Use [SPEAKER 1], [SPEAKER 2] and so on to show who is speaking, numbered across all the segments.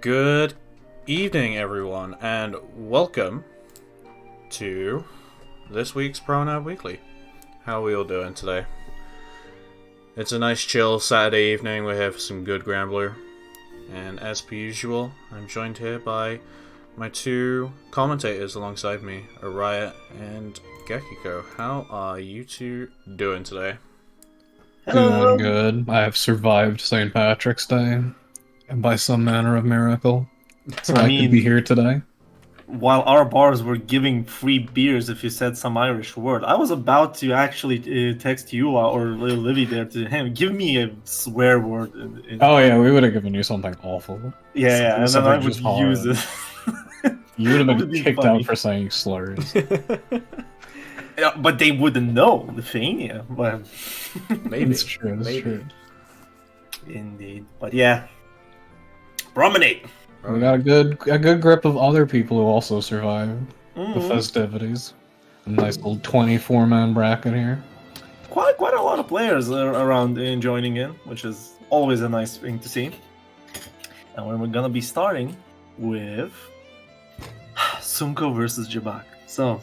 [SPEAKER 1] Good evening, everyone, and welcome to this week's Promenade Weekly. How are we all doing today? It's a nice chill Saturday evening. We have some good Grambler, and as per usual, I'm joined here by my two commentators alongside me, Araya and Gekiko. How are you two doing today?
[SPEAKER 2] Hello.
[SPEAKER 3] Doing good. I have survived St. Patrick's Day, and by some manner of miracle, so
[SPEAKER 2] I
[SPEAKER 3] I could be
[SPEAKER 2] mean,
[SPEAKER 3] here today.
[SPEAKER 2] while our bars were giving free beers if you said some Irish word, I was about to actually text you or little Livy there to him, give me a swear word.
[SPEAKER 3] Oh yeah, we would have given you something awful.
[SPEAKER 2] Yeah, and then I
[SPEAKER 3] Something
[SPEAKER 2] would
[SPEAKER 3] just
[SPEAKER 2] use
[SPEAKER 3] horrible.
[SPEAKER 2] it.
[SPEAKER 3] You would have
[SPEAKER 2] It
[SPEAKER 3] been
[SPEAKER 2] would be
[SPEAKER 3] kicked
[SPEAKER 2] funny.
[SPEAKER 3] out for saying slurs.
[SPEAKER 2] Yeah, but they wouldn't know the thing, yeah. But
[SPEAKER 1] Maybe.
[SPEAKER 3] It's true, it's
[SPEAKER 1] Maybe.
[SPEAKER 3] true.
[SPEAKER 2] indeed. But yeah. Promenade.
[SPEAKER 3] We got a good grip of other people who also survived the
[SPEAKER 2] Mhm.
[SPEAKER 3] festivities. A nice little 24-man bracket here.
[SPEAKER 2] Quite a lot of players are around joining in, which is always a nice thing to see. And we're gonna be starting with Sunko versus Jabak. So,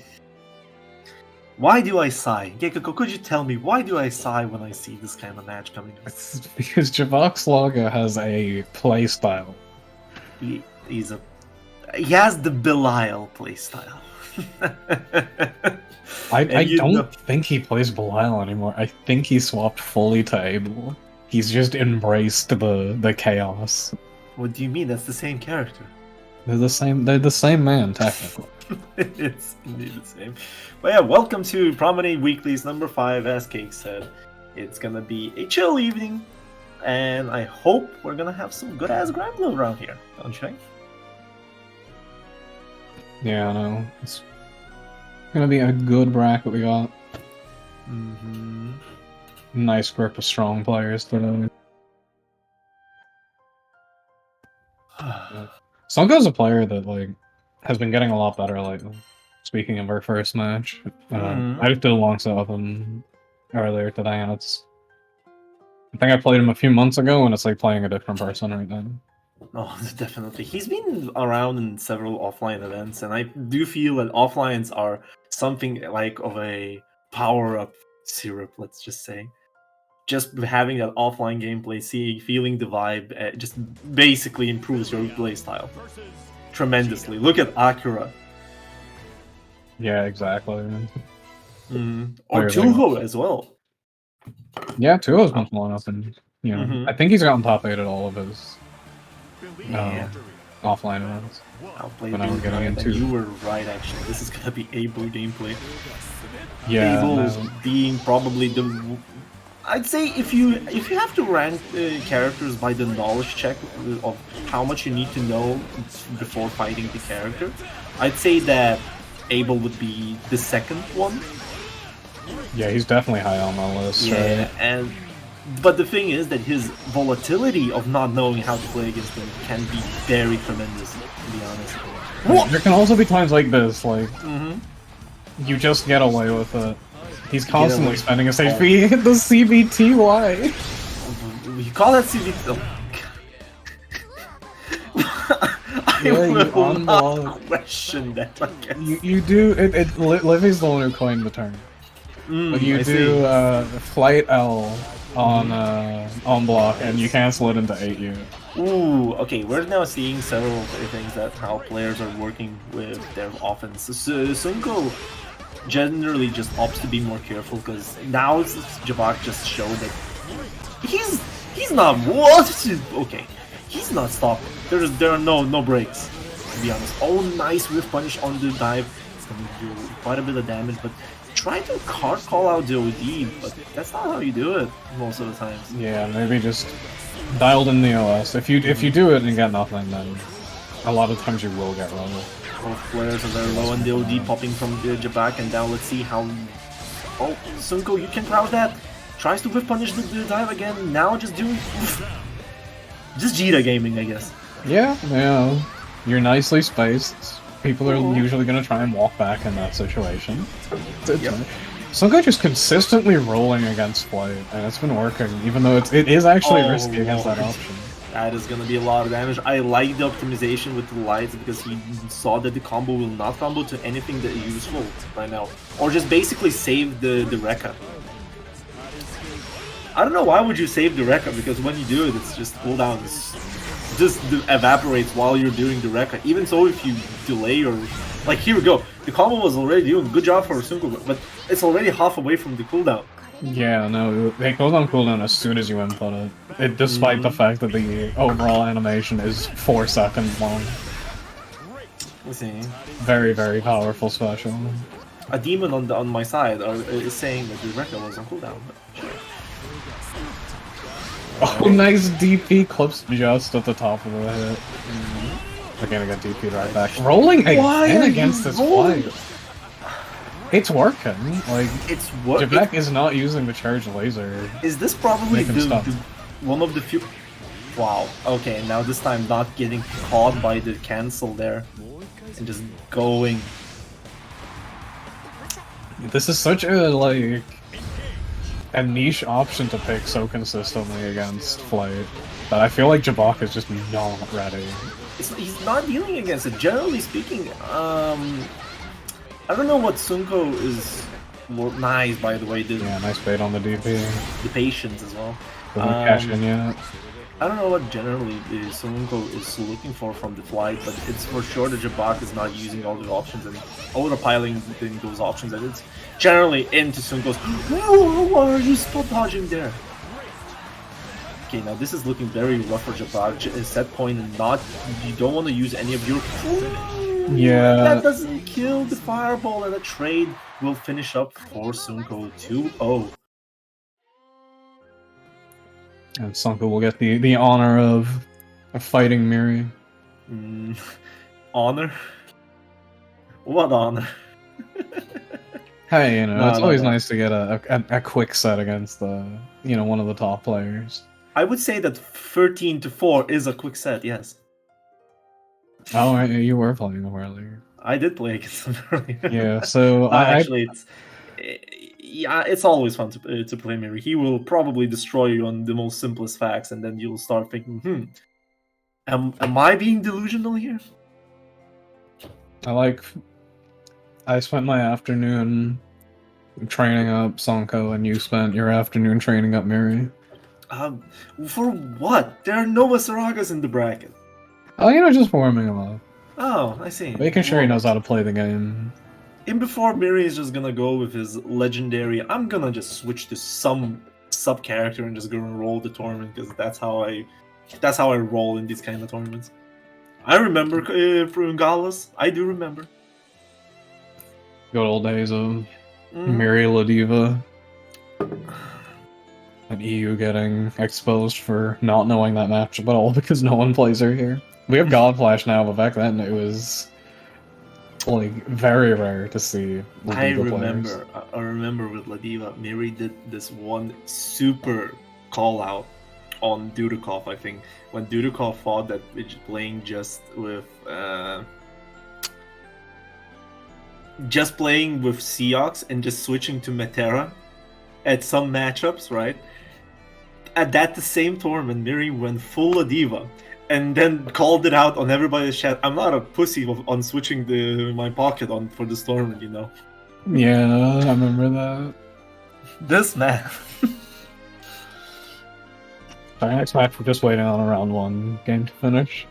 [SPEAKER 2] why do I sigh? Gekko, could you tell me why do I sigh when I see this kind of match coming?
[SPEAKER 3] It's because Javok's Laga has a playstyle.
[SPEAKER 2] He has the Belial playstyle.
[SPEAKER 3] I
[SPEAKER 2] And you
[SPEAKER 3] don't
[SPEAKER 2] know-
[SPEAKER 3] think he plays Belial anymore. I think he swapped fully to Abel. He's just embraced the chaos.
[SPEAKER 2] What do you mean? That's the same character.
[SPEAKER 3] They're the same man, technically.
[SPEAKER 2] It's indeed the same. But yeah, welcome to Promenade Weeklies number 5, as Cake said. It's gonna be a chill evening, and I hope we're gonna have some good ass Grambler around here, don't you think?
[SPEAKER 3] Yeah, I know. It's gonna be a good bracket we got.
[SPEAKER 2] Mm-hmm.
[SPEAKER 3] Nice group of strong players today. Sunko's a player that has been getting a lot better lately. Speaking of our first match, I just did a long set with him earlier today, and I think I played him a few months ago, and it's like playing a different person right now.
[SPEAKER 2] Oh, definitely. He's been around in several offline events, and I do feel that offlines are something like of a power-up syrup, let's just say. Just having that offline gameplay, feeling the vibe, just basically improves your playstyle tremendously. Look at Akira.
[SPEAKER 3] Yeah, exactly.
[SPEAKER 2] Or
[SPEAKER 3] Players
[SPEAKER 2] Tuho as well.
[SPEAKER 3] Yeah, Tuo's been flowing up, and
[SPEAKER 2] Mhm.
[SPEAKER 3] I think he's gotten top 8 at all of his
[SPEAKER 2] Yeah.
[SPEAKER 3] offline events.
[SPEAKER 2] I'll play
[SPEAKER 3] When I was
[SPEAKER 2] Doom
[SPEAKER 3] getting
[SPEAKER 2] Knight,
[SPEAKER 3] into-
[SPEAKER 2] and you were right, actually. This is gonna be Able gameplay.
[SPEAKER 3] Yeah,
[SPEAKER 2] Able
[SPEAKER 3] no.
[SPEAKER 2] being probably the... I'd say if you have to rank characters by the knowledge check of how much you need to know before fighting the character, I'd say that Able would be the second one.
[SPEAKER 3] Yeah, he's definitely high on my list. Right?
[SPEAKER 2] But the thing is that his volatility of not knowing how to play against him can be very tremendous, to be honest.
[SPEAKER 3] There can also be times like this,
[SPEAKER 2] Mm-hmm.
[SPEAKER 3] you just get away with it. He's constantly
[SPEAKER 2] away.
[SPEAKER 3] spending his HP. The CBTY.
[SPEAKER 2] You call that CB? Oh, I
[SPEAKER 3] Yeah, you
[SPEAKER 2] will not
[SPEAKER 3] unlock.
[SPEAKER 2] question that, I guess.
[SPEAKER 3] You do Livy's the one who coined the term. But you
[SPEAKER 2] I
[SPEAKER 3] do
[SPEAKER 2] see.
[SPEAKER 3] flight L on block, and you cancel it into 8U.
[SPEAKER 2] Ooh, okay, we're now seeing several things that how players are working with their offense. Sunko generally just opts to be more careful because now Jabak just showed that he's not okay. He's not stopping. There are no breaks, to be honest. Oh, nice whiff punish on the dive. It's gonna do quite a bit of damage, but try to card call out the OD, but that's not how you do it most of the times.
[SPEAKER 3] Yeah, maybe just dialed in the OS. If you do it and get nothing, then a lot of times you will get rolled.
[SPEAKER 2] Both players are very low, and the OD popping from the Jabak, and now let's see how... Oh, Sunko, you can crowd that! Tries to whiff punish the dive again, now just doing... just Jita gaming, I guess.
[SPEAKER 3] Yeah, you're nicely spaced. People are usually going to try and walk back in that situation.
[SPEAKER 2] Yep.
[SPEAKER 3] Some guy just consistently rolling against flight, and it's been working, even though it is actually risky against that
[SPEAKER 2] Lord.
[SPEAKER 3] option.
[SPEAKER 2] That is gonna be a lot of damage. I like the optimization with the lights because he saw that the combo will not combo to anything that is useful right now. Or just basically save the Rekka. I don't know why would you save the Rekka, because when you do it, it's just cooldown just evaporates while you're doing the Rekka. Even so, if you delay or... Like, here we go. The combo was already doing good job for Sunko, but it's already half away from the cooldown.
[SPEAKER 3] Yeah, no, it goes on cooldown as soon as you input it. Despite the fact that the overall animation is 4 seconds long.
[SPEAKER 2] Let's see.
[SPEAKER 3] Very, very powerful special.
[SPEAKER 2] A demon on my side is saying that the Rekka was on cooldown. But sure.
[SPEAKER 3] Oh, nice DP clips just at the top of the hit. We're gonna get DP'd right back. Rolling again against this fight. It's working. Like,
[SPEAKER 2] it's working.
[SPEAKER 3] Jabek is not using the charged laser.
[SPEAKER 2] Is this probably one of the few... Wow. Okay, now this time not getting caught by the cancel there. And just going.
[SPEAKER 3] This is such a, like... a niche option to pick so consistently against Flight that I feel like Jabak is just not ready.
[SPEAKER 2] He's not dealing against it. Generally speaking, I don't know what Sunko is... Nice, by the way.
[SPEAKER 3] Yeah, nice bait on the DP.
[SPEAKER 2] The patience as well.
[SPEAKER 3] Doesn't cash in yet.
[SPEAKER 2] I don't know what generally Sunko is looking for from the Flight, but it's for sure that Jabak is not using all the options and autopiling those options, and it's generally into Sunko's... Why are you spot dodging there? Okay, now this is looking very rough for Jabak. Set point and not... You don't want to use any of your...
[SPEAKER 3] Yeah.
[SPEAKER 2] That doesn't kill the fireball, and a trade will finish up for Sunko 2-0.
[SPEAKER 3] And Sunko will get the honor of fighting Miri.
[SPEAKER 2] Honor? What honor?
[SPEAKER 3] Hey, it's always nice to get a quick set against one of the top players.
[SPEAKER 2] I would say that 13-4 is a quick set, yes.
[SPEAKER 3] Oh, you were playing them earlier.
[SPEAKER 2] I did play against them earlier.
[SPEAKER 3] Yeah, so
[SPEAKER 2] it's always fun to play Miri. He will probably destroy you on the most simplest facts, and then you'll start thinking, am I being delusional here?
[SPEAKER 3] I spent my afternoon training up Sonko, and you spent your afternoon training up Miri.
[SPEAKER 2] For what? There are no Masaragas in the bracket.
[SPEAKER 3] Oh, just warming him up.
[SPEAKER 2] Oh, I see.
[SPEAKER 3] Making sure he knows how to play the game.
[SPEAKER 2] And before Miri is just gonna go with his legendary, I'm gonna just switch to some sub-character and just go and roll the tournament, because that's how I roll in these kind of tournaments. I remember Galas. I do remember.
[SPEAKER 3] Good old days of Miri Ladiva. And EU getting exposed for not knowing that match, but all because no one plays her here. We have Godflash now, but back then it was like very rare to see Ladiva players.
[SPEAKER 2] I remember with Ladiva, Miri did this one super call out on Dudikov, I think, when Dudikov thought that playing just with Seox and just switching to Metera at some matchups, right? At the same tournament, Miri went full Ladiva and then called it out on everybody's chat. I'm not a pussy on switching my pocket on for this tournament,
[SPEAKER 3] Yeah, I remember that.
[SPEAKER 2] This man.
[SPEAKER 3] Our next match, we're just waiting on a round 1 game to finish.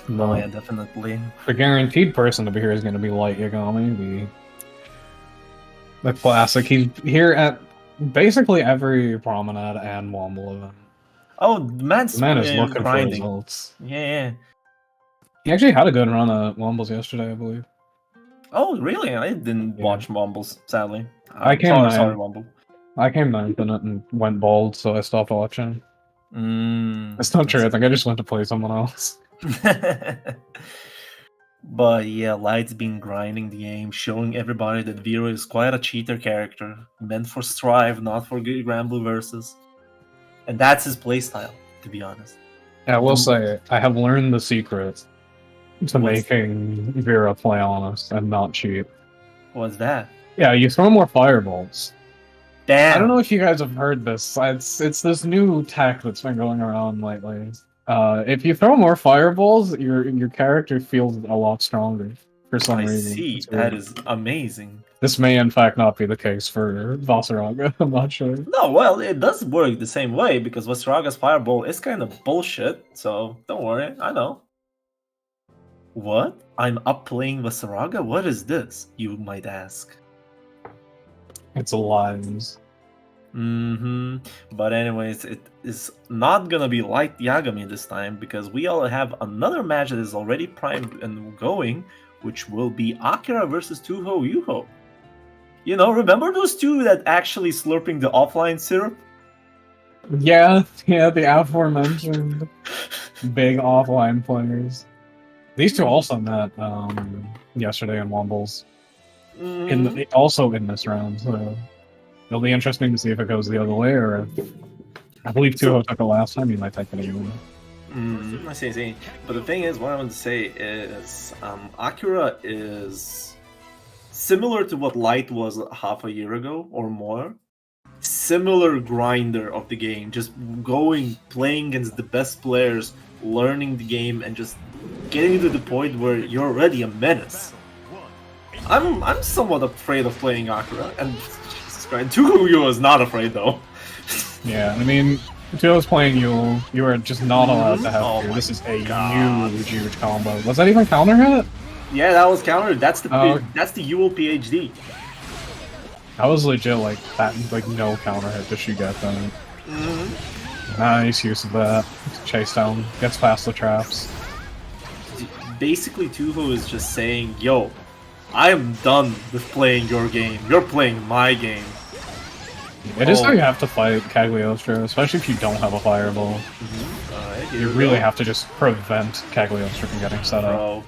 [SPEAKER 2] Oh yeah, definitely.
[SPEAKER 3] The guaranteed person to be here is going to be Light Yagami, the classic. He's here at basically every Promenade and Womble event.
[SPEAKER 2] Oh, the man is
[SPEAKER 3] looking
[SPEAKER 2] grinding.
[SPEAKER 3] for results.
[SPEAKER 2] Yeah.
[SPEAKER 3] He actually had a good run at Wombles yesterday, I believe.
[SPEAKER 2] Oh, really? I didn't watch Wombles, sadly.
[SPEAKER 3] I came
[SPEAKER 2] sorry, Womble.
[SPEAKER 3] I came ninth in it and went bald, so I stopped watching. It's not true. I think I just went to play someone else.
[SPEAKER 2] But yeah, Light's been grinding the game, showing everybody that Vero is quite a cheater character, meant for Strive, not for Grand Blue Versus. And that's his playstyle, to be honest.
[SPEAKER 3] I will say, I have learned the secret to making Vera play honest and not cheat.
[SPEAKER 2] What's that?
[SPEAKER 3] Yeah, you throw more fireballs.
[SPEAKER 2] Damn!
[SPEAKER 3] I don't know if you guys have heard this. It's this new tech that's been going around lately. If you throw more fireballs, your character feels a lot stronger for some
[SPEAKER 2] I
[SPEAKER 3] reason.
[SPEAKER 2] see.
[SPEAKER 3] It's weird.
[SPEAKER 2] That is amazing.
[SPEAKER 3] This may in fact not be the case for Vasaraga, I'm not sure.
[SPEAKER 2] No, well, it does work the same way because Wasaraga's fireball is kind of bullshit, so don't worry, I know. What? I'm up playing Vasaraga? What is this, you might ask?
[SPEAKER 3] It's lines.
[SPEAKER 2] But anyways, it is not gonna be like Yagami this time because we all have another match that is already primed and going, which will be Akira versus Tuho Yuho. You know, remember those two that actually slurping the offline syrup?
[SPEAKER 3] Yeah, the aforementioned big offline players. These two also met yesterday in Wombles. Also in this round, so it'll be interesting to see if it goes the other way, or if... I believe Tuho took it last time, he might take it again.
[SPEAKER 2] I see. But the thing is, what I want to say is, Akira is similar to what Light was half a year ago or more. Similar grinder of the game, just going, playing against the best players, learning the game, and just getting to the point where you're already a menace. I'm somewhat afraid of playing Akira, and Jesus Christ, Tukuyu is not afraid though.
[SPEAKER 3] Yeah, I mean, if I was playing Yule, you are just not allowed to have fear. This is a huge combo. Was that even counter hit?
[SPEAKER 2] Yeah, that was countered. That's the Yule PhD.
[SPEAKER 3] That was legit like that, like no counter hit. Does she get that? Nice use of that. Chase down, gets past the traps.
[SPEAKER 2] Basically, Tuho is just saying, "Yo, I am done with playing your game. You're playing my game."
[SPEAKER 3] It is how you have to fight Cagliostro, especially if you don't have a fireball. You really have to just prevent Cagliostro from getting set up.
[SPEAKER 2] Bro.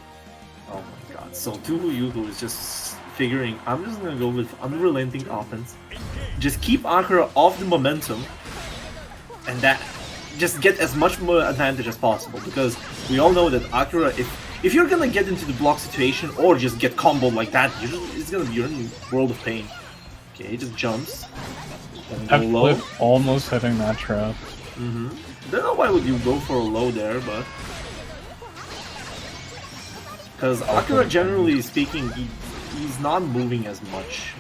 [SPEAKER 2] Oh my god. So Tuho Yugo is just figuring, I'm just gonna go with unrelenting offense. Just keep Akira off the momentum, and that just get as much more advantage as possible, because we all know that Akira, if you're gonna get into the block situation or just get comboed like that, it's gonna be you're in a world of pain. Okay, he just jumps.
[SPEAKER 3] That flip almost hitting that trap.
[SPEAKER 2] Don't know why would you go for a low there, but because Akira, generally speaking, he's not moving as much.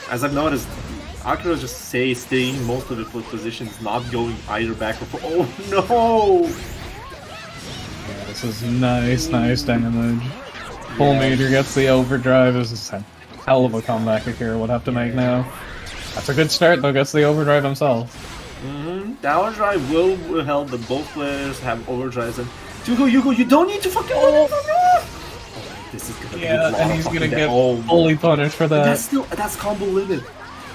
[SPEAKER 2] As I've noticed, Akira just staying most of the foot positions, not going either back or forth. Oh no!
[SPEAKER 3] Yeah, this is nice damage. Full meter gets the overdrive. This is a hell of a comeback Akira would have to make now. That's a good start though, gets the overdrive himself.
[SPEAKER 2] The overdrive will help that both players have overdrives, and Yugo, you don't need to fucking this is gonna be a lot
[SPEAKER 3] and he's
[SPEAKER 2] of
[SPEAKER 3] gonna get
[SPEAKER 2] fully
[SPEAKER 3] punished for that.
[SPEAKER 2] That's combo limit.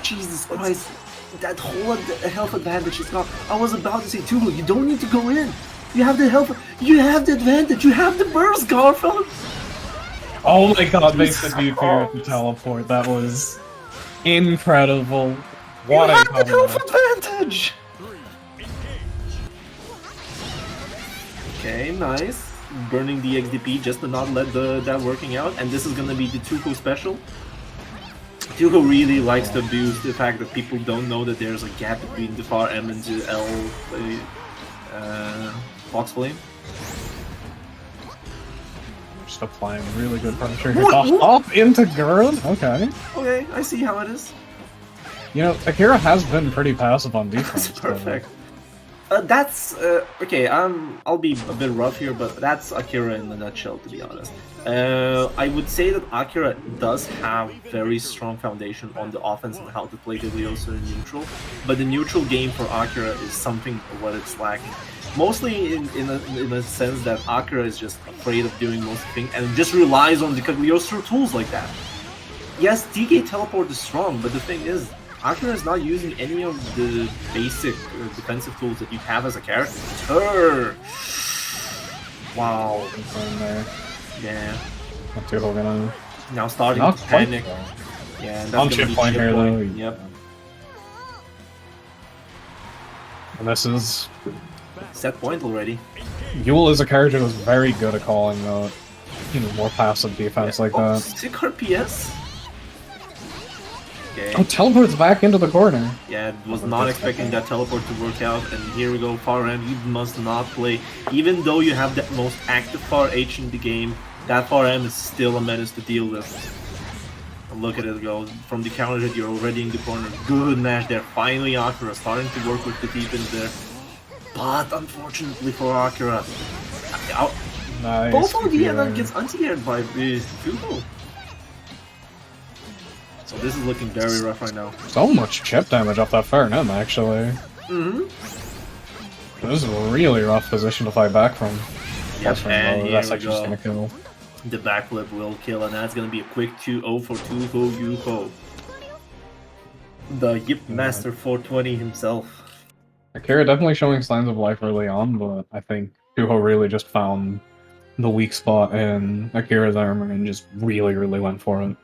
[SPEAKER 2] Jesus Christ, that whole health advantage is gone. I was about to say, Tugo, you don't need to go in. You have the health, you have the advantage, you have the burst, Garfield.
[SPEAKER 3] Oh my god, makes the DP with the teleport. That was incredible. What
[SPEAKER 2] you have the health advantage. Okay, nice. Burning the XDP just to not let that working out, and this is gonna be the Tuko special. Tuko really likes to abuse the fact that people don't know that there's a gap between the far M and the L Fox Flame.
[SPEAKER 3] Just applying really good pressure here. Off into Gurren? Okay.
[SPEAKER 2] Okay, I see how it is.
[SPEAKER 3] You know, Akira has been pretty passive on defense.
[SPEAKER 2] That's perfect. Okay. I'll be a bit rough here, but that's Akira in a nutshell, to be honest. I would say that Akira does have very strong foundation on the offense and how to play Cagliostro in neutral, but the neutral game for Akira is something of what it's lacking. Mostly in a sense that Akira is just afraid of doing most things and just relies on the Cagliostro tools like that. Yes, DK teleport is strong, but the thing is, Akira is not using any of the basic defensive tools that you have as a character. Wow.
[SPEAKER 3] There.
[SPEAKER 2] Yeah.
[SPEAKER 3] Not too gonna...
[SPEAKER 2] Now starting to panic. Yeah, and that's
[SPEAKER 3] chip point here though.
[SPEAKER 2] Yep.
[SPEAKER 3] And this is...
[SPEAKER 2] Set point already.
[SPEAKER 3] Yule is a character that's very good at calling more passive defense like that.
[SPEAKER 2] 6 RPS? Okay.
[SPEAKER 3] Oh, teleports back into the corner.
[SPEAKER 2] Yeah, was not expecting that teleport to work out, and here we go, far end, you must not play. Even though you have the most active far H in the game, that far end is still a menace to deal with. And look at it go, from the counter hit, you're already in the corner. Good Nash there, finally Akira starting to work with the defense there. But unfortunately for Akira,
[SPEAKER 3] Nice.
[SPEAKER 2] both OD and then gets anti-aired by Fugo. So this is looking very rough right now.
[SPEAKER 3] So much chip damage off that fire end, actually. This is a really rough position to fight back from.
[SPEAKER 2] Yep, and
[SPEAKER 3] that's
[SPEAKER 2] here
[SPEAKER 3] actually
[SPEAKER 2] we
[SPEAKER 3] just
[SPEAKER 2] go.
[SPEAKER 3] gonna kill.
[SPEAKER 2] The backflip will kill, and that's gonna be a quick 2-0 for Tuho Yuho. The Yip Master 420 himself.
[SPEAKER 3] Akira definitely showing signs of life early on, but I think Tuho really just found the weak spot in Akira's armor and just really went for it.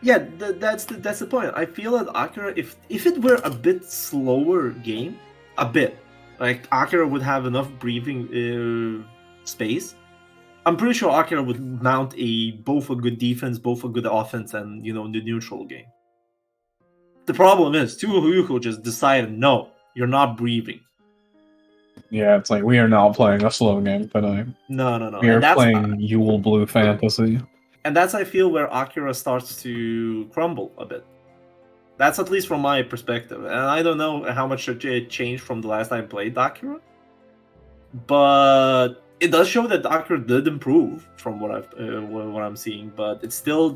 [SPEAKER 2] Yeah, that's the point. I feel that Akira, if it were a bit slower game, a bit, like Akira would have enough breathing space. I'm pretty sure Akira would mount both a good defense, both a good offense, and the neutral game. The problem is, Tuho just decided, no, you're not breathing.
[SPEAKER 3] Yeah, it's like, we are not playing a slow game tonight.
[SPEAKER 2] No.
[SPEAKER 3] We are playing Yule Blue Fantasy.
[SPEAKER 2] And that's, I feel, where Akira starts to crumble a bit. That's at least from my perspective. And I don't know how much it changed from the last time I played Akira. But it does show that Akira did improve from what I'm seeing. But it's still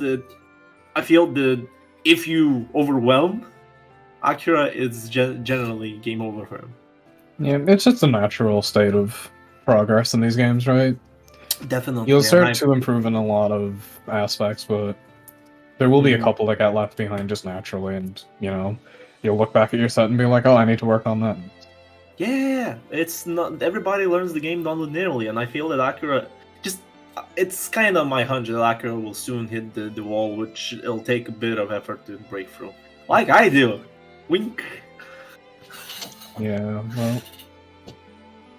[SPEAKER 2] I feel that if you overwhelm Akira, it's generally game over for him.
[SPEAKER 3] Yeah, it's just a natural state of progress in these games, right?
[SPEAKER 2] Definitely.
[SPEAKER 3] You'll start to improve in a lot of aspects, but there will be a couple that got left behind just naturally, and you'll look back at your set and be like, oh, I need to work on that.
[SPEAKER 2] Yeah, it's not everybody learns the game non-linearly, and I feel that Akira it's kind of my hunch that Akira will soon hit the wall, which it'll take a bit of effort to break through. Like I do. Wink.
[SPEAKER 3] Yeah, well,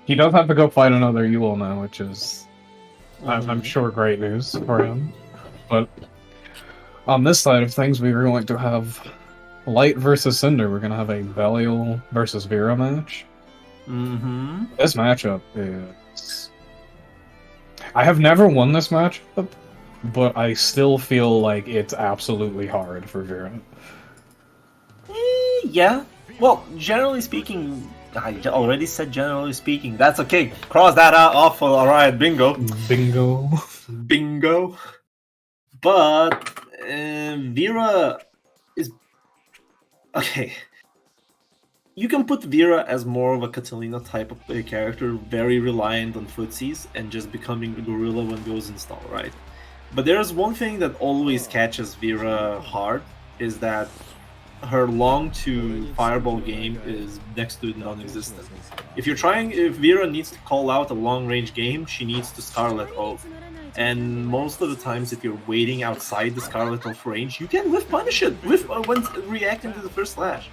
[SPEAKER 3] he does have to go fight another Yule now, which is, I'm sure, great news for him. But on this side of things, we are going to have Light versus Cinder. We're going to have a Belial versus Vera match. This matchup is... I have never won this matchup, but I still feel like it's absolutely hard for Vera.
[SPEAKER 2] Yeah. Well, generally speaking, I already said generally speaking. That's okay. Cross that out off. Alright, bingo. Bingo. But Vera is... Okay. You can put Vera as more of a Catalina type of character, very reliant on footsies and just becoming a gorilla when goes install, right? But there's one thing that always catches Vera hard, is that her long to fireball game is next to non-existent. If Vera needs to call out a long range game, she needs to Scarlet Oath. And most of the times, if you're waiting outside the Scarlet Oath range, you can whiff punish it when reacting to the first slash.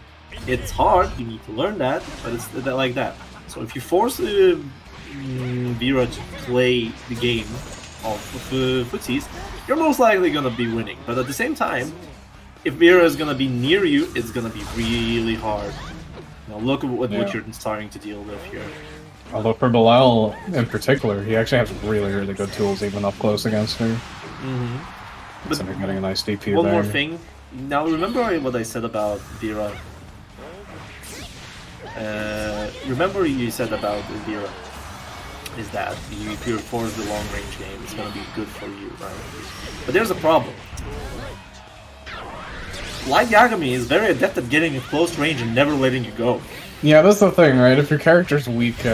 [SPEAKER 2] It's hard, you need to learn that, but it's like that. So if you force Vera to play the game of footsies, you're most likely gonna be winning. But at the same time, if Vera is gonna be near you, it's gonna be really hard. Now look at what you're starting to deal with here.
[SPEAKER 3] Although for Belial in particular, he actually has really good tools even up close against her.
[SPEAKER 2] But
[SPEAKER 3] so they're getting a nice DP
[SPEAKER 2] one
[SPEAKER 3] there.
[SPEAKER 2] more thing. Now remember what I said about Vera. Remember you said about Vera is that if you force the long range game, it's gonna be good for you, right? But there's a problem. Light Yagami is very adept at getting in close range and never letting you go.
[SPEAKER 3] Yeah, that's the thing, right? If your character's weak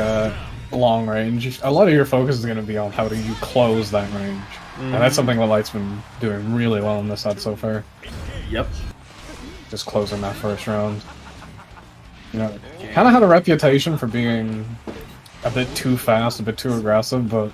[SPEAKER 3] long range, a lot of your focus is going to be on how do you close that range. And that's something that Light's been doing really well in this set so far.
[SPEAKER 2] Yep.
[SPEAKER 3] Just closing that first round. Kind of had a reputation for being a bit too fast, a bit too aggressive, but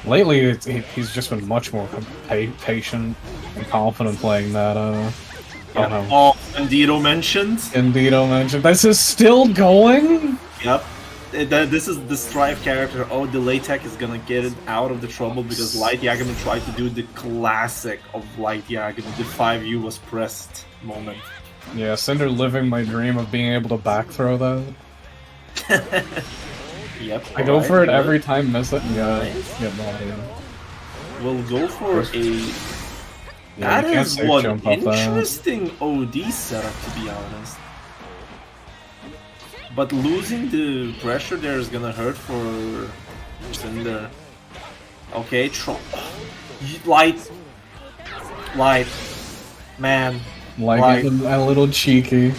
[SPEAKER 3] lately he's just been much more patient and confident playing that,
[SPEAKER 2] All Indito mentioned.
[SPEAKER 3] This is still going?
[SPEAKER 2] Yep. This is the Strife character. Oh, the Latex is gonna get it out of the trouble because Light Yagami tried to do the classic of Light Yagami. The 5U was pressed moment.
[SPEAKER 3] Yeah, Cinder living my dream of being able to back throw that.
[SPEAKER 2] Yep.
[SPEAKER 3] I go for it every time, miss it, and get bodied.
[SPEAKER 2] We'll go for a...
[SPEAKER 3] Yeah,
[SPEAKER 2] that is one interesting OD setup, to be honest. But losing the pressure there is gonna hurt for Cinder. Okay, Light. Man.
[SPEAKER 3] Light. A little cheeky.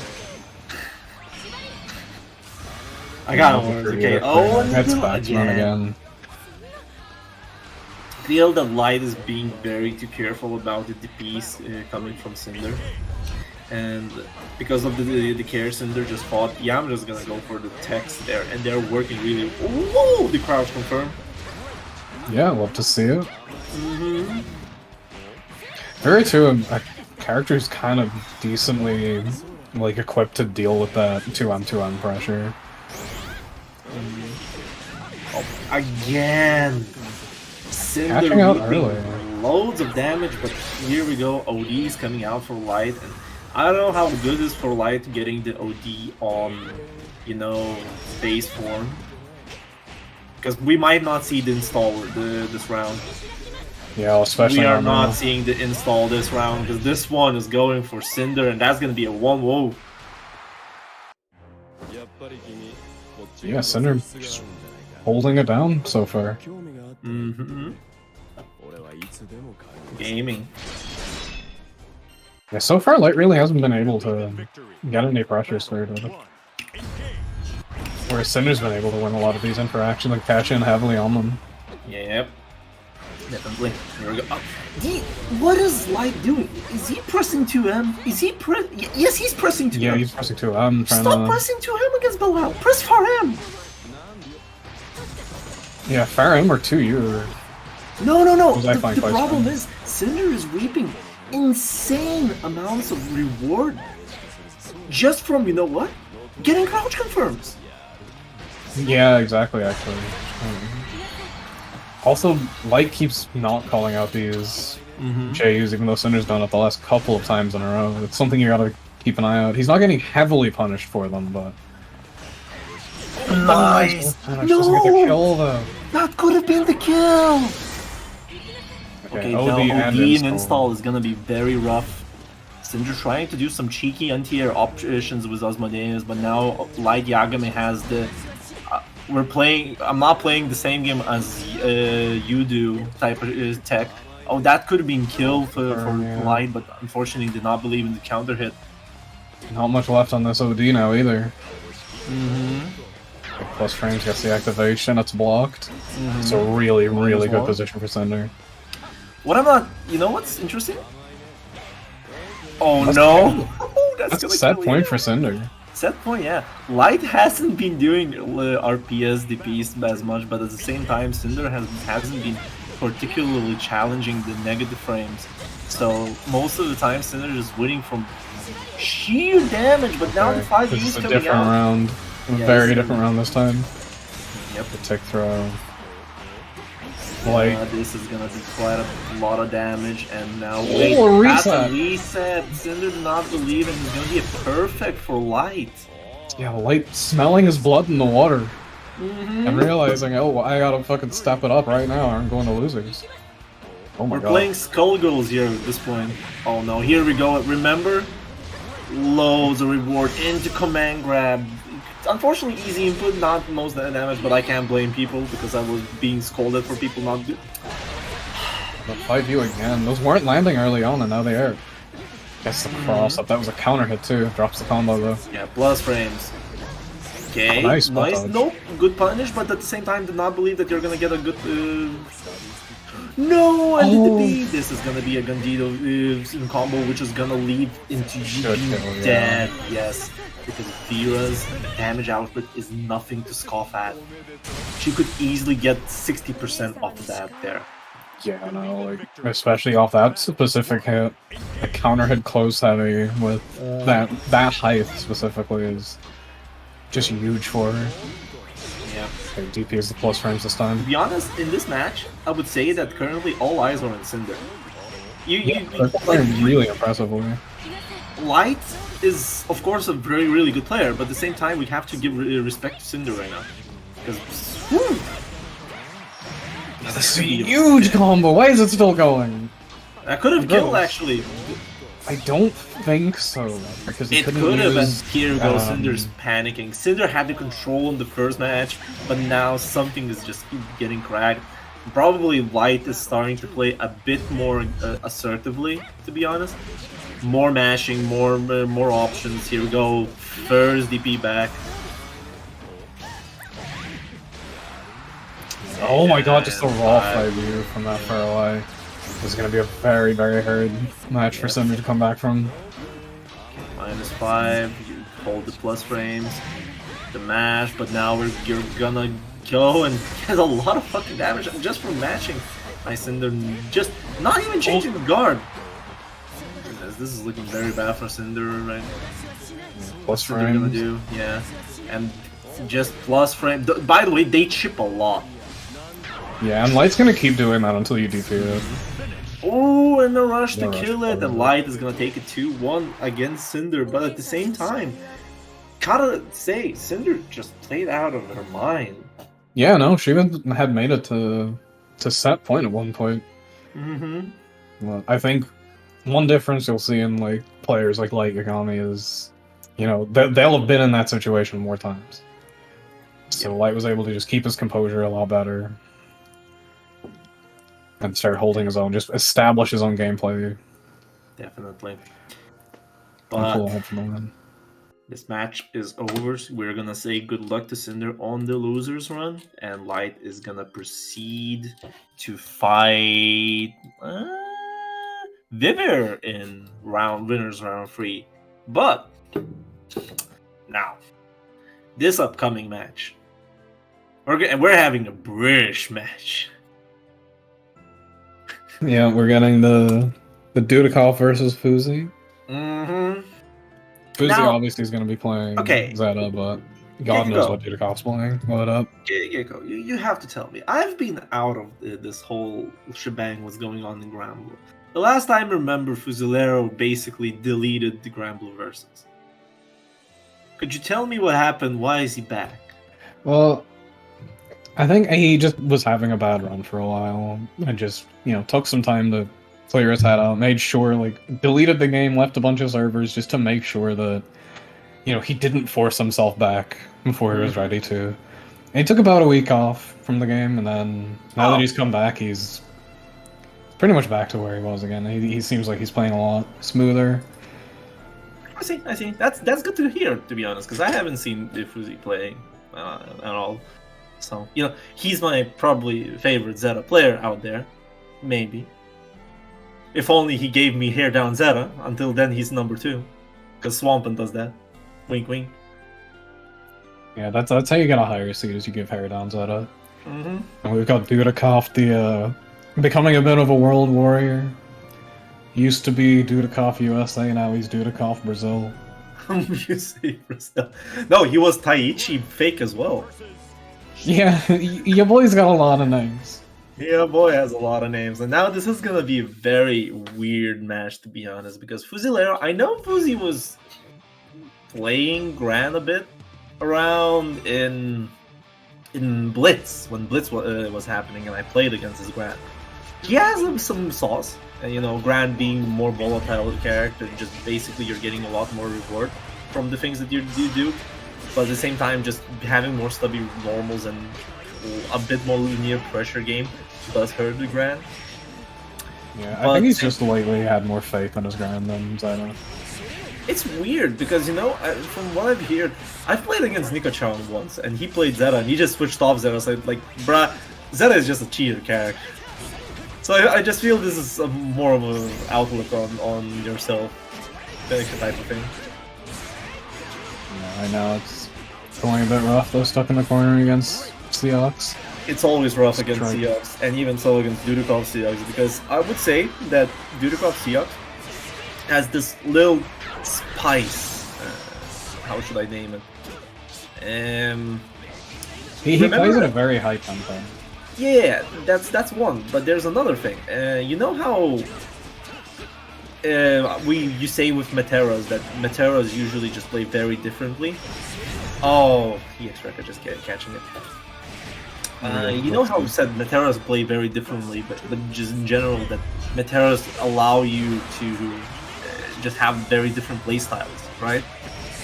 [SPEAKER 2] I got words, okay. Oh,
[SPEAKER 3] that's backman again.
[SPEAKER 2] I feel that Light is being very too careful about the DPs coming from Cinder. And because of the care Cinder just fought, Yamada's gonna go for the text there, and they're working really... Whoa! The crouch confirm.
[SPEAKER 3] Yeah, love to see it. Very true, a character who's kind of decently like equipped to deal with that 2-on-2-on pressure.
[SPEAKER 2] Oh, again! Cinder
[SPEAKER 3] catching out early.
[SPEAKER 2] Loads of damage, but here we go. OD is coming out for Light, and I don't know how good it is for Light getting the OD on, you know, base form. Because we might not see the install this round.
[SPEAKER 3] Yeah, especially
[SPEAKER 2] we are not seeing the install this round, because this one is going for Cinder, and that's going to be a 1-0.
[SPEAKER 3] Yeah, Cinder just holding it down so far.
[SPEAKER 2] Gaming.
[SPEAKER 3] Yeah, so far Light really hasn't been able to get any pressure started. Whereas Cinder's been able to win a lot of these interactions and catch in heavily on them.
[SPEAKER 2] Yep. Definitely. Here we go. What is Light doing? Is he pressing 2M? Is he yes, he's pressing 2M.
[SPEAKER 3] Yeah, he's pressing 2M.
[SPEAKER 2] Stop pressing 2M against Bilal. Press 4M.
[SPEAKER 3] Yeah, 4M or 2U.
[SPEAKER 2] No. The problem is Cinder is reaping insane amounts of reward just from, you know what? Getting crouch confirms.
[SPEAKER 3] Yeah, exactly, actually. Also, Light keeps not calling out these JUs, even though Cinder's done it the last couple of times in a row. It's something you gotta keep an eye out. He's not getting heavily punished for them, but...
[SPEAKER 2] Nice!
[SPEAKER 3] No! Kill, though.
[SPEAKER 2] That could have been the kill! Okay,
[SPEAKER 3] OD
[SPEAKER 2] and install is gonna be very rough. Cinder trying to do some cheeky anti-air options with Asmodeus, but now Light Yagami has the... I'm not playing the same game as you do type of tech. Oh, that could have been killed for Light, but unfortunately did not believe in the counter hit.
[SPEAKER 3] Not much left on this OD now either. Plus frames gets the activation, it's blocked. It's a really good position for Cinder.
[SPEAKER 2] What I'm not... You know what's interesting? Oh no!
[SPEAKER 3] That's a set point for Cinder.
[SPEAKER 2] Set point, yeah. Light hasn't been doing RPS DPs as much, but at the same time, Cinder hasn't been particularly challenging the negative frames. So most of the time, Cinder is winning from sheer damage, but now the 5U is coming out.
[SPEAKER 3] This is a different round.
[SPEAKER 2] Yeah,
[SPEAKER 3] very different round this time.
[SPEAKER 2] Yep.
[SPEAKER 3] The tick throw.
[SPEAKER 2] This is gonna be quite a lot of damage, and now
[SPEAKER 3] that's
[SPEAKER 2] a reset. Cinder did not believe it. It's gonna be a perfect for Light.
[SPEAKER 3] Yeah, Light smelling his blood in the water. And realizing, oh, I gotta fucking step it up right now, or I'm going to losers. Oh my god.
[SPEAKER 2] We're playing Skullgirls here at this point. Oh no, here we go. Remember? Loads of reward into command grab. Unfortunately, easy input, not most damage, but I can't blame people because I was being scolded for people not good.
[SPEAKER 3] The 5U again. Those weren't landing early on, and now they are. Gets the cross up. That was a counter hit too. Drops the combo though.
[SPEAKER 2] Yeah, plus frames. Okay,
[SPEAKER 3] nice.
[SPEAKER 2] Nope, good punish, but at the same time, did not believe that you're gonna get a good. No, and the B. This is gonna be a Gandito in combo, which is gonna lead into you being dead. Yes. Because Vera's damage output is nothing to scoff at. She could easily get 60% off of that there.
[SPEAKER 3] Yeah, no, like, especially off that specific hit. The counter hit close heavy with that height specifically is just huge for her.
[SPEAKER 2] Yeah.
[SPEAKER 3] Okay, DP is the plus frames this time.
[SPEAKER 2] To be honest, in this match, I would say that currently all eyes are on Cinder.
[SPEAKER 3] They're playing really impressively.
[SPEAKER 2] Light is, of course, a very, really good player, but at the same time, we have to give respect to Cinder right now. Because,
[SPEAKER 3] This is a huge combo. Why is it still going?
[SPEAKER 2] I could have killed, actually.
[SPEAKER 3] I don't think so, because
[SPEAKER 2] It could have, and here goes Cinder's panicking. Cinder had the control in the first match, but now something is just getting cracked. Probably Light is starting to play a bit more assertively, to be honest. More mashing, more options. Here we go. First DP back.
[SPEAKER 3] Oh my god, just a raw fly view from that far away. This is going to be a very, very hard match for Cinder to come back from.
[SPEAKER 2] -5, you hold the plus frames, the mash, but now you're gonna go and get a lot of fucking damage just from mashing. Nice Cinder, just not even changing the guard. Goodness, this is looking very bad for Cinder right now.
[SPEAKER 3] Plus
[SPEAKER 2] What they're gonna do, yeah. And just plus frame. By the way, they chip a lot.
[SPEAKER 3] Yeah, and Light's gonna keep doing that until you DP it.
[SPEAKER 2] Oh, and the rush to kill it, and Light is gonna take it 2-1 against Cinder, but at the same time, gotta say, Cinder just played out of her mind.
[SPEAKER 3] Yeah, no, she had made it to set point at one point. Well, I think one difference you'll see in like players like Light Yagami is, you know, they'll have been in that situation more times. So Light was able to just keep his composure a lot better. And start holding his own, just establish his own gameplay.
[SPEAKER 2] Definitely.
[SPEAKER 3] But
[SPEAKER 2] But this match is over. So we're gonna say good luck to Cinder on the losers run, and Light is gonna proceed to fight Vivir in winners round 3. But now, this upcoming match, we're having a British match.
[SPEAKER 3] yeah, we're getting the Dudikoff versus Fuzi. Fuzi
[SPEAKER 2] Now,
[SPEAKER 3] obviously is going to be playing
[SPEAKER 2] okay.
[SPEAKER 3] Zeta, but God knows what Dudikoff's playing. What up?
[SPEAKER 2] Gecko, you have to tell me. I've been out of this whole shebang what's going on in Grand Blue. The last time I remember, Fusilero basically deleted the Grand Blue versus. Could you tell me what happened? Why is he back?
[SPEAKER 3] Well, I think he just was having a bad run for a while and just, you know, took some time to clear his head out, made sure, like, deleted the game, left a bunch of servers just to make sure that, you know, he didn't force himself back before he was ready to. And he took about a week off from the game, and then now that he's come back, he's pretty much back to where he was again. He seems like he's playing a lot smoother.
[SPEAKER 2] I see. That's good to hear, to be honest, because I haven't seen Fuzi play at all. So, you know, he's my probably favorite Zeta player out there. Maybe. If only he gave me hair down Zeta. Until then, he's number 2. Because Swampin does that. Wink, wink.
[SPEAKER 3] Yeah, that's how you get a higher seed, is you give hair down Zeta.
[SPEAKER 2] Mm-hmm.
[SPEAKER 3] And we've got Dudikoff, becoming a bit of a world warrior. Used to be Dudikoff USA, now he's Dudikoff Brazil.
[SPEAKER 2] You say Brazil. No, he was Taichi fake as well.
[SPEAKER 3] Yeah, your boy's got a lot of names.
[SPEAKER 2] Yeah, boy has a lot of names. And now this is going to be a very weird match, to be honest, because Fusilero, I know Fuzi was playing Gran a bit around in Blitz, when Blitz was happening, and I played against his Gran. He has some sauce, and, you know, Gran being a more volatile character, just basically you're getting a lot more reward from the things that you do. But at the same time, just having more stubby normals and a bit more linear pressure game does hurt the Gran.
[SPEAKER 3] Yeah, I think he's just lately had more faith in his Gran than Zeta.
[SPEAKER 2] It's weird because, you know, from what I've heard, I've played against Nico-chan once, and he played Zeta, and he just switched off Zeta. So like, bruh, Zeta is just a cheater character. So I just feel this is more of an outlook on yourself, type of thing.
[SPEAKER 3] Yeah, I know it's going a bit rough though, stuck in the corner against Seahawks.
[SPEAKER 2] It's always rough against Seahawks, and even so against Dudikoff Seahawks, because I would say that Dudikoff Seahawks has this little spice. How should I name it?
[SPEAKER 3] He plays at a very high tempo.
[SPEAKER 2] Yeah, that's one. But there's another thing. You know how you say with Meteoras that Meteoras usually just play very differently. Oh, EX Record just catching it. You know how we said Meteoras play very differently, but just in general that Meteoras allow you to just have very different play styles, right?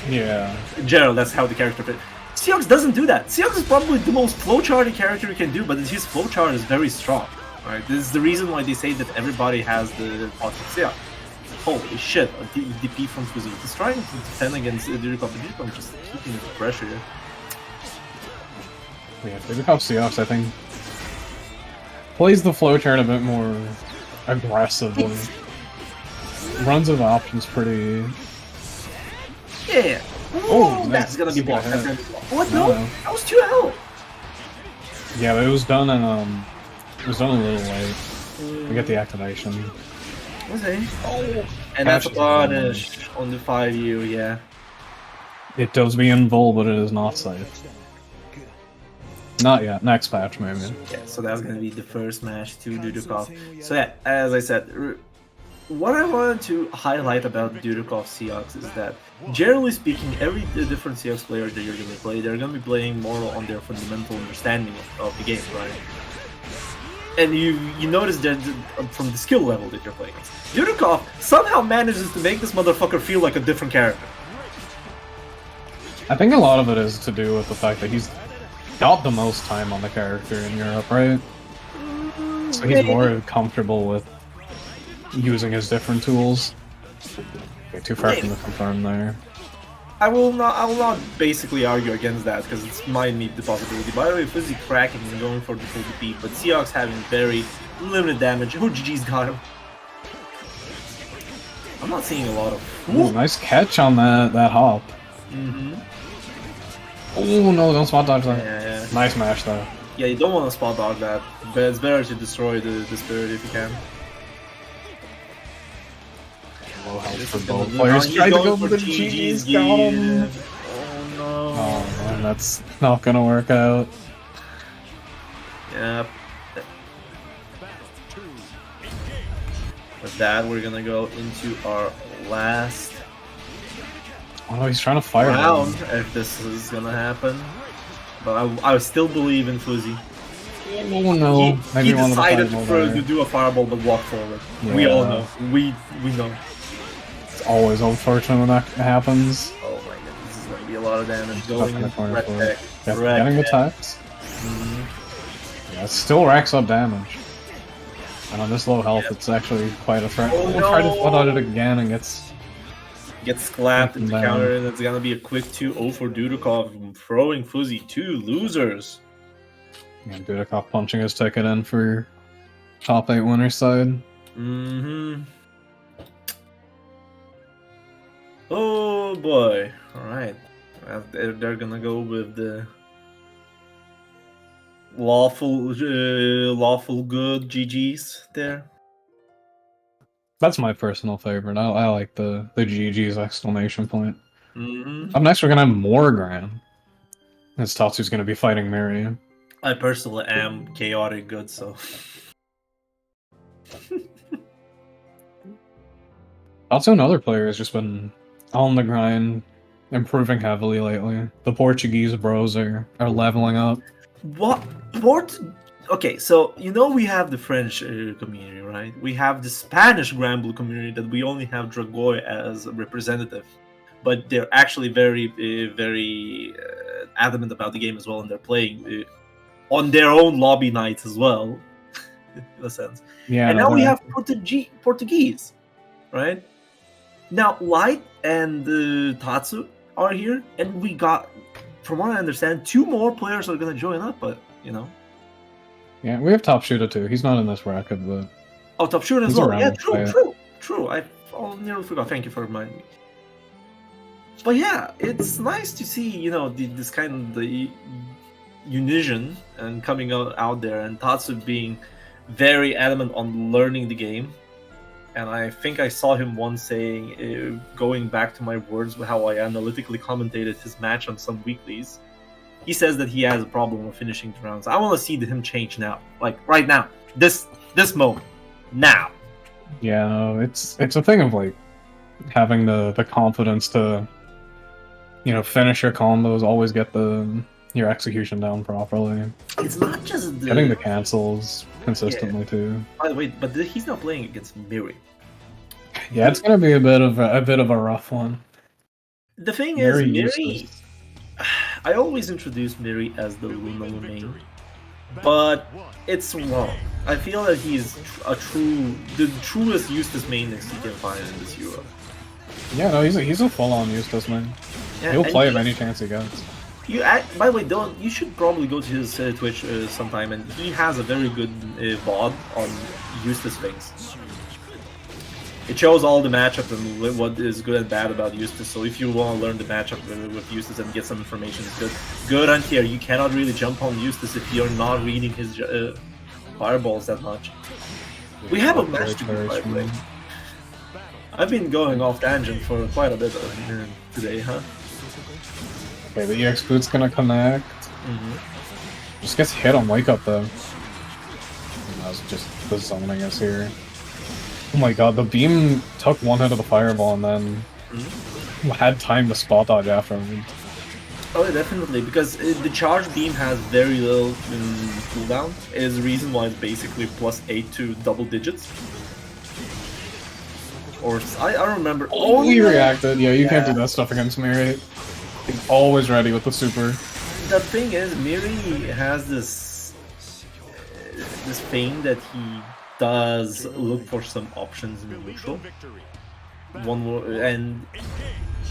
[SPEAKER 3] Yeah.
[SPEAKER 2] In general, that's how the character plays. Seahawks doesn't do that. Seahawks is probably the most flowcharty character you can do, but his flowchart is very strong. Right? This is the reason why they say that everybody has the pot of Seahawks. Holy shit, a DP from Fuzzy. He's trying to defend against Dudikov, but Dudikov just keeping the pressure here.
[SPEAKER 3] Yeah, Dudikov Seahawks, I think, plays the flowchart a bit more aggressively. Runs of options pretty...
[SPEAKER 2] Yeah.
[SPEAKER 3] Oh,
[SPEAKER 2] that's gonna be blocked.
[SPEAKER 3] That's
[SPEAKER 2] what? No, that was 2L.
[SPEAKER 3] Yeah, but it was done in it was done a little late. We get the activation.
[SPEAKER 2] Okay. Oh, and that's a punish on the 5U. Yeah.
[SPEAKER 3] It does be invul, but it is not safe. Not yet. Next patch, maybe.
[SPEAKER 2] Yeah. So that's gonna be the first match to Dudikov. So yeah, as I said. What I wanted to highlight about Dudikov Seahawks is that, generally speaking, every different Seahawks player that you're going to play, they're going to be playing more on their fundamental understanding of the game, right? And you notice that from the skill level that you're playing. Dudikov somehow manages to make this motherfucker feel like a different character.
[SPEAKER 3] I think a lot of it is to do with the fact that he's got the most time on the character in Europe, right? So he's more comfortable with using his different tools. Okay, too far from the confirm there.
[SPEAKER 2] I will not basically argue against that because it might meet the possibility. By the way, Fuzzy cracking and going for the full DP, but Seahawks having very limited damage. Oh, GG's got him. I'm not seeing a lot of.
[SPEAKER 3] Ooh, nice catch on that hop. Oh no, don't spot dodge that.
[SPEAKER 2] Yeah.
[SPEAKER 3] Nice mash though.
[SPEAKER 2] Yeah, you don't want to spot dodge that, but it's better to destroy the spirit if you can.
[SPEAKER 3] Low health for both players. Tried to go for the GG's, got him.
[SPEAKER 2] Oh no.
[SPEAKER 3] Oh man, that's not gonna work out.
[SPEAKER 2] Yep. With that, we're gonna go into our last
[SPEAKER 3] Oh, he's trying to fire
[SPEAKER 2] round if this is gonna happen. But I still believe in Fuzzy.
[SPEAKER 3] Oh no.
[SPEAKER 2] He decided to do a fireball but walk forward. Yeah. We all know. We know.
[SPEAKER 3] It's always unfortunate when that happens.
[SPEAKER 2] Oh my god, this is gonna be a lot of damage going in red tech.
[SPEAKER 3] Getting the text. Yeah, it still racks up damage. And on this low health, it's actually quite a threat.
[SPEAKER 2] Oh,
[SPEAKER 3] we'll try to flood out it again and gets
[SPEAKER 2] clapped into counter, and it's gonna be a quick 2-0 for Dudikov, throwing Fuzzy 2 losers.
[SPEAKER 3] And Dudikov punching his ticket in for top 8 winner side.
[SPEAKER 2] Oh boy. Alright. They're gonna go with the lawful good GG's there.
[SPEAKER 3] That's my personal favorite. I like the GG's exclamation point. Up next, we're gonna have more Gran. As Tatsu's gonna be fighting Miriam.
[SPEAKER 2] I personally am chaotic good, so.
[SPEAKER 3] Also, another player has just been on the grind, improving heavily lately. The Portuguese bros are leveling up.
[SPEAKER 2] What? Okay, so you know we have the French community, right? We have the Spanish Grand Blue community that we only have Dragoy as a representative, but they're actually very adamant about the game as well, and they're playing on their own lobby nights as well, in a sense.
[SPEAKER 3] Yeah.
[SPEAKER 2] And now we have Portuguese, right? Now Light and Tatsu are here, and we got, from what I understand, 2 more players are gonna join up, but you know.
[SPEAKER 3] Yeah, we have Top Shooter too. He's not in this bracket, but...
[SPEAKER 2] Oh, Top Shooter as well. Yeah, true. I nearly forgot. Thank you for reminding me. But yeah, it's nice to see, you know, this kind of the unition and coming out there, and Tatsu being very adamant on learning the game. And I think I saw him once saying, going back to my words, how I analytically commentated his match on some weeklies. He says that he has a problem with finishing the rounds. I want to see him change now, like right now, this moment, now.
[SPEAKER 3] Yeah, no, it's a thing of like having the confidence to, you know, finish your combos, always get your execution down properly.
[SPEAKER 2] It's not just
[SPEAKER 3] Getting the cancels consistently too.
[SPEAKER 2] By the way, but he's not playing against Miri.
[SPEAKER 3] Yeah, it's gonna be a bit of a rough one.
[SPEAKER 2] The thing is, Miri. I always introduce Miri as the Luna main, but it's wrong. I feel that he's the truest Eustace mainness you can find in this Euro.
[SPEAKER 3] Yeah, no, he's a full-on Eustace main. Yeah, he'll play him any chance he gets.
[SPEAKER 2] By the way, you should probably go to his Twitch sometime, and he has a very good VOD on Eustace things. It shows all the matchup and what is good and bad about Eustace, so if you want to learn the matchup with Eustace and get some information, it's good. Good on here, you cannot really jump on Eustace if you're not reading his fireballs that much. We have a match to do, by the way. I've been going off tangent for quite a bit today, huh?
[SPEAKER 3] Okay, the EX boot's gonna connect. Just gets hit on wake up though. That's just the zoning is here. Oh my god, the beam took one hit of the fireball and then had time to spot dodge afterwards.
[SPEAKER 2] Oh, definitely, because the charge beam has very little cooldown. It is the reason why it's basically +8 to double digits. Or I remember.
[SPEAKER 3] Oh, he reacted. Yeah, you can't do that stuff against Miri. He's always ready with the super.
[SPEAKER 2] The thing is, Miri has this thing that he does look for some options in neutral. One more, and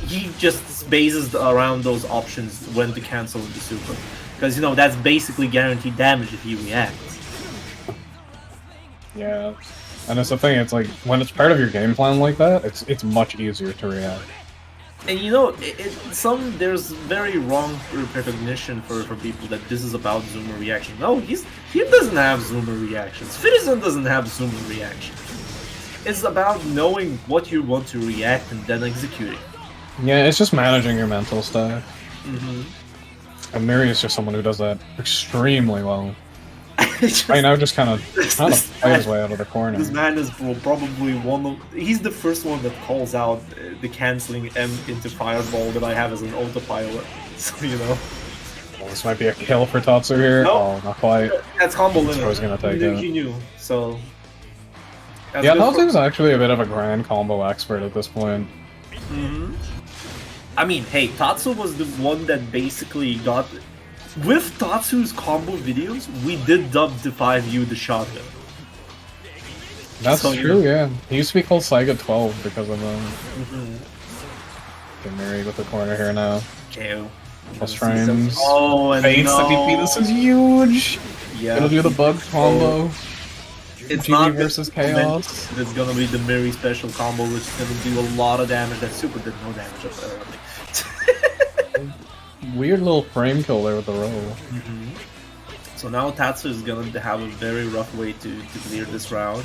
[SPEAKER 2] he just bases around those options when to cancel the super, because you know that's basically guaranteed damage if he reacts.
[SPEAKER 3] Yeah, and it's the thing. It's like when it's part of your game plan like that, it's much easier to react.
[SPEAKER 2] And you know, there's very wrong recognition for people that this is about zoomer reaction. No, he doesn't have zoomer reactions. Citizen doesn't have zoomer reactions. It's about knowing what you want to react and then executing.
[SPEAKER 3] Yeah, it's just managing your mental stuff. And Miri is just someone who does that extremely well. Right now, just kind of play his way out of the corner.
[SPEAKER 2] This man is probably he's the first one that calls out the canceling M into fireball that I have as an autopilot. So you know.
[SPEAKER 3] Well, this might be a kill for Tatsu here. Nope. Oh, not quite.
[SPEAKER 2] That's combo limit.
[SPEAKER 3] So he's gonna take it.
[SPEAKER 2] He knew. So.
[SPEAKER 3] Yeah, Tatsu's actually a bit of a grand combo expert at this point.
[SPEAKER 2] I mean, hey, Tatsu was the one that basically got. With Tatsu's combo videos, we did dub the 5U the shotgun.
[SPEAKER 3] That's true, yeah. He used to be called Saiga 12 because of Get married with the corner here now.
[SPEAKER 2] KO.
[SPEAKER 3] Plus frames.
[SPEAKER 2] Oh, and
[SPEAKER 3] Fates MVP, this is huge!
[SPEAKER 2] Yeah.
[SPEAKER 3] Gonna do the bug combo.
[SPEAKER 2] It's
[SPEAKER 3] GBVS
[SPEAKER 2] not
[SPEAKER 3] versus Chaos.
[SPEAKER 2] It's gonna be the Miri special combo, which is gonna do a lot of damage. That super did no damage apparently.
[SPEAKER 3] Weird little frame kill there with the roll.
[SPEAKER 2] So now Tatsu is going to have a very rough way to clear this round.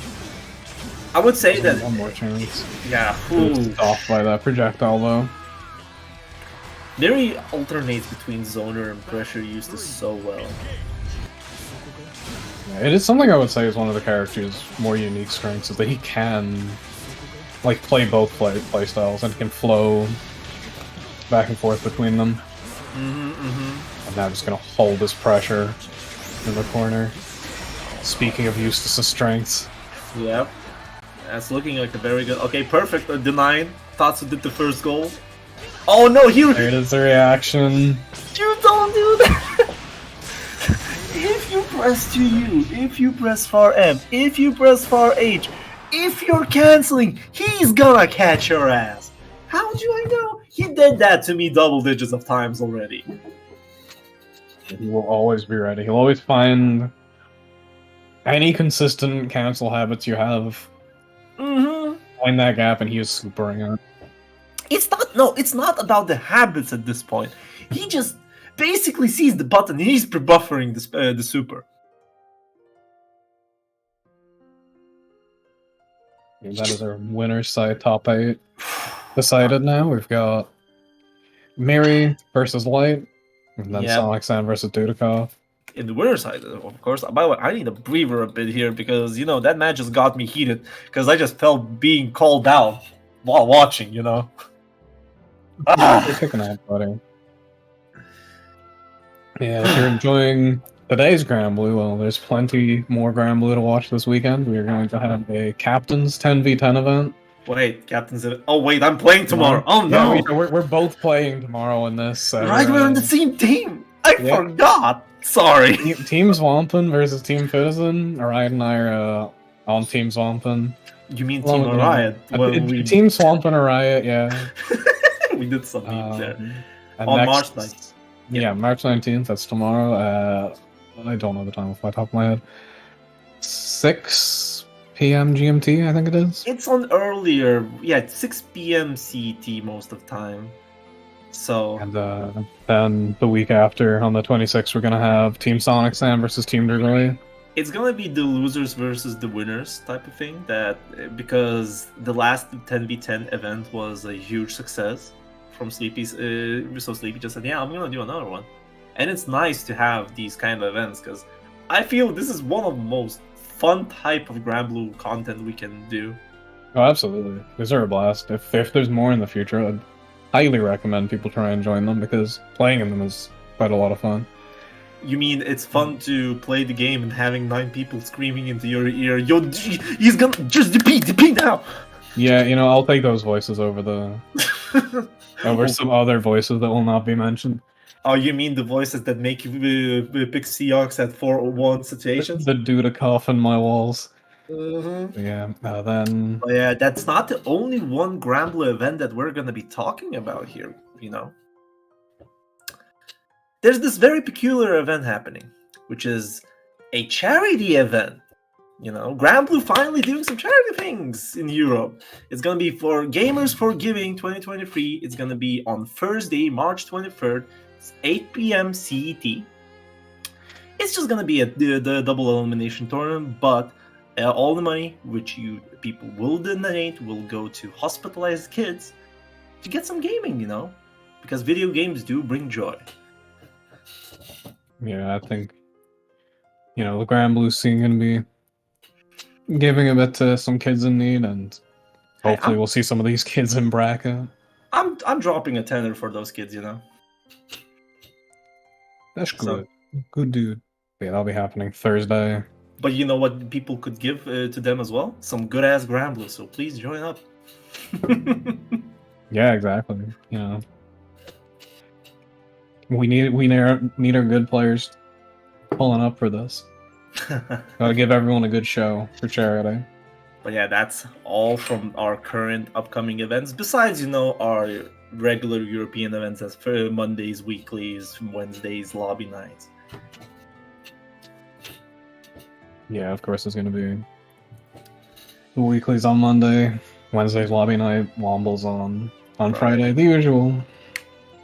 [SPEAKER 2] I would say that...
[SPEAKER 3] One more chance.
[SPEAKER 2] Yeah.
[SPEAKER 3] Off by that projectile though.
[SPEAKER 2] Miri alternates between zoner and pressure Eustace so well.
[SPEAKER 3] Yeah, it is something I would say is one of the character's more unique strengths, is that he can like play both play styles and can flow back and forth between them. I'm now just gonna hold this pressure in the corner. Speaking of Eustace's strengths.
[SPEAKER 2] Yep. That's looking like a very good... Okay, perfect. Denying. Tatsu did the first goal. Oh no,
[SPEAKER 3] there it is, the reaction.
[SPEAKER 2] You don't do that! If you press 2U, if you press far M, if you press far H, if you're canceling, he's gonna catch your ass. How do I know? He did that to me double digits of times already.
[SPEAKER 3] He will always be ready. He'll always find any consistent cancel habits you have. Find that gap and he is supering it.
[SPEAKER 2] It's not about the habits at this point. He just basically sees the button and he's pre-buffering the super.
[SPEAKER 3] That is our winner's side top 8 decided now. We've got Miri versus Light, And then
[SPEAKER 2] Yep.
[SPEAKER 3] Sonic Sam versus Dudikoff.
[SPEAKER 2] In the winner's side, of course. By the way, I need a breather a bit here because, you know, that match just got me heated because I just felt being called out while watching, you know?
[SPEAKER 3] You're kicking out, buddy. Yeah, if you're enjoying today's Grand Blue, well, there's plenty more Grand Blue to watch this weekend. We are going to have a Captain's 10v10 event.
[SPEAKER 2] Wait, Captain's... Oh, wait, I'm playing tomorrow. Oh, no!
[SPEAKER 3] Yeah, we're both playing tomorrow in this. So,
[SPEAKER 2] Right, we're on the same team! I forgot! Sorry!
[SPEAKER 3] Team Swampin versus Team Citizen. Araya and I are on Team Swampin.
[SPEAKER 2] You mean Team Riot?
[SPEAKER 3] Team Swampin Araya, yeah.
[SPEAKER 2] We did something there.
[SPEAKER 3] On
[SPEAKER 2] March 9th.
[SPEAKER 3] Yeah, March 19th, that's tomorrow. I don't know the time off my top of my head. 6 p.m. GMT, I think it is.
[SPEAKER 2] It's on earlier, yeah, it's 6 p.m. CET most of the time. So.
[SPEAKER 3] And then the week after, on the 26th, we're gonna have Team Sonic Sam versus Team Dergoy.
[SPEAKER 2] It's gonna be the losers versus the winners type of thing. That because the last 10v10 event was a huge success from Sleepy. So Sleepy just said, "Yeah, I'm gonna do another one," and it's nice to have these kind of events because I feel this is one of the most fun type of Grand Blue content we can do.
[SPEAKER 3] Oh, absolutely. These are a blast. If there's more in the future, I'd highly recommend people try and join them because playing in them is quite a lot of fun.
[SPEAKER 2] You mean it's fun to play the game and having 9 people screaming into your ear, "Yo, he's gonna just DP now!"
[SPEAKER 3] Yeah, you know, I'll take those voices over over some other voices that will not be mentioned.
[SPEAKER 2] Oh, you mean the voices that make you pick Seahawks at 4-1 situations?
[SPEAKER 3] The Dudikoff in my walls.
[SPEAKER 2] Mm-hmm.
[SPEAKER 3] Yeah, then...
[SPEAKER 2] But yeah, that's not the only one Grand Blue event that we're going to be talking about here, you know. There's this very peculiar event happening, which is a charity event. You know, Grand Blue finally doing some charity things in Europe. It's going to be for Gamers for Giving 2023. It's going to be on Thursday, March 23rd. It's 8 p.m. CET. It's just going to be the double elimination tournament, but all the money which you people will donate will go to hospitalized kids to get some gaming, you know, because video games do bring joy.
[SPEAKER 3] Yeah, I think, you know, the Grand Blue scene going to be giving a bit to some kids in need, and hopefully we'll see some of these kids in bracket.
[SPEAKER 2] I'm dropping a tenner for those kids, you know.
[SPEAKER 3] That's good. Good dude. Yeah, that'll be happening Thursday.
[SPEAKER 2] But you know what people could give to them as well? Some good ass Grand Blue, so please join up.
[SPEAKER 3] Yeah, exactly. You know, we need our good players pulling up for this. Gotta give everyone a good show for charity.
[SPEAKER 2] But yeah, that's all from our current upcoming events. Besides, you know, our regular European events as for Mondays, weeklies, Wednesdays, lobby nights.
[SPEAKER 3] Yeah, of course there's gonna be the weeklies on Monday, Wednesday's lobby night, Wombles on Friday, the usual.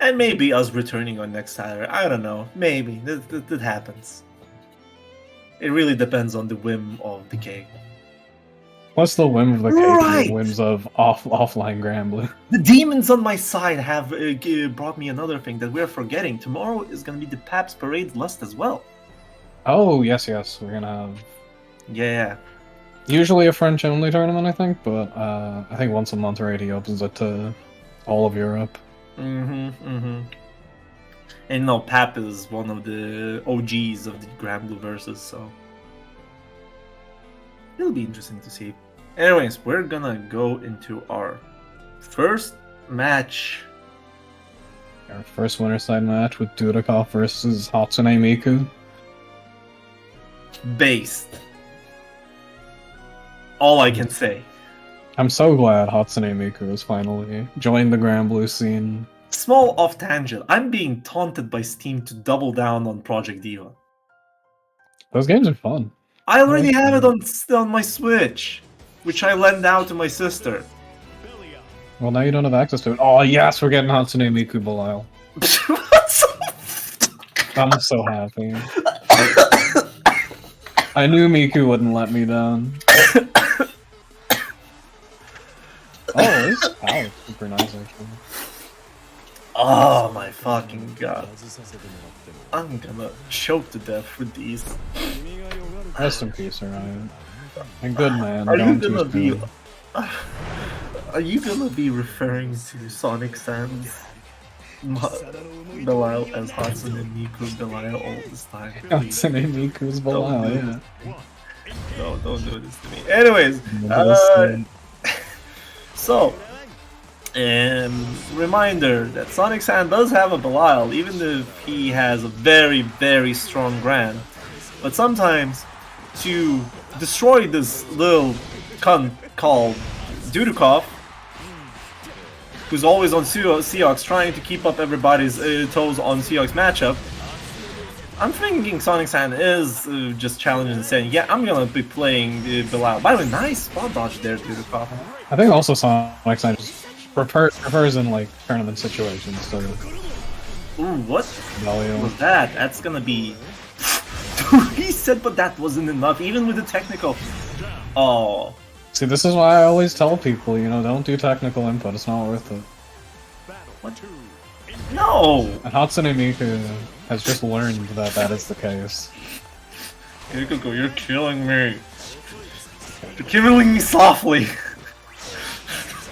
[SPEAKER 2] And maybe us returning on next Saturday. I don't know. Maybe. That happens. It really depends on the whim of the cake.
[SPEAKER 3] What's the whim of the cake?
[SPEAKER 2] Right.
[SPEAKER 3] The whims of offline Grand Blue.
[SPEAKER 2] The demons on my side have brought me another thing that we're forgetting. Tomorrow is going to be the Paps Parade Lust as well.
[SPEAKER 3] Oh, yes. We're gonna have...
[SPEAKER 2] Yeah.
[SPEAKER 3] Usually a French-only tournament, I think, but I think once a month already opens it to all of Europe.
[SPEAKER 2] And you know, Pap is one of the OGs of the Grand Blue Versus, so it'll be interesting to see. Anyways, we're gonna go into our first match.
[SPEAKER 3] Our first winner side match with Dudikoff versus Hatsune Miku.
[SPEAKER 2] Based. All I can say.
[SPEAKER 3] I'm so glad Hatsune Miku has finally joined the Grand Blue scene.
[SPEAKER 2] Small off tangent. I'm being taunted by Steam to double down on Project Diva.
[SPEAKER 3] Those games are fun.
[SPEAKER 2] I already have it on my Switch, which I lend out to my sister.
[SPEAKER 3] Well, now you don't have access to it. Oh, yes, we're getting Hatsune Miku Belial. I'm so happy. I knew Miku wouldn't let me down. Oh, this power is super nice, actually.
[SPEAKER 2] Oh my fucking god. I'm gonna choke to death with these.
[SPEAKER 3] Rest in peace, Orion. And good man.
[SPEAKER 2] Are you
[SPEAKER 3] don't
[SPEAKER 2] gonna
[SPEAKER 3] too
[SPEAKER 2] be...
[SPEAKER 3] soon.
[SPEAKER 2] Are you gonna be referring to Sonic Sans Belial as Hatsune Miku's Belial all this time? Please.
[SPEAKER 3] Hatsune Miku's Belial, yeah.
[SPEAKER 2] No, don't do this to me. Anyways, so, reminder that Sonic San does have a Belial, even if he has a very, very strong Grand. But sometimes, to destroy this little cunt called Dudukov, who's always on Seahawks trying to keep up everybody's toes on Seahawks matchup, I'm thinking Sonic San is just challenging and saying, yeah, I'm gonna be playing Belial. By the way, nice spot dodge there, Dudukov.
[SPEAKER 3] I think also Sonic San just prefers in like tournament situations. So.
[SPEAKER 2] Ooh, what
[SPEAKER 3] Belial.
[SPEAKER 2] was that? That's gonna be... He said, but that wasn't enough, even with the technical. Oh.
[SPEAKER 3] See, this is why I always tell people, you know, don't do technical input. It's not worth it.
[SPEAKER 2] What? No!
[SPEAKER 3] And Hatsune Miku has just learned that that is the case.
[SPEAKER 2] Yukiko, you're killing me. You're killing me softly.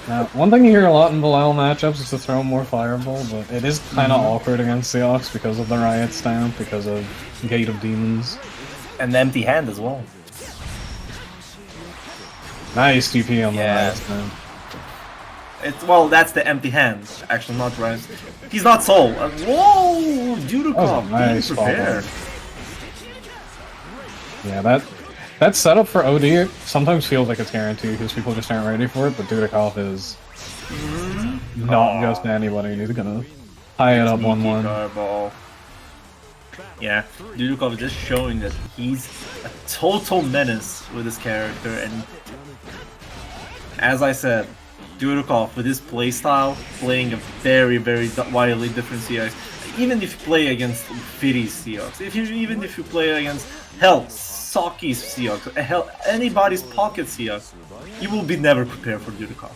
[SPEAKER 3] Now, one thing you hear a lot in Belial matchups is to throw more Fireball, but it is kind of awkward against Seahawks because of the Riot Stamp, because of Gate of Demons.
[SPEAKER 2] And the empty hand as well.
[SPEAKER 3] Nice TP on the
[SPEAKER 2] Yeah.
[SPEAKER 3] Riot Stamp.
[SPEAKER 2] Well, that's the empty hand. Actually, not right. He's not Soul. Whoa! Dudukov,
[SPEAKER 3] nice
[SPEAKER 2] being prepared.
[SPEAKER 3] Yeah, that setup for OD sometimes feels like it's guaranteed because people just aren't ready for it, but Dudukov is not just anybody. He's gonna tie it up 1-1.
[SPEAKER 2] Fireball. Yeah, Dudukov is just showing that he's a total menace with his character, and as I said, Dudukov with his playstyle, playing a very, very wildly different Seahawks. Even if you play against Fitty's Seahawks, even if you play against Saki's Seahawks, anybody's pocket Seahawks, you will be never prepared for Dudukov.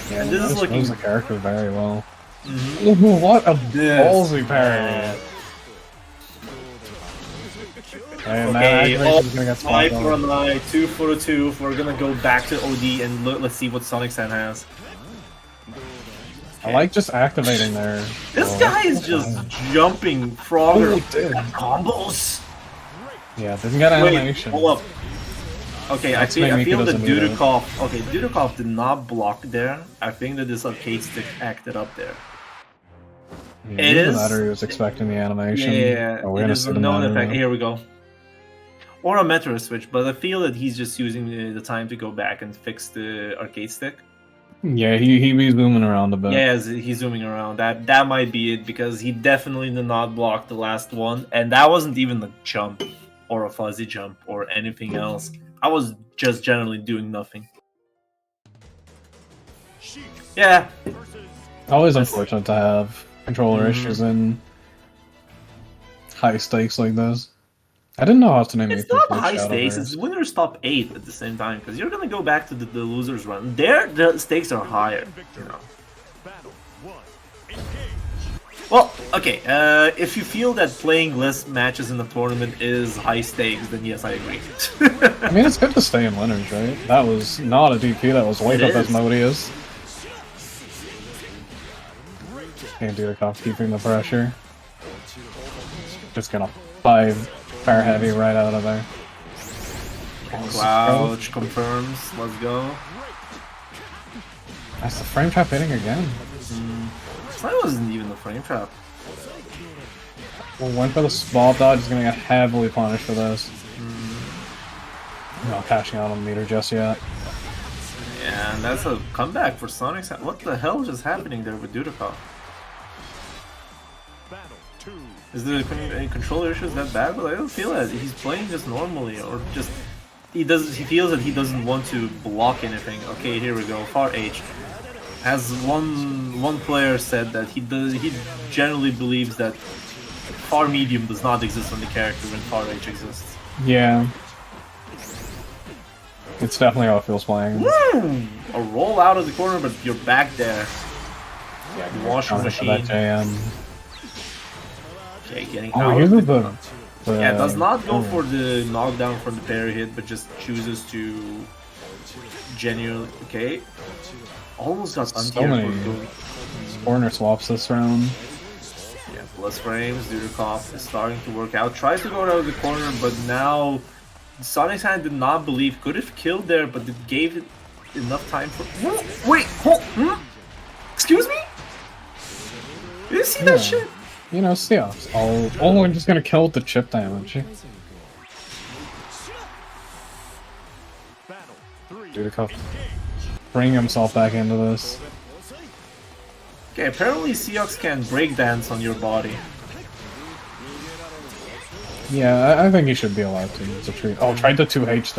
[SPEAKER 3] Yeah,
[SPEAKER 2] and this is looking
[SPEAKER 3] the character very well. What a ballsy parry!
[SPEAKER 2] Okay, 5 for an eye, 2 for a 2. We're gonna go back to OD and let's see what Sonic San has.
[SPEAKER 3] I like just activating there.
[SPEAKER 2] This guy is just jumping Frogger combos.
[SPEAKER 3] Yeah, doesn't get animation.
[SPEAKER 2] Wait, hold up. Okay, I feel that Dudukov. Okay, Dudukov did not block there. I think that this arcade stick acted up there.
[SPEAKER 3] Yeah,
[SPEAKER 2] it is.
[SPEAKER 3] He was expecting the animation.
[SPEAKER 2] Yeah, it is a known effect. Here we go. Or a Metro switch, but I feel that he's just using the time to go back and fix the arcade stick.
[SPEAKER 3] Yeah, he be zooming around a bit.
[SPEAKER 2] Yeah, he's zooming around. That might be it, because he definitely did not block the last one, and that wasn't even a jump or a fuzzy jump or anything else. I was just generally doing nothing. Yeah.
[SPEAKER 3] Always unfortunate to have controller issues in high stakes like this. I didn't know how to name it.
[SPEAKER 2] It's not high stakes, it's winner's top 8 at the same time, because you're gonna go back to the loser's run. There, the stakes are higher, you know. Well, okay, if you feel that playing less matches in the tournament is high stakes, then yes, I agree.
[SPEAKER 3] I mean, it's good to stay in winners, right? That was not a DP, that was Wake Up Asmodeus. Can't do the cop keeping the pressure. Just gonna 5 fire heavy right out of there.
[SPEAKER 2] Crouch confirms, let's go.
[SPEAKER 3] That's the frame trap hitting again.
[SPEAKER 2] That wasn't even the frame trap.
[SPEAKER 3] Well, went for the small dodge, he's gonna get heavily punished for this. Not cashing out on the meter just yet.
[SPEAKER 2] Yeah, and that's a comeback for Sonic. What the hell is happening there with Dudukov? Is there any controller issues that bad? But I don't feel that he's playing just normally, or just he feels that he doesn't want to block anything. Okay, here we go. Far H. As one player said that he generally believes that far medium does not exist on the character when far H exists.
[SPEAKER 3] Yeah. It's definitely how it feels playing.
[SPEAKER 2] Woo! A roll out of the corner, but you're back there.
[SPEAKER 3] Yeah,
[SPEAKER 2] Washing
[SPEAKER 3] counter for
[SPEAKER 2] machine.
[SPEAKER 3] that JM.
[SPEAKER 2] Okay, getting
[SPEAKER 3] Oh,
[SPEAKER 2] out.
[SPEAKER 3] he uses the
[SPEAKER 2] Yeah, does not go
[SPEAKER 3] oh.
[SPEAKER 2] for the knockdown from the parry hit, but just chooses to genuinely. Okay, almost got
[SPEAKER 3] So
[SPEAKER 2] anti-air
[SPEAKER 3] many
[SPEAKER 2] for going.
[SPEAKER 3] corner swaps this round.
[SPEAKER 2] Yeah, plus frames. Dudikoff is starting to work out. Tries to go out of the corner, but now Sonic's hand did not believe. Could have killed there, but it gave it enough time for. Wait, hold. Excuse me? Did you see that shit?
[SPEAKER 3] You know, Seahawks. Oh, we're just gonna kill with the chip damage. Dudikoff bring himself back into this.
[SPEAKER 2] Okay, apparently Seahawks can breakdance on your body.
[SPEAKER 3] Yeah, I think he should be allowed to. It's a treat. Oh, tried to 2H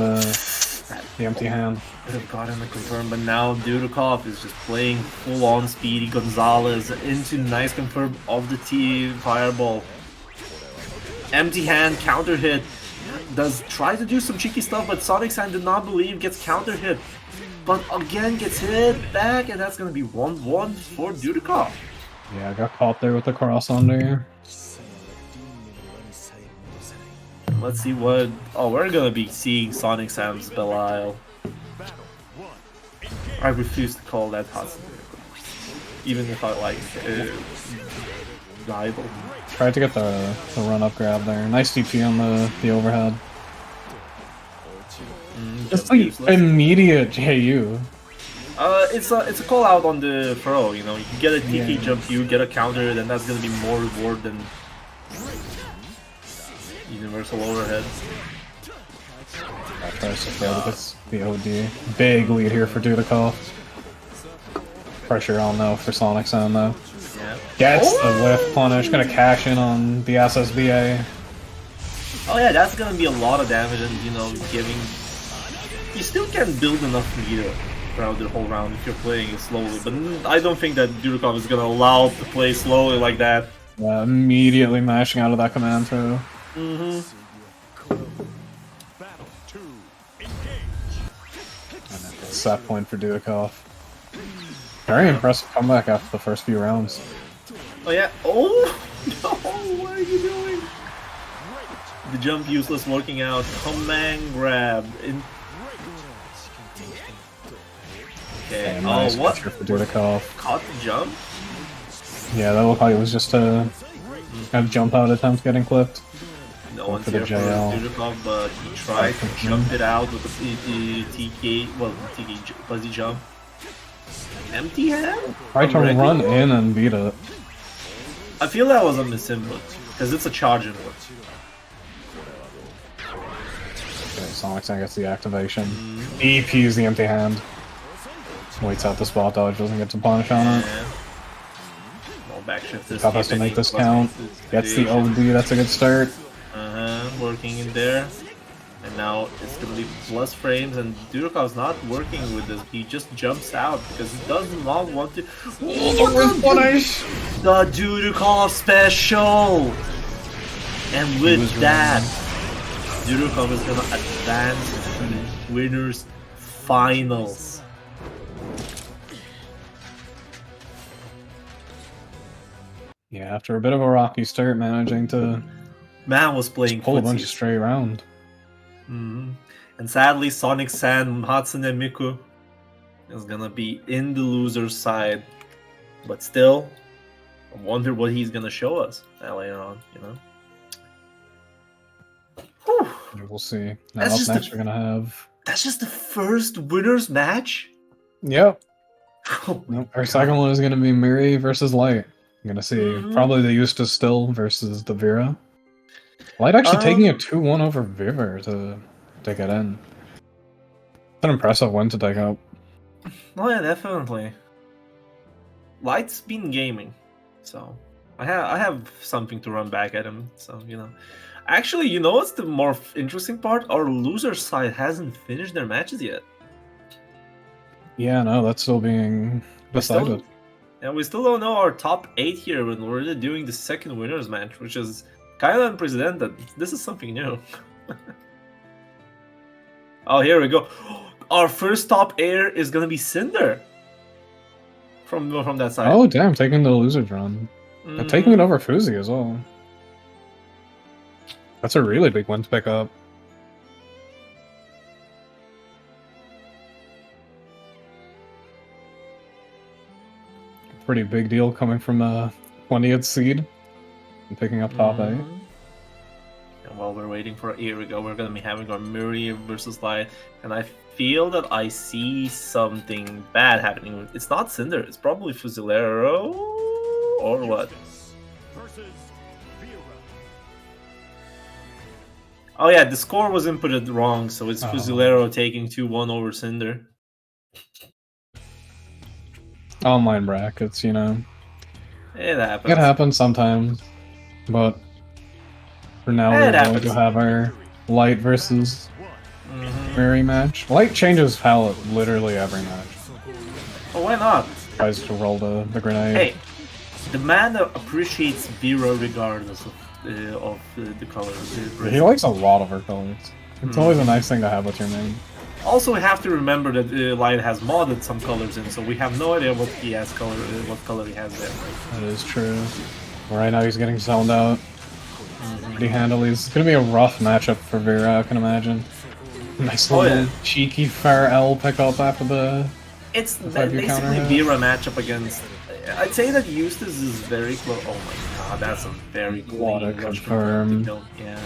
[SPEAKER 3] the empty hand.
[SPEAKER 2] Could have gotten the confirm, but now Dudikoff is just playing full-on Speedy Gonzalez into nice confirm of the T fireball. Empty hand counter hit. Does try to do some cheeky stuff, but Sonic's hand did not believe, gets counter hit. But again gets hit back, and that's gonna be 1-1 for Dudikoff.
[SPEAKER 3] Yeah, I got caught there with the cross under.
[SPEAKER 2] Let's see what. Oh, we're gonna be seeing Sonic Sam's Belial. I refuse to call that Hudson, even if I like rival.
[SPEAKER 3] Tried to get the run-up grab there. Nice DP on the overhead. Just like immediate JU.
[SPEAKER 2] It's a call out on the throw. You know, you get a TK jump, you get a counter, then that's gonna be more reward than universal overhead.
[SPEAKER 3] Tries to throw this the OD. Big lead here for Dudikoff. Pressure on though for Sonic Sound though.
[SPEAKER 2] Yeah.
[SPEAKER 3] Gets the whiff punish, gonna cash in on the SSBA.
[SPEAKER 2] Oh yeah, that's gonna be a lot of damage, and you know, giving. You still can build enough meter throughout the whole round if you're playing it slowly, but I don't think that Dudikoff is gonna allow to play slowly like that.
[SPEAKER 3] Immediately mashing out of that command throw.
[SPEAKER 2] Mm-hmm.
[SPEAKER 3] Set point for Dudikoff. Very impressive comeback after the first few rounds.
[SPEAKER 2] Oh yeah. Oh no! What are you doing? The jump useless working out. Command grab. Okay.
[SPEAKER 3] Nice
[SPEAKER 2] what?
[SPEAKER 3] for Dudikoff.
[SPEAKER 2] Caught the jump?
[SPEAKER 3] Yeah, that looked like it was just a kind of jump out attempt getting clipped.
[SPEAKER 2] No one's
[SPEAKER 3] for
[SPEAKER 2] here
[SPEAKER 3] the
[SPEAKER 2] for
[SPEAKER 3] JL.
[SPEAKER 2] Dudikoff, but he tried to jump it out with the TK, well, TK fuzzy jump. Empty hand?
[SPEAKER 3] Tried to run in and beat it.
[SPEAKER 2] I feel that was a misinput, because it's a charge input.
[SPEAKER 3] Okay, Sonic Sound gets the activation. EP's the empty hand. Waits out the spot dodge, doesn't get to punish on it.
[SPEAKER 2] Yeah. No backshift this.
[SPEAKER 3] Top has to make this count. Gets the OD, that's a good start.
[SPEAKER 2] Working in there. And now it's gonna be plus frames, and Dudikoff's not working with this. He just jumps out because he does not want to.
[SPEAKER 3] Oh, punish!
[SPEAKER 2] The Dudikoff special! And with that, Dudikoff is gonna advance to the winners finals.
[SPEAKER 3] Yeah, after a bit of a rocky start, managing to
[SPEAKER 2] Man was playing
[SPEAKER 3] pull a bunch of
[SPEAKER 2] footsies.
[SPEAKER 3] straight round.
[SPEAKER 2] And sadly, Sonic San, Hatsune Miku is gonna be in the loser's side. But still, I wonder what he's gonna show us later on, you know? Whew.
[SPEAKER 3] We'll see. Now
[SPEAKER 2] That's
[SPEAKER 3] up
[SPEAKER 2] just
[SPEAKER 3] next,
[SPEAKER 2] the-
[SPEAKER 3] we're gonna have.
[SPEAKER 2] That's just the first winner's match?
[SPEAKER 3] Yep.
[SPEAKER 2] Oh my
[SPEAKER 3] Our second one is gonna be Miri versus Light. I'm gonna see.
[SPEAKER 2] Mhm.
[SPEAKER 3] Probably the Eustace still versus the Vera. Light actually taking a 2-1 over Viver to get in. It's an impressive win to take out.
[SPEAKER 2] Oh yeah, definitely. Light's been gaming, so I have something to run back at him. So you know, actually, you know what's the more interesting part? Our loser side hasn't finished their matches yet.
[SPEAKER 3] Yeah, no, that's still being decided.
[SPEAKER 2] And we still don't know our top 8 here when we're really doing the second winners match, which is kind of unprecedented. This is something new. Oh, here we go. Our first top air is gonna be Cinder. from that side.
[SPEAKER 3] Oh damn, taking the loser's run. And taking it over Fuzi as well. That's a really big one to pick up. Pretty big deal coming from a 20th seed and picking up top 8.
[SPEAKER 2] And while we're waiting for here we go, we're gonna be having our Murray versus Light, and I feel that I see something bad happening. It's not Cinder, it's probably Fusilero or what? Oh yeah, the score was inputted wrong, so it's Fusilero taking 2-1 over Cinder.
[SPEAKER 3] Online brackets, you know.
[SPEAKER 2] It happens.
[SPEAKER 3] It happens sometimes, but for now we're going to have our Light versus Mary match. Light changes palette literally every match.
[SPEAKER 2] Oh, why not?
[SPEAKER 3] Tries to roll the grenade.
[SPEAKER 2] Hey, the man appreciates Vera regardless of the colors.
[SPEAKER 3] He likes a lot of her colors. It's always a nice thing to have with your main.
[SPEAKER 2] Also, we have to remember that Light has modded some colors in, so we have no idea what he has what color he has there.
[SPEAKER 3] That is true. Right now he's getting zoned out pretty handily. It's gonna be a rough matchup for Vera, I can imagine. Nice little cheeky fair L pickup after the.
[SPEAKER 2] It's basically Vera matchup against. I'd say that Eustace is very close. Oh my god, that's a very clean
[SPEAKER 3] confirm.
[SPEAKER 2] Yeah.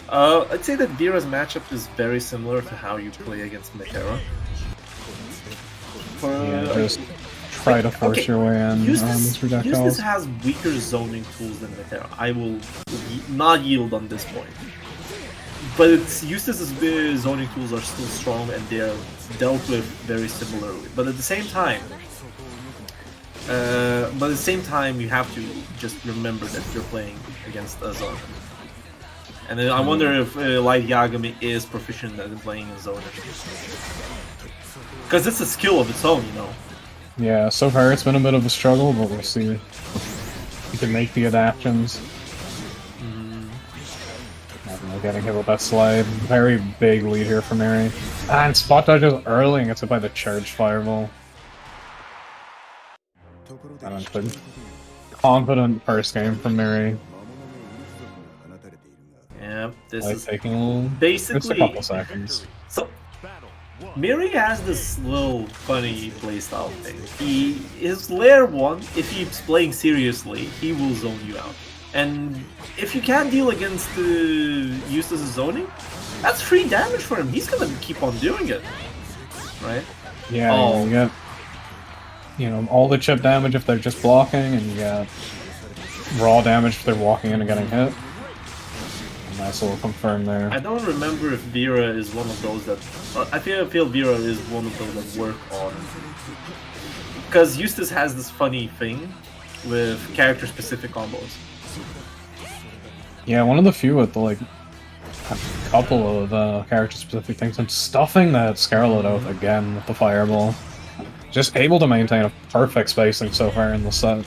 [SPEAKER 2] I'd say that Vera's matchup is very similar to how you play against Metera.
[SPEAKER 3] Just try to force your way in.
[SPEAKER 2] Eustace has weaker zoning tools than Metera. I will not yield on this point. But Eustace's zoning tools are still strong and they are dealt with very similarly. But at the same time, you have to just remember that you're playing against a zoner. And then I wonder if Light Yagami is proficient at playing a zoner. Because it's a skill of its own, you know.
[SPEAKER 3] Yeah, so far it's been a bit of a struggle, but we'll see if you can make the adaptions. Getting hit with that slide. Very big lead here for Mary. And spot dodges early and gets hit by the charged fireball. Confident first game from Mary.
[SPEAKER 2] Yeah, this is
[SPEAKER 3] taking
[SPEAKER 2] basically
[SPEAKER 3] just a couple seconds.
[SPEAKER 2] So Miri has this little funny playstyle thing. His layer 1, if he's playing seriously, he will zone you out. And if you can't deal against Eustace's zoning, that's free damage for him. He's gonna keep on doing it, right?
[SPEAKER 3] Yeah, you get all the chip damage if they're just blocking, and you get raw damage if they're walking in and getting hit. Nice little confirm there.
[SPEAKER 2] I don't remember if Vera is one of those that... I feel Vera is one of those that work on... Because Eustace has this funny thing with character-specific combos.
[SPEAKER 3] Yeah, one of the few with a couple of character-specific things. And stuffing that Scarlet out again with the fireball. Just able to maintain a perfect spacing so far in the set.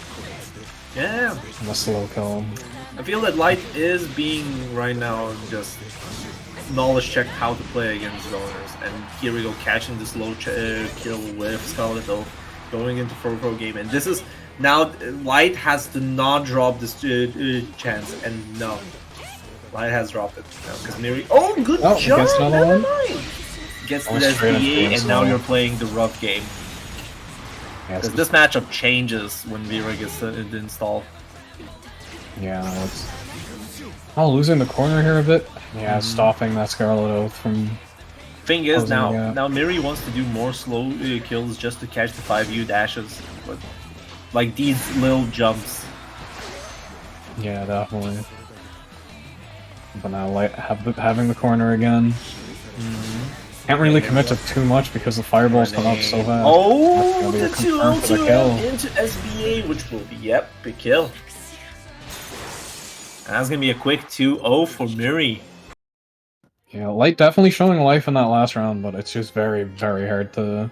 [SPEAKER 2] Yeah.
[SPEAKER 3] And a slow kill.
[SPEAKER 2] I feel that Light is being right now just knowledge checked how to play against zoners, and here we go catching this low kill with Scarlet Oath going into pro game, and this is now Light has to not drop this chance, and no, Light has dropped it now because Miri. Oh, good job!
[SPEAKER 3] Gets another one.
[SPEAKER 2] Gets the SBA, and now you're playing the rough game. Because this matchup changes when Vera gets installed.
[SPEAKER 3] Yeah, losing the corner here a bit. Yeah, stopping that Scarlet Oath from...
[SPEAKER 2] Thing is, now Miri wants to do more slow kills just to catch the 5U dashes. But, like these little jumps.
[SPEAKER 3] Yeah, definitely. But now having the corner again. Can't really commit to too much because the fireballs come up so fast.
[SPEAKER 2] Oh, the 2-0 into SBA, which will be, big kill. That's going to be a quick 2-0 for Miri.
[SPEAKER 3] Yeah, Light definitely showing life in that last round, but it's just very, very hard to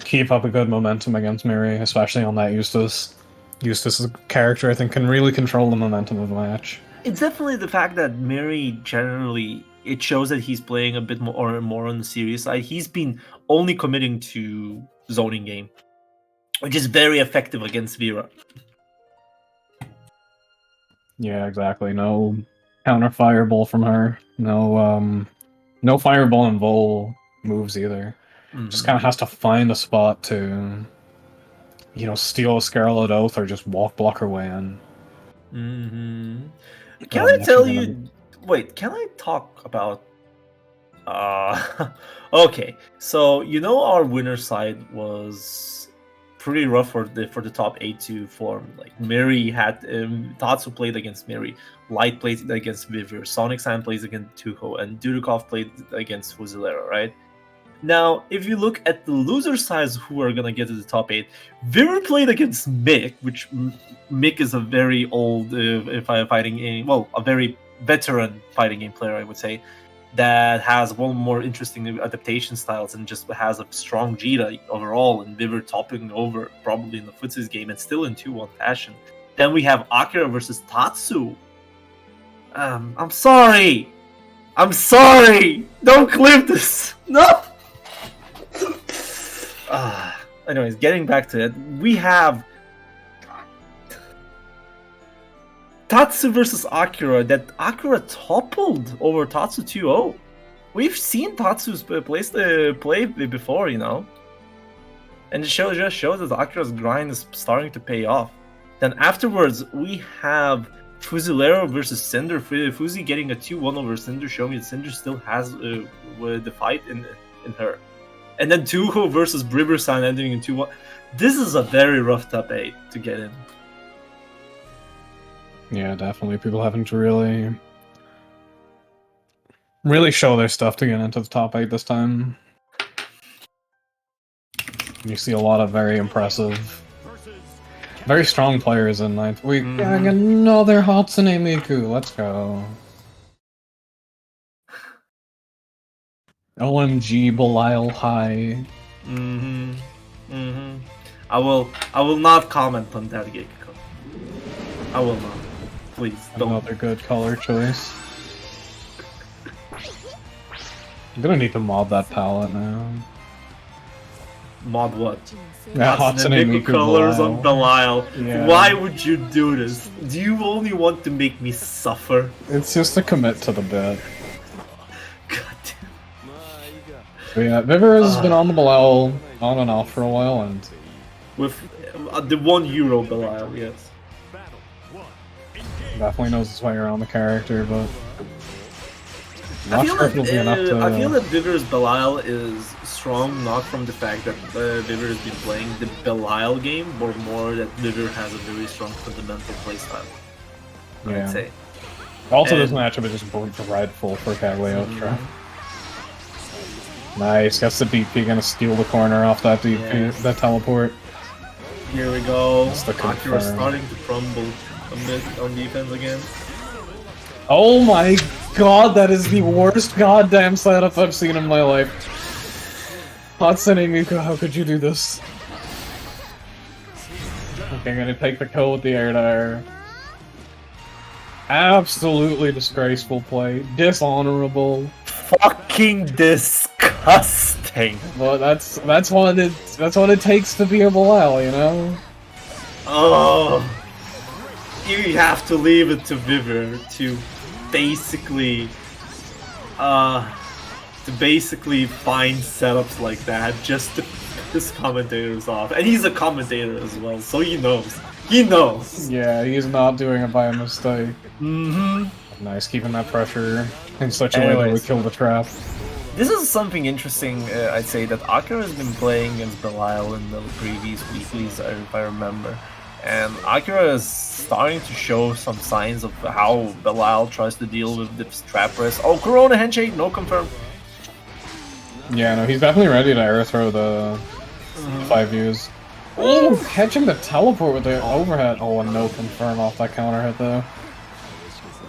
[SPEAKER 3] keep up a good momentum against Miri, especially on that Eustace. Eustace's character, I think, can really control the momentum of the match.
[SPEAKER 2] It's definitely the fact that Miri generally, it shows that he's playing a bit more on the serious side. He's been only committing to zoning game, which is very effective against Vera.
[SPEAKER 3] Yeah, exactly. No counter fireball from her. No fireball and vol moves either. Just kind of has to find a spot to, steal a Scarlet Oath or just walk block her way in.
[SPEAKER 2] Can I tell you? Wait, can I talk about? Okay, so our winner side was pretty rough for the top 8 to form. Like Mary had Tatsu played against Mary, Light played against Vivir, Sonic Sam plays against Tuho, and Dudikov played against Fusilero, right? Now, if you look at the loser sides who are gonna get to the top 8, Vivir played against Mick, which Mick is a very old fighting game, well, a very veteran fighting game player, I would say, that has one more interesting adaptation styles and just has a strong Jita overall, and Vivir topping over probably in the Footsies game and still in 2-1 fashion. Then we have Akira versus Tatsu. I'm sorry! Don't clip this! No! Anyways, getting back to it, we have Tatsu versus Akira, that Akira toppled over Tatsu 2-0. We've seen Tatsu's play before, and it just shows that Akira's grind is starting to pay off. Then afterwards, we have Fusilero versus Cinder. Fuzi getting a 2-1 over Cinder, showing that Cinder still has the fight in her. And then Tuho versus Bribersan ending in 2-1. This is a very rough top 8 to get in.
[SPEAKER 3] Yeah, definitely. People having to really show their stuff to get into the top 8 this time. You see a lot of very impressive, very strong players in 9th. We got another Hatsune Miku. Let's go. OMG, Belial High.
[SPEAKER 2] I will not comment on that, Gekko. I will not. Please don't.
[SPEAKER 3] Another good color choice. I'm gonna need to mod that palette now.
[SPEAKER 2] Mod what?
[SPEAKER 3] Yeah, Hatsune Miku
[SPEAKER 2] colors
[SPEAKER 3] Belial.
[SPEAKER 2] on Belial.
[SPEAKER 3] Yeah.
[SPEAKER 2] Why would you do this? Do you only want to make me suffer?
[SPEAKER 3] It's just a commit to the bit.
[SPEAKER 2] God damn.
[SPEAKER 3] But yeah, Vivir has been on the Belial on and off for a while, and
[SPEAKER 2] with the €1 Belial, yes.
[SPEAKER 3] Definitely knows his way around the character, but
[SPEAKER 2] I feel that Vivir's Belial is strong, not from the fact that Vivir has been playing the Belial game, but more that Vivir has a very strong fundamental playstyle. I'd say.
[SPEAKER 3] Also, this matchup is just dreadful for Kaguya Ultra. Nice, gets the DP, gonna steal the corner off that DP, that teleport.
[SPEAKER 2] Here we go.
[SPEAKER 3] Akira
[SPEAKER 2] starting to crumble a bit on defense again.
[SPEAKER 3] Oh my god, that is the worst goddamn setup I've seen in my life. Hatsune Miku, how could you do this? Okay, I'm gonna take the kill with the air to air. Absolutely disgraceful play. Dishonorable.
[SPEAKER 2] Fucking disgusting.
[SPEAKER 3] But that's what it takes to be a Belial, you know?
[SPEAKER 2] Oh, you have to leave it to Vivir to basically find setups like that just to piss commentators off. And he's a commentator as well, so he knows. He knows.
[SPEAKER 3] Yeah, he's not doing it by a mistake. Nice, keeping that pressure in such a way that would kill the trap.
[SPEAKER 2] This is something interesting, I'd say, that Akira has been playing against Belial in the previous weeklies, if I remember. And Akira is starting to show some signs of how Belial tries to deal with this trap press. Oh, Corona handshake, no confirm.
[SPEAKER 3] Yeah, no, he's definitely ready to air throw the 5 views. Oh, catching the teleport with the overhead. Oh, and no confirm off that counter hit though.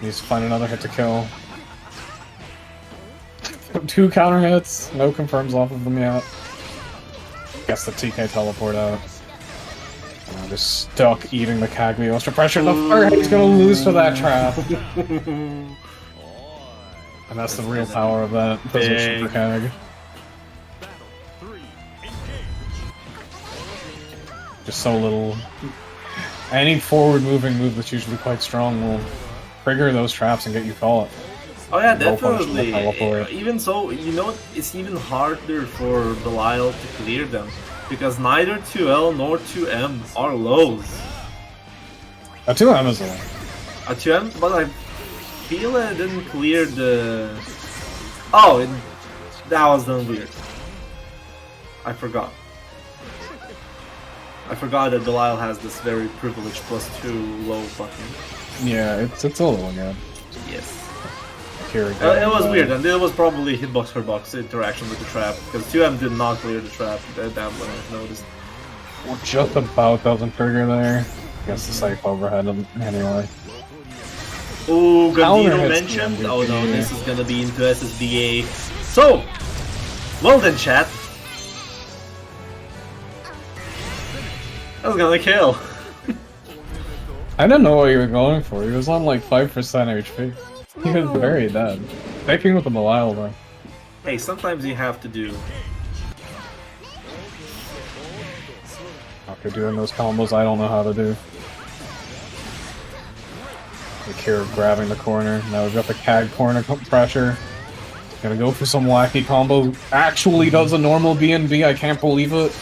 [SPEAKER 3] Needs to find another hit to kill. 2 counter hits, no confirms off of them yet. Gets the TK teleport out. Just stuck eating the Kaguya Ultra pressure. The Firehead's gonna lose to that trap. And that's the real power of that position for Kag. just so little. Any forward-moving move that's usually quite strong will trigger those traps and get you caught.
[SPEAKER 2] Oh yeah,
[SPEAKER 3] Roll punish and
[SPEAKER 2] definitely.
[SPEAKER 3] teleport.
[SPEAKER 2] Even so, you know, it's even harder for Belial to clear them because neither 2L nor 2M are lows.
[SPEAKER 3] A 2M is a low.
[SPEAKER 2] A 2M, but I feel it didn't clear the. Oh, that was done weird. I forgot. I forgot that Belial has this very privileged +2 low button.
[SPEAKER 3] Yeah, it's a little good.
[SPEAKER 2] Yes.
[SPEAKER 3] Here we go.
[SPEAKER 2] It was weird, and it was probably hitbox per box interaction with the trap, because 2M did not clear the trap, that one I've noticed.
[SPEAKER 3] Just about doesn't trigger there. Guess the safe overhead anyway.
[SPEAKER 2] Ooh,
[SPEAKER 3] Counter
[SPEAKER 2] Gandino
[SPEAKER 3] hits
[SPEAKER 2] mentioned.
[SPEAKER 3] the
[SPEAKER 2] Oh no,
[SPEAKER 3] MVP.
[SPEAKER 2] this is gonna be into SSBA. So, well then, chat. That was gonna kill.
[SPEAKER 3] I didn't know what you were going for. He was on like 5% HP. He was very dead. Taking with the Belial though.
[SPEAKER 2] Hey, sometimes you have to do.
[SPEAKER 3] After doing those combos I don't know how to do. Akira grabbing the corner. Now we've got the CAG corner pressure. Gonna go for some wacky combo. Actually does a normal BNB, I can't believe it.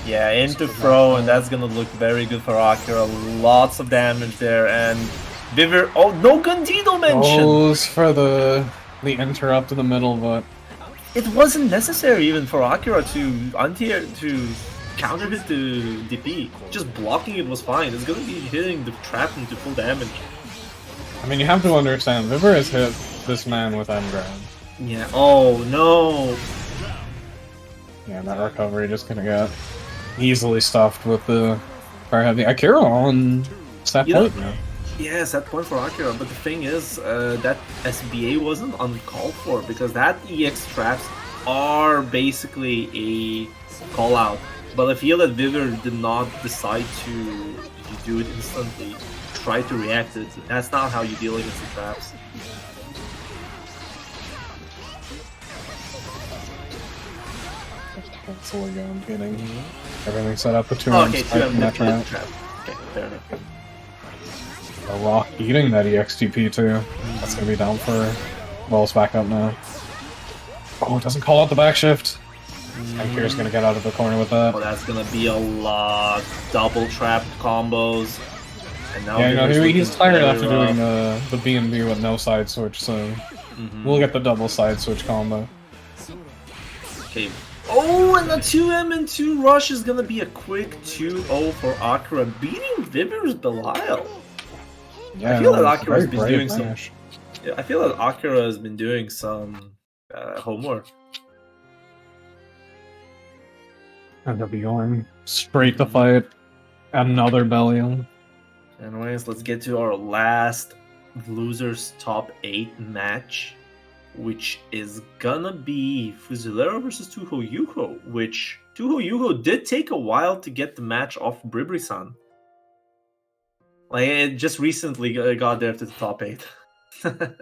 [SPEAKER 2] Yeah, into throw, and that's gonna look very good for Akira. Lots of damage there, and Viver. Oh, no Gandino mention!
[SPEAKER 3] Goes for the interrupt in the middle, but
[SPEAKER 2] It wasn't necessary even for Akira to counter hit the DP. Just blocking it was fine. It's gonna be hitting the trap into full damage.
[SPEAKER 3] I mean you have to understand, Viver has hit this man with Engram.
[SPEAKER 2] Yeah. Oh no.
[SPEAKER 3] Yeah, that recovery just gonna get easily stuffed with the fire heavy. Akira on set point now.
[SPEAKER 2] Yeah, set point for Akira, but the thing is, that SBA wasn't uncalled for because that EX traps are basically a call out. But I feel that Viver did not decide to do it instantly, try to react it. That's not how you deal against the traps.
[SPEAKER 3] Cancel again, getting everything set up for 2
[SPEAKER 2] Oh, okay, 2M
[SPEAKER 3] that
[SPEAKER 2] definitely
[SPEAKER 3] trap.
[SPEAKER 2] trap. Okay, fair enough.
[SPEAKER 3] A Rock eating that EXTP too. That's gonna be down for Wells back up now. Oh, it doesn't call out the back shift. And Kira's gonna get out of the corner with that.
[SPEAKER 2] Oh, that's gonna be a lot. Double trap combos. And now
[SPEAKER 3] Yeah, you know,
[SPEAKER 2] Viver's
[SPEAKER 3] he's
[SPEAKER 2] looking
[SPEAKER 3] tired
[SPEAKER 2] very
[SPEAKER 3] after
[SPEAKER 2] rough.
[SPEAKER 3] doing the B&B with no side switch, so we'll get the double side switch combo.
[SPEAKER 2] Okay. Oh, and the 2M and 2 rush is gonna be a quick 2-0 for Akira, beating Viver's Belial.
[SPEAKER 3] Yeah,
[SPEAKER 2] I feel that
[SPEAKER 3] it's
[SPEAKER 2] Akira's
[SPEAKER 3] very
[SPEAKER 2] been
[SPEAKER 3] brave
[SPEAKER 2] doing some.
[SPEAKER 3] finish.
[SPEAKER 2] Yeah, I feel that Akira has been doing some homework.
[SPEAKER 3] And they'll be going straight to fight another Belial.
[SPEAKER 2] Anyways, let's get to our last losers top 8 match, which is gonna be Fuzilero versus Tuho Yuho, which Tuho Yuho did take a while to get the match off Bribri-san. Like, it just recently got there to the top 8.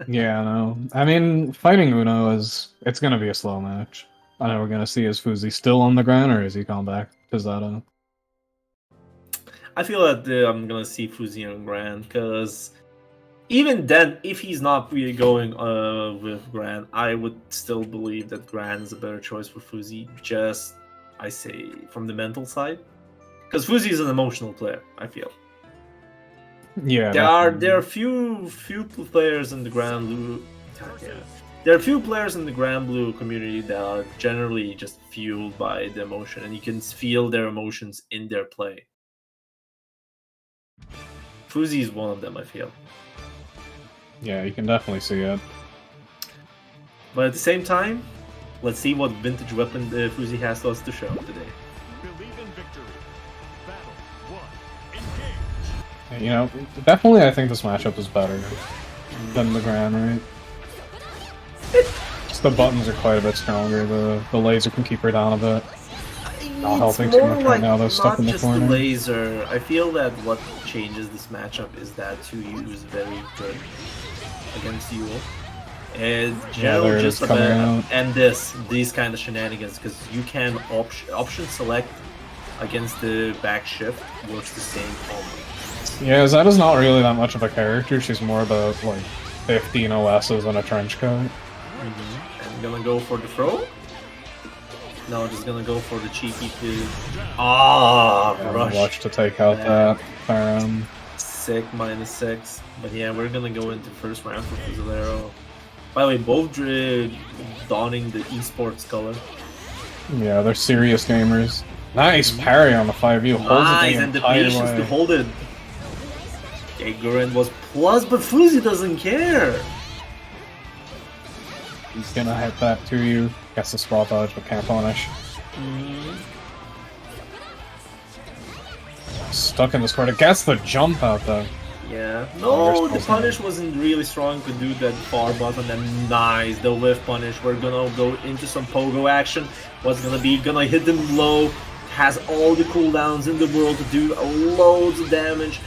[SPEAKER 3] Yeah, no. I mean, fighting Uno it's gonna be a slow match. I know we're gonna see is Fuzi still on the ground or is he gone back to Zeta?
[SPEAKER 2] I feel that I'm gonna see Fuzi on Grand, because even then, if he's not really going with Grand, I would still believe that Grand is a better choice for Fuzi, just, I say, from the mental side. Because Fuzi is an emotional player, I feel.
[SPEAKER 3] Yeah.
[SPEAKER 2] There are few players in the Grand Blue. Yeah. There are few players in the Grand Blue community that are generally just fueled by the emotion, and you can feel their emotions in their play. Fuzi is one of them, I feel.
[SPEAKER 3] Yeah, you can definitely see it.
[SPEAKER 2] But at the same time, let's see what vintage weapon Fuzi has to us to show today.
[SPEAKER 3] You know, definitely I think this matchup is better than the Grand, right? Just the buttons are quite a bit stronger, the laser can keep her down a bit. Not helping too much right now, they're stuck in the corner.
[SPEAKER 2] Not just the laser. I feel that what changes this matchup is that 2U is very good against you. And generally just about and these kind of shenanigans, because you can option select against the back shift works the same combo.
[SPEAKER 3] Yeah, Zeta's not really that much of a character. She's more about like 15 OSs and a trench coat.
[SPEAKER 2] And gonna go for the throw? No, just gonna go for the cheeky two. Rush.
[SPEAKER 3] Rush to take out that Baron.
[SPEAKER 2] Sick, -6. But yeah, we're gonna go into first round for Fusilero. By the way, both donning the esports color.
[SPEAKER 3] Yeah, they're serious gamers. Nice parry on the 5U.
[SPEAKER 2] Nice, and the patience to hold it. Okay, Gurren was plus, but Fuzi doesn't care.
[SPEAKER 3] He's gonna hit that to you. Gets the spot dodge, but can't punish. Stuck in the square. Gets the jump out though.
[SPEAKER 2] Yeah. No, the punish wasn't really strong to do that far button. And nice, the whiff punish. We're gonna go into some pogo action. What's gonna be? Gonna hit them low. Has all the cooldowns in the world to do loads of damage.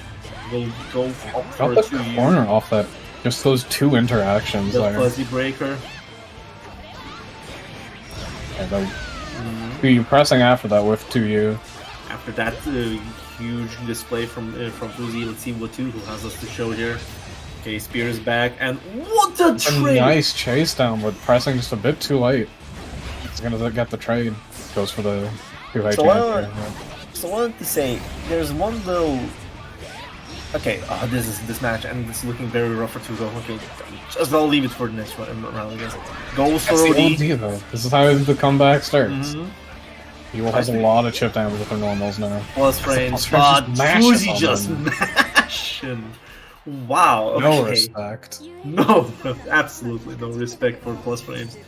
[SPEAKER 2] We'll go up for
[SPEAKER 3] Got the corner off that. Just those two interactions
[SPEAKER 2] the
[SPEAKER 3] there.
[SPEAKER 2] fuzzy breaker.
[SPEAKER 3] Yeah, be pressing after that with 2U.
[SPEAKER 2] After that huge display from Fuzi, let's see what Tuhu has us to show here. Okay, Spear is back, and what a trade!
[SPEAKER 3] A nice chase down, but pressing just a bit too late. He's gonna get the trade. Goes for the 2H.
[SPEAKER 2] So I wanted to say, there's one little... Okay, this match, and it's looking very rough for Tugo. Okay, just I'll leave it for the next round, I guess. Goes for OD.
[SPEAKER 3] Though. This is how the comeback starts. He will has a lot of chip damage with the normals now.
[SPEAKER 2] Plus frames, but Fuzi just mashing. Wow, okay.
[SPEAKER 3] No respect.
[SPEAKER 2] No, absolutely no respect for plus frames.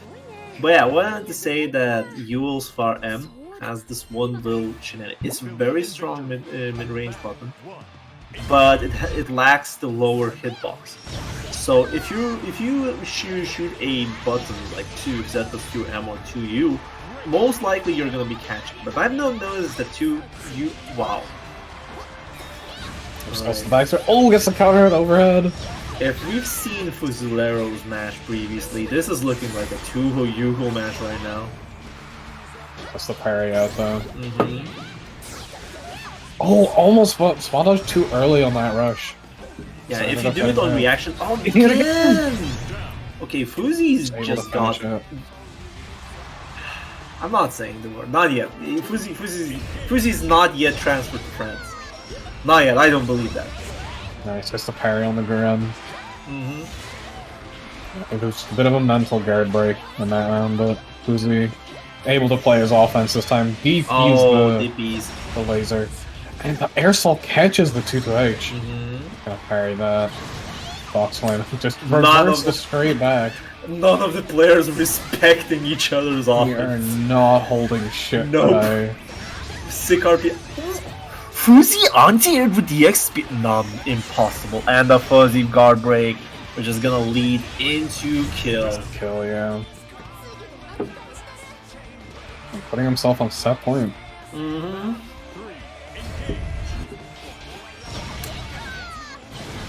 [SPEAKER 2] But yeah, I wanted to say that Yule's Far M has this one little shenanigan. It's a very strong mid-range button, but it lacks the lower hitbox. So if you shoot a button like 2 Z plus 2M or 2U, most likely you're gonna be catching. But I've noticed that 2U. Wow.
[SPEAKER 3] Right. Oh, gets the counter with overhead.
[SPEAKER 2] If we've seen Fusilero's match previously, this is looking like a Tuho Yuho match right now.
[SPEAKER 3] That's the parry out though. Oh, almost spot dodge too early on that rush.
[SPEAKER 2] Yeah, so if you do it on reaction, again! Okay, Fuzi's just got... I'm not saying the word, not yet. Fuzi's not yet transferred to France. Not yet, I don't believe that.
[SPEAKER 3] Nice, just a parry on the ground. It was a bit of a mental guard break in that round, but Fuzi able to play his offense this time. Defuse the laser. And the air assault catches the 2-2H. Gonna parry that. Box one. Just reverse the straight back.
[SPEAKER 2] None of the players respecting each other's offense.
[SPEAKER 3] We are not holding shit today.
[SPEAKER 2] Sick RP. Fuzi anti-aired with the XP. Nah, impossible. And the fuzzy guard break, which is gonna lead into kill.
[SPEAKER 3] Kill, yeah. And putting himself on set point.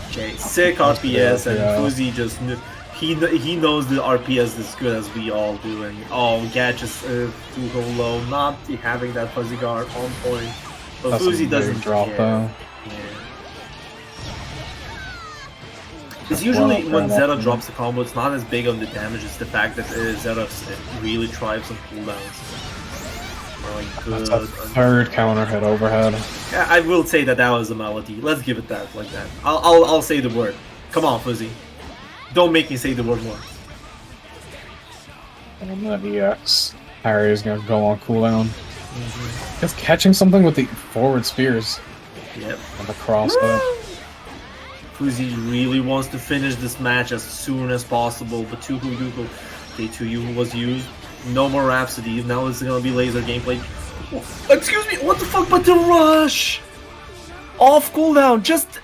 [SPEAKER 2] Okay, sick RPS, and Fuzi just he knows the RPS as good as we all do, and gadgets too low, not having that fuzzy guard on point. But
[SPEAKER 3] that's
[SPEAKER 2] Fuzi doesn't
[SPEAKER 3] drop
[SPEAKER 2] care.
[SPEAKER 3] though.
[SPEAKER 2] Yeah. Because usually when Zeta drops a combo, it's not as big on the damage. It's the fact that Zeta really thrives on cooldowns.
[SPEAKER 3] That's a third counter hit overhead.
[SPEAKER 2] Yeah, I will say that was a melody. Let's give it that like that. I'll say the word. Come on, Fuzzy. Don't make me say the word more.
[SPEAKER 3] And that EX parry is gonna go on cooldown. Just catching something with the forward spears.
[SPEAKER 2] Yep.
[SPEAKER 3] And the crossbow.
[SPEAKER 2] Fuzzy really wants to finish this match as soon as possible, but K2U was used. No more Rhapsody, now it's gonna be laser gameplay. Excuse me, what the fuck, but the rush! Off cooldown, just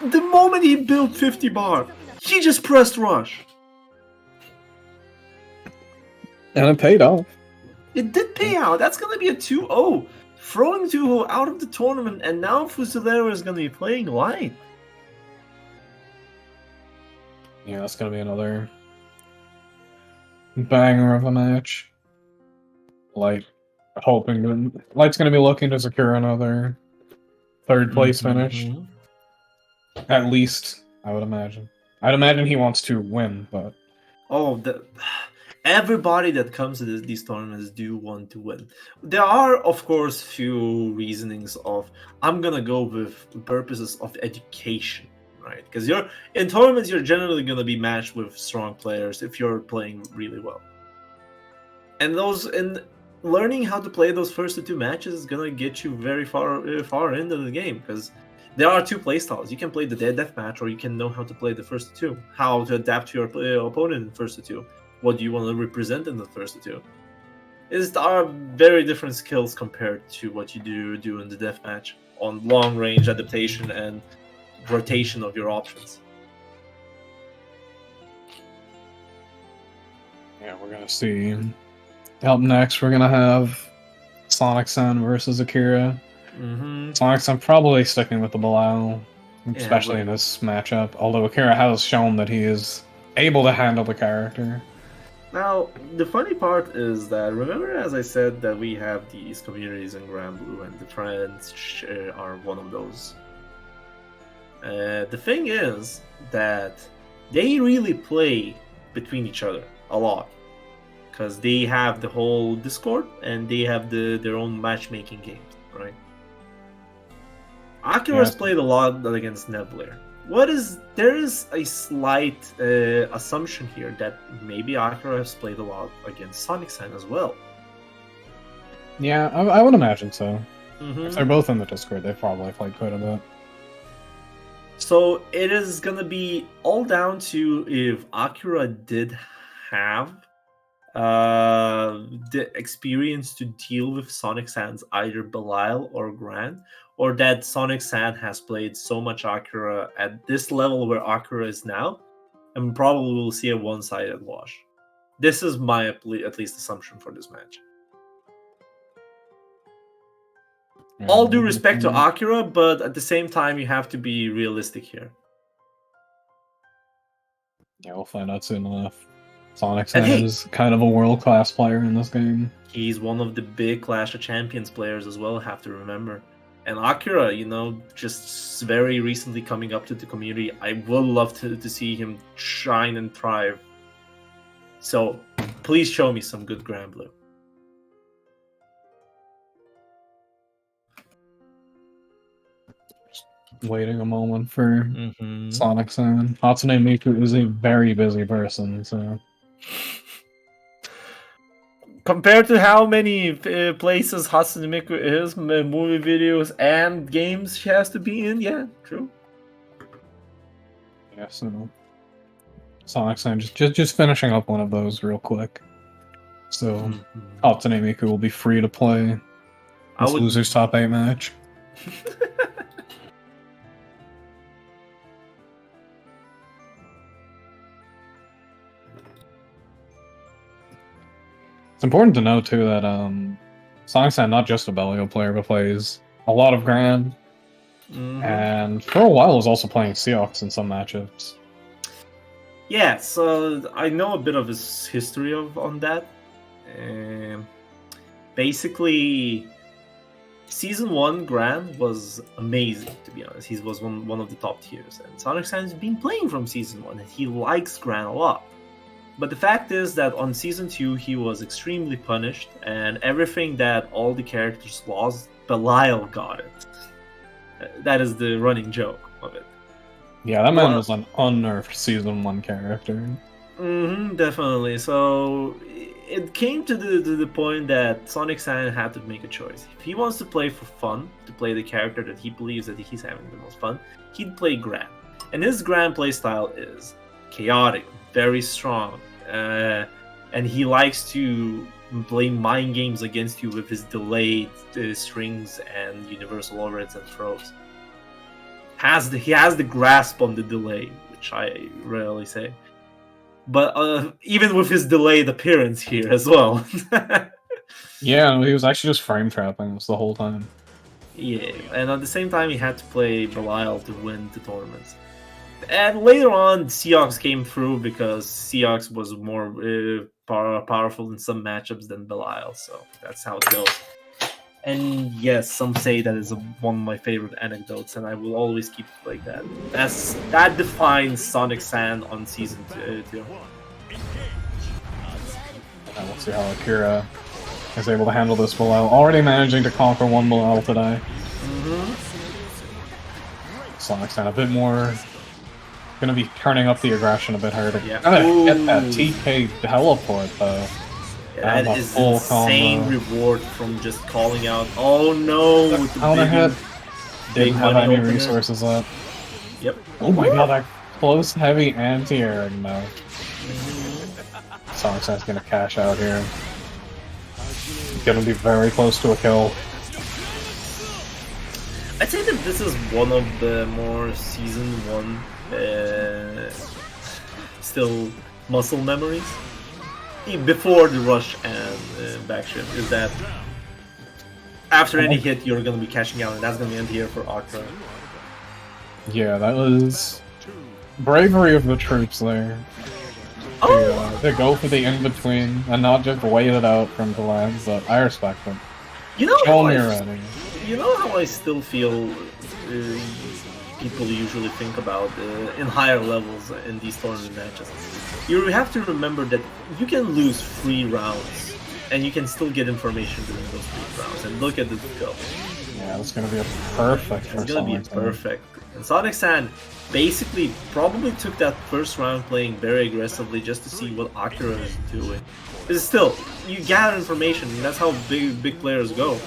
[SPEAKER 2] the moment he built 50 bar, he just pressed rush.
[SPEAKER 3] And it paid off.
[SPEAKER 2] It did pay out, that's gonna be a 2-0. Throwing 2-0 out of the tournament, and now Fusilero is gonna be playing light.
[SPEAKER 3] Yeah, that's gonna be another banger of a match. Light hoping that Light's going to be looking to secure another third place finish. At least, I would imagine. I'd imagine he wants to win, but
[SPEAKER 2] everybody that comes to these tournaments do want to win. There are, of course, few reasonings of I'm gonna go with purposes of education, right? Because in tournaments you're generally gonna be matched with strong players if you're playing really well, and learning how to play those first two matches is gonna get you very far into the game, because there are two playstyles. You can play the death match, or you can know how to play the first two, how to adapt to your opponent in the first two. What do you want to represent in the first two? Are very different skills compared to what you do in the deathmatch on long range adaptation and rotation of your options.
[SPEAKER 3] Yeah, we're gonna see. Up next, we're gonna have Sonic Sun versus Akira. Sonic Sun probably sticking with the Belial, especially in this matchup. Although Akira has shown that he is able to handle the character.
[SPEAKER 2] Now, the funny part is that, remember as I said that we have these communities in Grand Blue, and the friends are one of those. The thing is that they really play between each other a lot, because they have the whole Discord and they have their own matchmaking games, right? Akira's played a lot against Nebulair. There is a slight assumption here that maybe Akira has played a lot against Sonic Sun as well.
[SPEAKER 3] Yeah, I would imagine so. If they're both in the Discord, they probably played quite a bit.
[SPEAKER 2] So it is gonna be all down to if Akira did have the experience to deal with Sonic San's either Belial or Grant, or that Sonic San has played so much Akira at this level where Akira is now, and probably will see a one-sided wash. This is my at least assumption for this match. All due respect to Akira, but at the same time, you have to be realistic here.
[SPEAKER 3] Yeah, we'll find out soon enough. Sonic San is kind of a world-class player in this game.
[SPEAKER 2] He's one of the big Clash of Champions players as well, have to remember. And Akira, just very recently coming up to the community, I would love to see him shine and thrive. So, please show me some good Grand Blue.
[SPEAKER 3] Waiting a moment for Sonic San. Hatsune Miku is a very busy person, so...
[SPEAKER 2] Compared to how many places Hatsune Miku is, movie videos and games she has to be in, yeah, true.
[SPEAKER 3] Yeah, so... Sonic San, just finishing up one of those real quick. So, Hatsune Miku will be free to play this Loser's Top 8 match. It's important to know too that Sonic San not just a Belial player, but plays a lot of Grand, and for a while was also playing Seox in some matchups.
[SPEAKER 2] Yeah, so I know a bit of his history on that. Basically, Season 1 Grand was amazing, to be honest. He was one of the top tiers, and Sonic San's been playing from Season 1, and he likes Grand a lot. But the fact is that on Season 2, he was extremely punished, and everything that all the characters lost, Belial got it. That is the running joke of it.
[SPEAKER 3] Yeah, that man was an unnerfed Season 1 character.
[SPEAKER 2] Definitely. So it came to the point that Sonic San had to make a choice. If he wants to play for fun, to play the character that he believes that he's having the most fun, he'd play Grand. And his Grand playstyle is chaotic, very strong, and he likes to play mind games against you with his delayed strings and universal overheads and throws. He has the grasp on the delay, which I rarely say. But even with his delayed appearance here as well.
[SPEAKER 3] Yeah, he was actually just frame trapping us the whole time.
[SPEAKER 2] Yeah, and at the same time he had to play Belial to win the tournaments. And later on, Seox came through because Seox was more powerful in some matchups than Belial. So that's how it goes. And yes, some say that is one of my favorite anecdotes, and I will always keep it like that. That defines Sonic Sand on season 2.
[SPEAKER 3] We'll see how Akira is able to handle this Belial. Already managing to conquer one Belial today. Sonic Sand a bit more. Gonna be turning up the aggression a bit harder.
[SPEAKER 2] Yeah.
[SPEAKER 3] Gotta get that TK teleport though.
[SPEAKER 2] Yeah, that is insane reward from just calling out. Oh no! With the
[SPEAKER 3] counter hit.
[SPEAKER 2] Big
[SPEAKER 3] Didn't have
[SPEAKER 2] money
[SPEAKER 3] any
[SPEAKER 2] opener.
[SPEAKER 3] resources left.
[SPEAKER 2] Yep.
[SPEAKER 3] Oh my god, that close heavy anti-air now. Sonic Sand's gonna cash out here. Gonna be very close to a kill.
[SPEAKER 2] I'd say that this is one of the more season 1 still muscle memories. Before the rush and backshift, is that after any hit you're gonna be cashing out, and that's gonna be anti-air for Akira.
[SPEAKER 3] Yeah, that was bravery of the troops there. To go for the in-between and not just wait it out from the lands, but I respect it.
[SPEAKER 2] You know
[SPEAKER 3] Show
[SPEAKER 2] how
[SPEAKER 3] me
[SPEAKER 2] I,
[SPEAKER 3] already.
[SPEAKER 2] you know how I still feel people usually think about in higher levels in these tournament matches. You have to remember that you can lose 3 rounds and you can still get information during those 3 rounds. And look at this go.
[SPEAKER 3] Yeah, that's gonna be a perfect for
[SPEAKER 2] It's gonna be
[SPEAKER 3] Sonic Sand.
[SPEAKER 2] perfect. And Sonic Sand basically probably took that first round playing very aggressively just to see what Akira is doing. Because still, you gather information, and that's how big players go.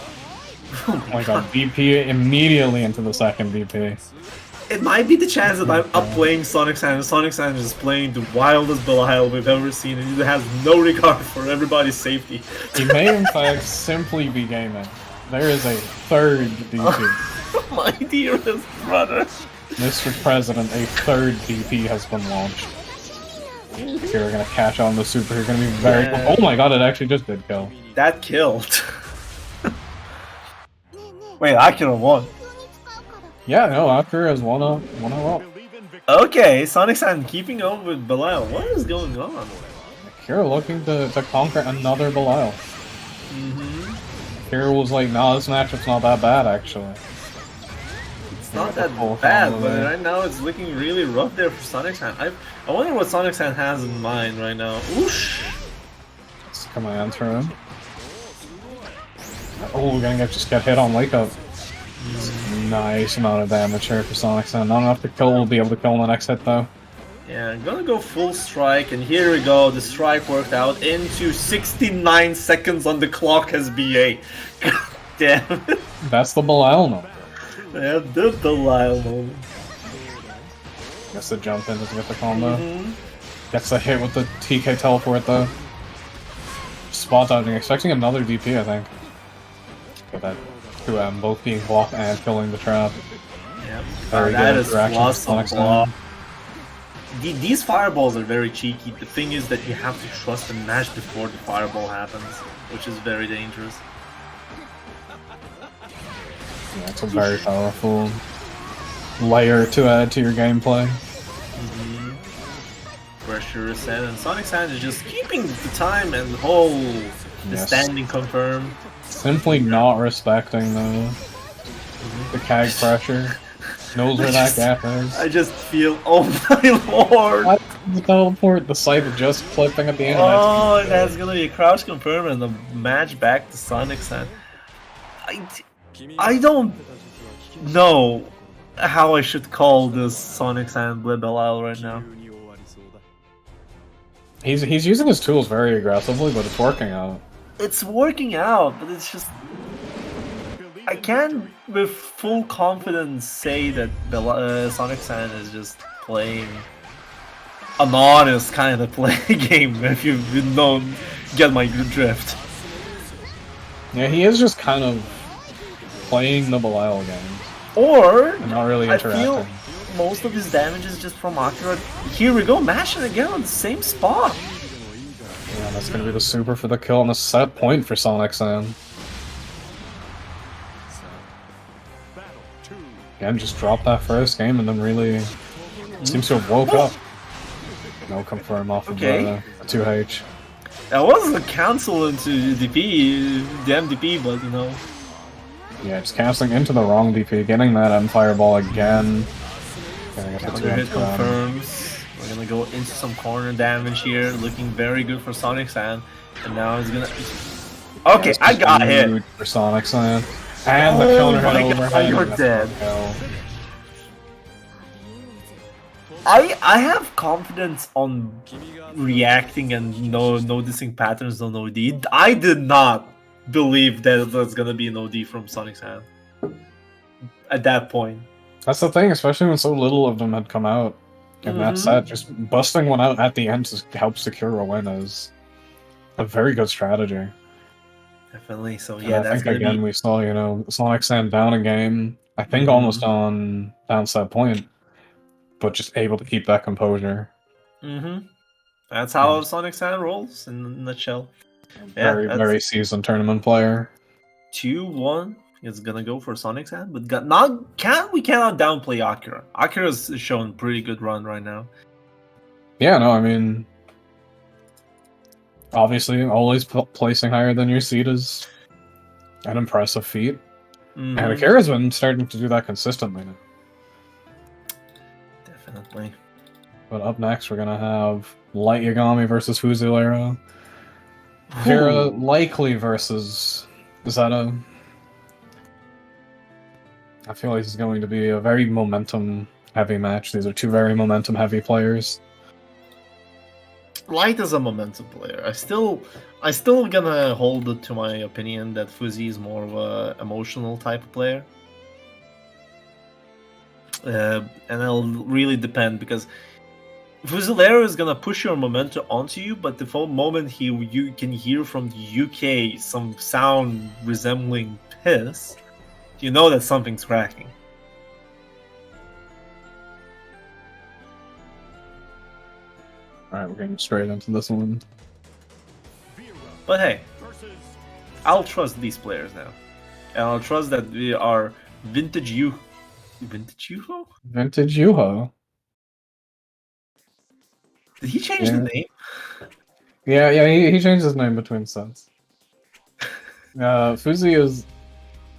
[SPEAKER 3] Oh my god, VP immediately into the second VP.
[SPEAKER 2] It might be the chance that I'm up playing Sonic Sand, and Sonic Sand is playing the wildest Belial we've ever seen, and he has no regard for everybody's safety.
[SPEAKER 3] He may in fact simply be gaming. There is a third DP.
[SPEAKER 2] My dearest brother.
[SPEAKER 3] Mr. President, a third DP has been launched. Here we're gonna cash on the super, you're gonna be very
[SPEAKER 2] Yeah.
[SPEAKER 3] Oh my god, it actually just did kill.
[SPEAKER 2] That killed. Wait, Akira won.
[SPEAKER 3] Yeah, no, Akira is 1-0 up.
[SPEAKER 2] Okay, Sonic Sand keeping up with Belial. What is going on?
[SPEAKER 3] Akira looking to conquer another Belial. Akira was like, nah, this matchup's not that bad actually.
[SPEAKER 2] It's not that bad, but right now it's looking really rough there for Sonic Sand. I wonder what Sonic Sand has in mind right now. Oosh!
[SPEAKER 3] Let's command through him. Oh, we're gonna just get hit on wake up. Nice amount of damage here for Sonic Sand. Not enough to kill, we'll be able to kill in the next hit though.
[SPEAKER 2] Yeah, I'm gonna go full strike, and here we go. The strike worked out into 69 seconds on the clock as BA. God damn it.
[SPEAKER 3] That's the Belial number.
[SPEAKER 2] Yeah, the Belial moment.
[SPEAKER 3] Gets the jump in to get the combo. Gets the hit with the TK teleport though. Spot dodging, expecting another DP I think. Get that 2M both being blocked and filling the trap.
[SPEAKER 2] Yep.
[SPEAKER 3] Very
[SPEAKER 2] That
[SPEAKER 3] good
[SPEAKER 2] is
[SPEAKER 3] interaction with
[SPEAKER 2] plus
[SPEAKER 3] Sonic
[SPEAKER 2] a block.
[SPEAKER 3] Sand.
[SPEAKER 2] These fireballs are very cheeky. The thing is that you have to trust the match before the fireball happens, which is very dangerous.
[SPEAKER 3] Yeah, it's a very powerful layer to add to your gameplay.
[SPEAKER 2] Pressure is set, and Sonic Sand is just keeping the time and hold the
[SPEAKER 3] Yes.
[SPEAKER 2] standing confirm.
[SPEAKER 3] Simply not respecting the CAG pressure. Knows where that gap is.
[SPEAKER 2] I just feel, oh my lord!
[SPEAKER 3] What? The teleport, the site just flipping at the end.
[SPEAKER 2] Oh, that's gonna be a crouch confirm and the match back to Sonic Sand. I don't know how I should call this Sonic Sand Belial right now.
[SPEAKER 3] He's using his tools very aggressively, but it's working out.
[SPEAKER 2] It's working out, but it's just... I can't with full confidence say that Sonic Sand is just playing an honest kind of play game, if you don't get my drift.
[SPEAKER 3] Yeah, he is just kind of playing the Belial game.
[SPEAKER 2] Or,
[SPEAKER 3] And not really
[SPEAKER 2] I
[SPEAKER 3] interacting.
[SPEAKER 2] feel most of his damage is just from Akira. Here we go, mashing again on the same spot.
[SPEAKER 3] Yeah, that's gonna be the super for the kill and a set point for Sonic Sand. Again, just dropped that first game and then really seems to have woke up. No confirm off of the 2H.
[SPEAKER 2] That was a cancel into DP, the MDP, but you know.
[SPEAKER 3] Yeah, it's casting into the wrong DP, getting that M fireball again.
[SPEAKER 2] Counter hit confirms. We're gonna go into some corner damage here, looking very good for Sonic Sand. And now he's gonna. Okay, I got hit
[SPEAKER 3] for Sonic Sand. And the counter hit overhead.
[SPEAKER 2] You're dead. I have confidence on reacting and noticing patterns on OD. I did not believe that there's gonna be an OD from Sonic's hand at that point.
[SPEAKER 3] That's the thing, especially when so little of them had come out in that set. Just busting one out at the end to help secure a win is a very good strategy.
[SPEAKER 2] Definitely. So
[SPEAKER 3] And
[SPEAKER 2] yeah,
[SPEAKER 3] I
[SPEAKER 2] that's
[SPEAKER 3] think again we saw, you know, Sonic Sand down a game. I think almost on downside point, but just able to keep that composure.
[SPEAKER 2] That's how Sonic Sand rolls in a nutshell. Yeah,
[SPEAKER 3] Very seasoned tournament player.
[SPEAKER 2] 2-1 is gonna go for Sonic Sand, but we cannot downplay Akira. Akira's shown pretty good run right now.
[SPEAKER 3] Yeah, no, I mean, obviously, always placing higher than your seed is an impressive feat. And Akira's been starting to do that consistently now.
[SPEAKER 2] Definitely.
[SPEAKER 3] But up next, we're gonna have Light Yagami versus Fuzilero. Vera likely versus Zeta. I feel like this is going to be a very momentum-heavy match. These are two very momentum-heavy players.
[SPEAKER 2] Light is a momentum player. I still gonna hold it to my opinion that Fuzzy is more of a emotional type of player. And it'll really depend because Fuzilero is gonna push your momentum onto you, but the moment you can hear from the UK some sound resembling piss, you know that something's cracking.
[SPEAKER 3] Alright, we're getting straight into this one.
[SPEAKER 2] But hey, I'll trust these players now. And I'll trust that we are Vintage Yuho?
[SPEAKER 3] Vintage Yuho.
[SPEAKER 2] Did he change the name?
[SPEAKER 3] Yeah, he changed his name between sets. Fuzi is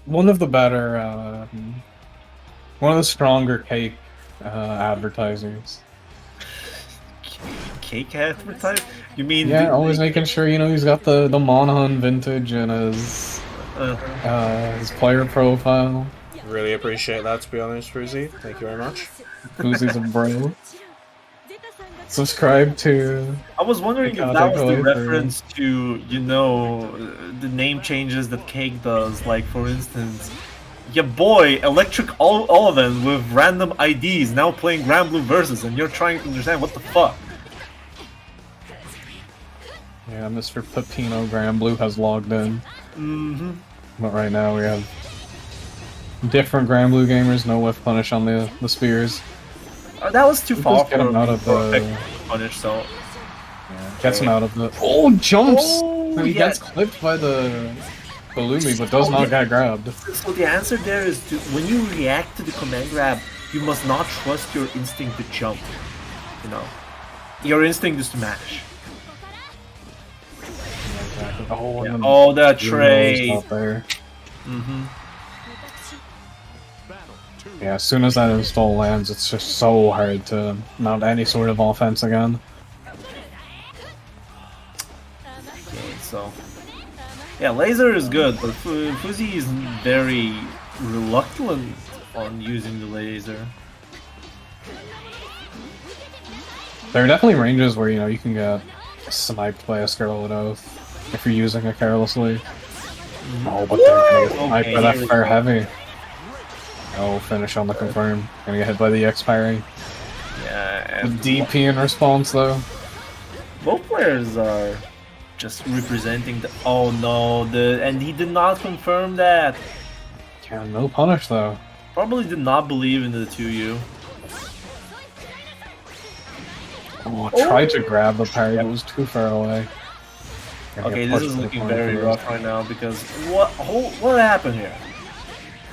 [SPEAKER 3] one of the better, one of the stronger cake advertisers.
[SPEAKER 2] Cake advertising? You mean?
[SPEAKER 3] Yeah, always making sure, you know, he's got the Monahan vintage in his player profile.
[SPEAKER 1] Really appreciate that, to be honest, Fruzy. Thank you very much.
[SPEAKER 3] Fuzi's a bro. Subscribe to...
[SPEAKER 2] I was wondering if that was the reference to, you know, the name changes that Cake does. Like, for instance, your boy, Electric Olivan with random IDs, now playing Grand Blue Versus, and you're trying to understand what the fuck.
[SPEAKER 3] Yeah, Mr. Pepino Grand Blue has logged in. But right now we have different Grand Blue gamers, no whiff punish on the spears.
[SPEAKER 2] That was too far
[SPEAKER 3] get him out of the
[SPEAKER 2] punish, so
[SPEAKER 3] yeah, gets him out of the jumps. And he gets clipped by the Lumi, but does not get grabbed.
[SPEAKER 2] So the answer there is when you react to the command grab, you must not trust your instinct to jump. You know, your instinct is to mash.
[SPEAKER 3] Yeah,
[SPEAKER 2] oh, that tray.
[SPEAKER 3] Yeah, as soon as that install lands, it's just so hard to mount any sort of offense again.
[SPEAKER 2] Okay, so yeah, laser is good, but Fuzzy is very reluctant on using the laser.
[SPEAKER 3] There are definitely ranges where, you know, you can get sniped by a Scarlet Oath if you're using it carelessly. Oh, but they're gonna get sniped by that fire heavy. Oh, finish on the confirm. Gonna get hit by the expiry.
[SPEAKER 2] Yeah.
[SPEAKER 3] The DP in response, though.
[SPEAKER 2] Both players are just representing the. Oh no, and he did not confirm that.
[SPEAKER 3] Yeah, no punish though.
[SPEAKER 2] Probably did not believe in the 2U.
[SPEAKER 3] Oh, tried to grab the parry, but was too far away.
[SPEAKER 2] Okay, this is looking very rough right now because what happened here?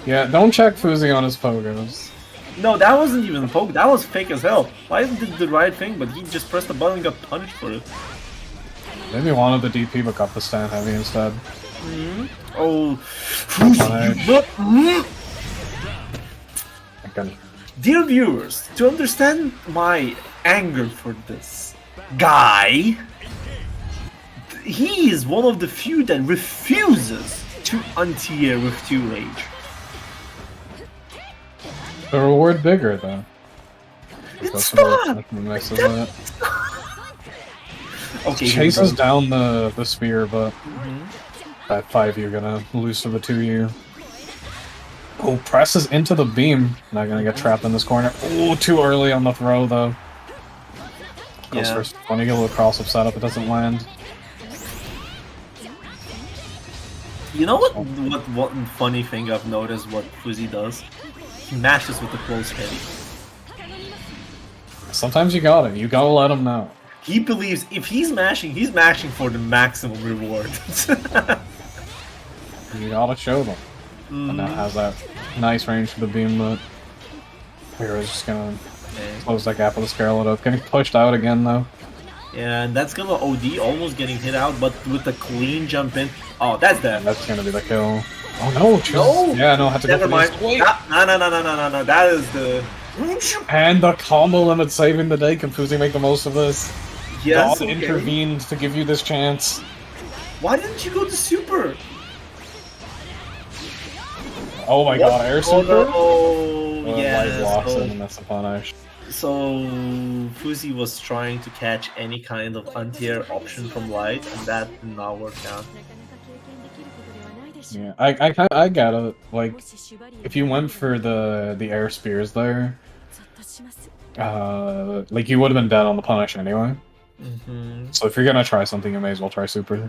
[SPEAKER 3] Yeah, don't check Fuzi on his pogos.
[SPEAKER 2] No, that wasn't even a poke. That was fake as hell. Lion did the right thing, but he just pressed the button and got punished for it.
[SPEAKER 3] Maybe wanted the DP but got the stand heavy instead.
[SPEAKER 2] Oh,
[SPEAKER 3] Okay.
[SPEAKER 2] dear viewers, to understand my anger for this guy, he is one of the few that refuses to anti-air with 2 rage.
[SPEAKER 3] The reward bigger though.
[SPEAKER 2] It's not! Okay,
[SPEAKER 3] chases down the spear, but that 5 you're gonna lose to the 2U. Oh, presses into the beam. Not gonna get trapped in this corner. Oh, too early on the throw though. Goes for when you get a little cross-up setup, it doesn't land.
[SPEAKER 2] You know what funny thing I've noticed what Fuzzy does? He mashes with the close hit.
[SPEAKER 3] Sometimes you gotta let him know.
[SPEAKER 2] He believes if he's mashing for the maximum reward.
[SPEAKER 3] You gotta show them. And that has that nice range for the beam, but Hero's just gonna close that gap with the Scarlet up. Getting pushed out again though.
[SPEAKER 2] Yeah, and that's gonna OD, almost getting hit out, but with the clean jump in. Oh, that's that.
[SPEAKER 3] That's gonna be the kill. Oh no! Yeah, no, I had to
[SPEAKER 2] Never
[SPEAKER 3] go
[SPEAKER 2] mind.
[SPEAKER 3] Wait.
[SPEAKER 2] No. That is the.
[SPEAKER 3] And the combo limit saving the day. Can Fuzi make the most of this?
[SPEAKER 2] Yes.
[SPEAKER 3] God intervened to give you this chance.
[SPEAKER 2] Why didn't you go to super?
[SPEAKER 3] Oh my god, air super?
[SPEAKER 2] Oh,
[SPEAKER 3] yeah. Blocks it and that's a punish.
[SPEAKER 2] So Fuzi was trying to catch any kind of anti-air option from Light, and that did not work out.
[SPEAKER 3] Yeah, I get it. Like, if you went for the air spears there, like you would have been dead on the punish anyway. So if you're gonna try something, you may as well try super.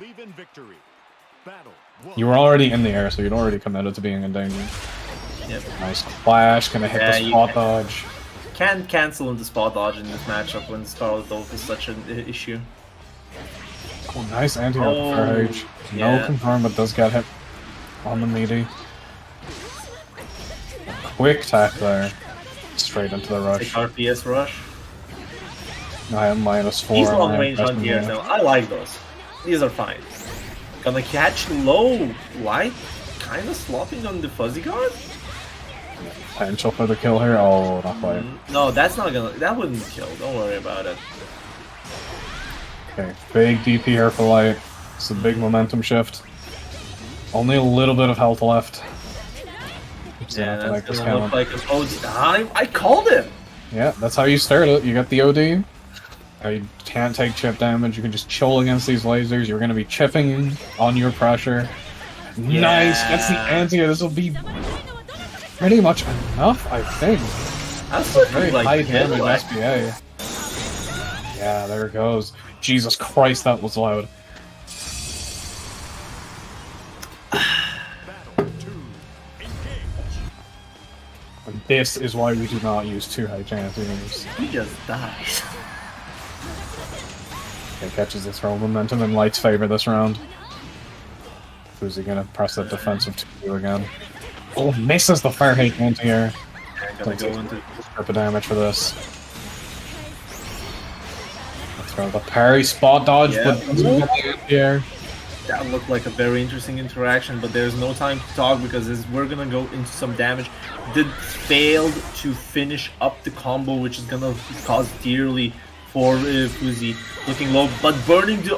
[SPEAKER 3] You were already in the air, so you'd already committed to being in danger.
[SPEAKER 2] Yep.
[SPEAKER 3] Nice flash, gonna hit the spot dodge.
[SPEAKER 2] Can't cancel in the spot dodge in this matchup when Scarlet Wolf is such an issue.
[SPEAKER 3] Oh, nice anti-air courage. No confirm, but does get hit on the meaty. Quick tack there. Straight into the rush.
[SPEAKER 2] RPS rush.
[SPEAKER 3] I am -4.
[SPEAKER 2] These long range anti-airs now, I like those. These are fine. Gonna catch low Light, kinda slopping on the fuzzy guard.
[SPEAKER 3] Potential for the kill here. Oh, not quite.
[SPEAKER 2] No, that's not gonna. That wouldn't kill. Don't worry about it.
[SPEAKER 3] Okay, big DP here for Light. It's a big momentum shift. Only a little bit of health left.
[SPEAKER 2] Yeah, that's gonna look like an OD. I called him!
[SPEAKER 3] Yeah, that's how you start it. You got the OD. You can't take chip damage. You can just chill against these lasers. You're going to be chipping on your pressure. Yeah. Nice! That's the anti-air. This will be pretty much enough, I think.
[SPEAKER 2] That's
[SPEAKER 3] a very high damage SBA. Yeah, there it goes. Jesus Christ, that was loud. And this is why we do not use too high chances.
[SPEAKER 2] He just died.
[SPEAKER 3] Okay, catches this throw momentum in Light's favor this round. Who's he gonna press that defensive 2 again? Oh, misses the fire hate anti-air.
[SPEAKER 2] Gonna go into
[SPEAKER 3] strip of damage for this. Throw the parry spot dodge, but doesn't get the anti-air.
[SPEAKER 2] That looked like a very interesting interaction, but there's no time to talk because we're gonna go into some damage. Failed to finish up the combo, which is gonna cost dearly for Fuzzy. Looking low, but burning the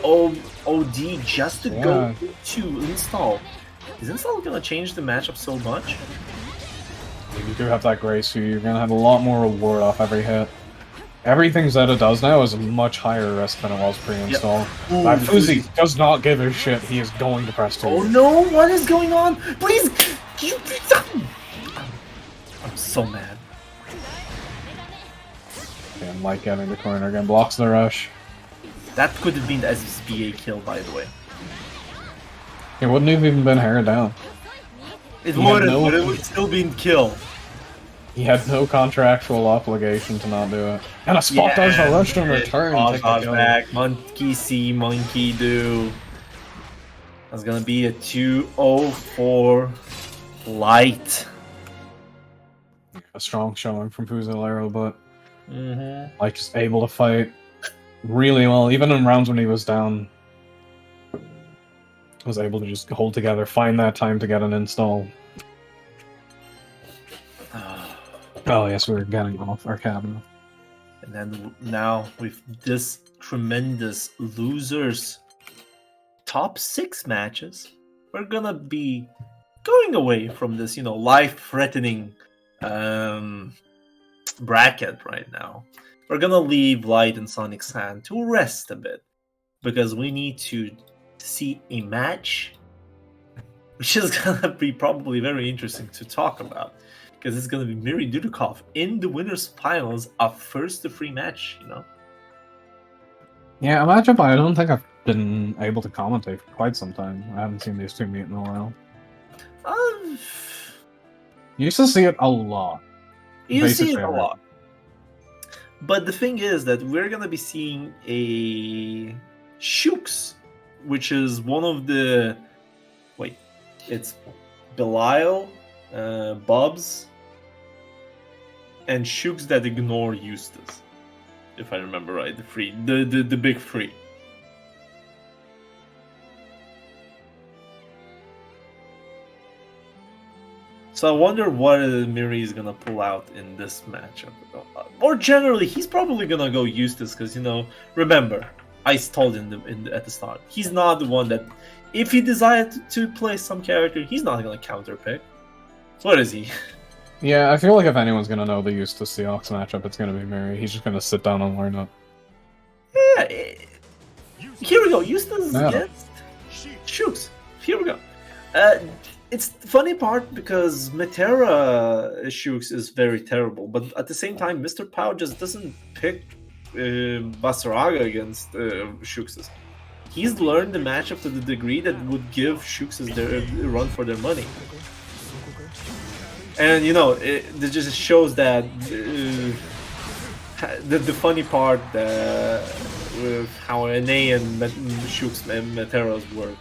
[SPEAKER 2] OD just to go to install. Is install gonna change the matchup so much?
[SPEAKER 3] You do have that grace, so you're gonna have a lot more reward off every hit. Everything Zeta does now is a much higher risk than it was pre-install. That Fuzzy does not give a shit. He is going to press 2.
[SPEAKER 2] Oh no! What is going on? Please! I'm so mad.
[SPEAKER 3] And Light getting the corner again, blocks the rush.
[SPEAKER 2] That could have been the SBA kill, by the way.
[SPEAKER 3] It wouldn't have even been hair down.
[SPEAKER 2] It would have, but it would still been kill.
[SPEAKER 3] He had no contractual obligation to not do it. And a spot dodge the rush in return.
[SPEAKER 2] Dodge back, monkey see, monkey do. That's gonna be a 2-0-4 Light.
[SPEAKER 3] A strong showing from Fuzilero, but Light just able to fight really well, even in rounds when he was down was able to just hold together, find that time to get an install. Oh yes, we were getting off our cabinet.
[SPEAKER 2] And then now with this tremendous losers top 6 matches, we're gonna be going away from this, life-threatening bracket right now. We're gonna leave Light and Sonic's hand to rest a bit, because we need to see a match which is gonna be probably very interesting to talk about, because it's gonna be Miri Dudikov in the winners finals, a first to 3 match,
[SPEAKER 3] Yeah, a matchup I don't think I've been able to commentate for quite some time. I haven't seen these two meet in a while. You used to see it a lot.
[SPEAKER 2] You see it a lot. But the thing is that we're gonna be seeing a Shooks, which is one of the it's Belial, Bubs, and Shooks that ignore Eustace, if I remember right. The big 3. So I wonder what Miri is gonna pull out in this matchup. Or generally, he's probably gonna go Eustace, because remember, I told at the start, he's not the one that, if he decided to play some character, he's not gonna counter pick. What is he?
[SPEAKER 3] Yeah, I feel like if anyone's gonna know the Eustace Seahawks matchup, it's gonna be Miri. He's just gonna sit down and learn it.
[SPEAKER 2] Yeah. Here we go. Eustace against Shooks. Here we go. It's the funny part, because Metera Shooks is very terrible, but at the same time, Mr. Pau just doesn't pick Basaraga against Shooks. He's learned the matchup to the degree that would give Shooks their run for their money. And it just shows that the funny part with how NA and Shooks and Meteras work.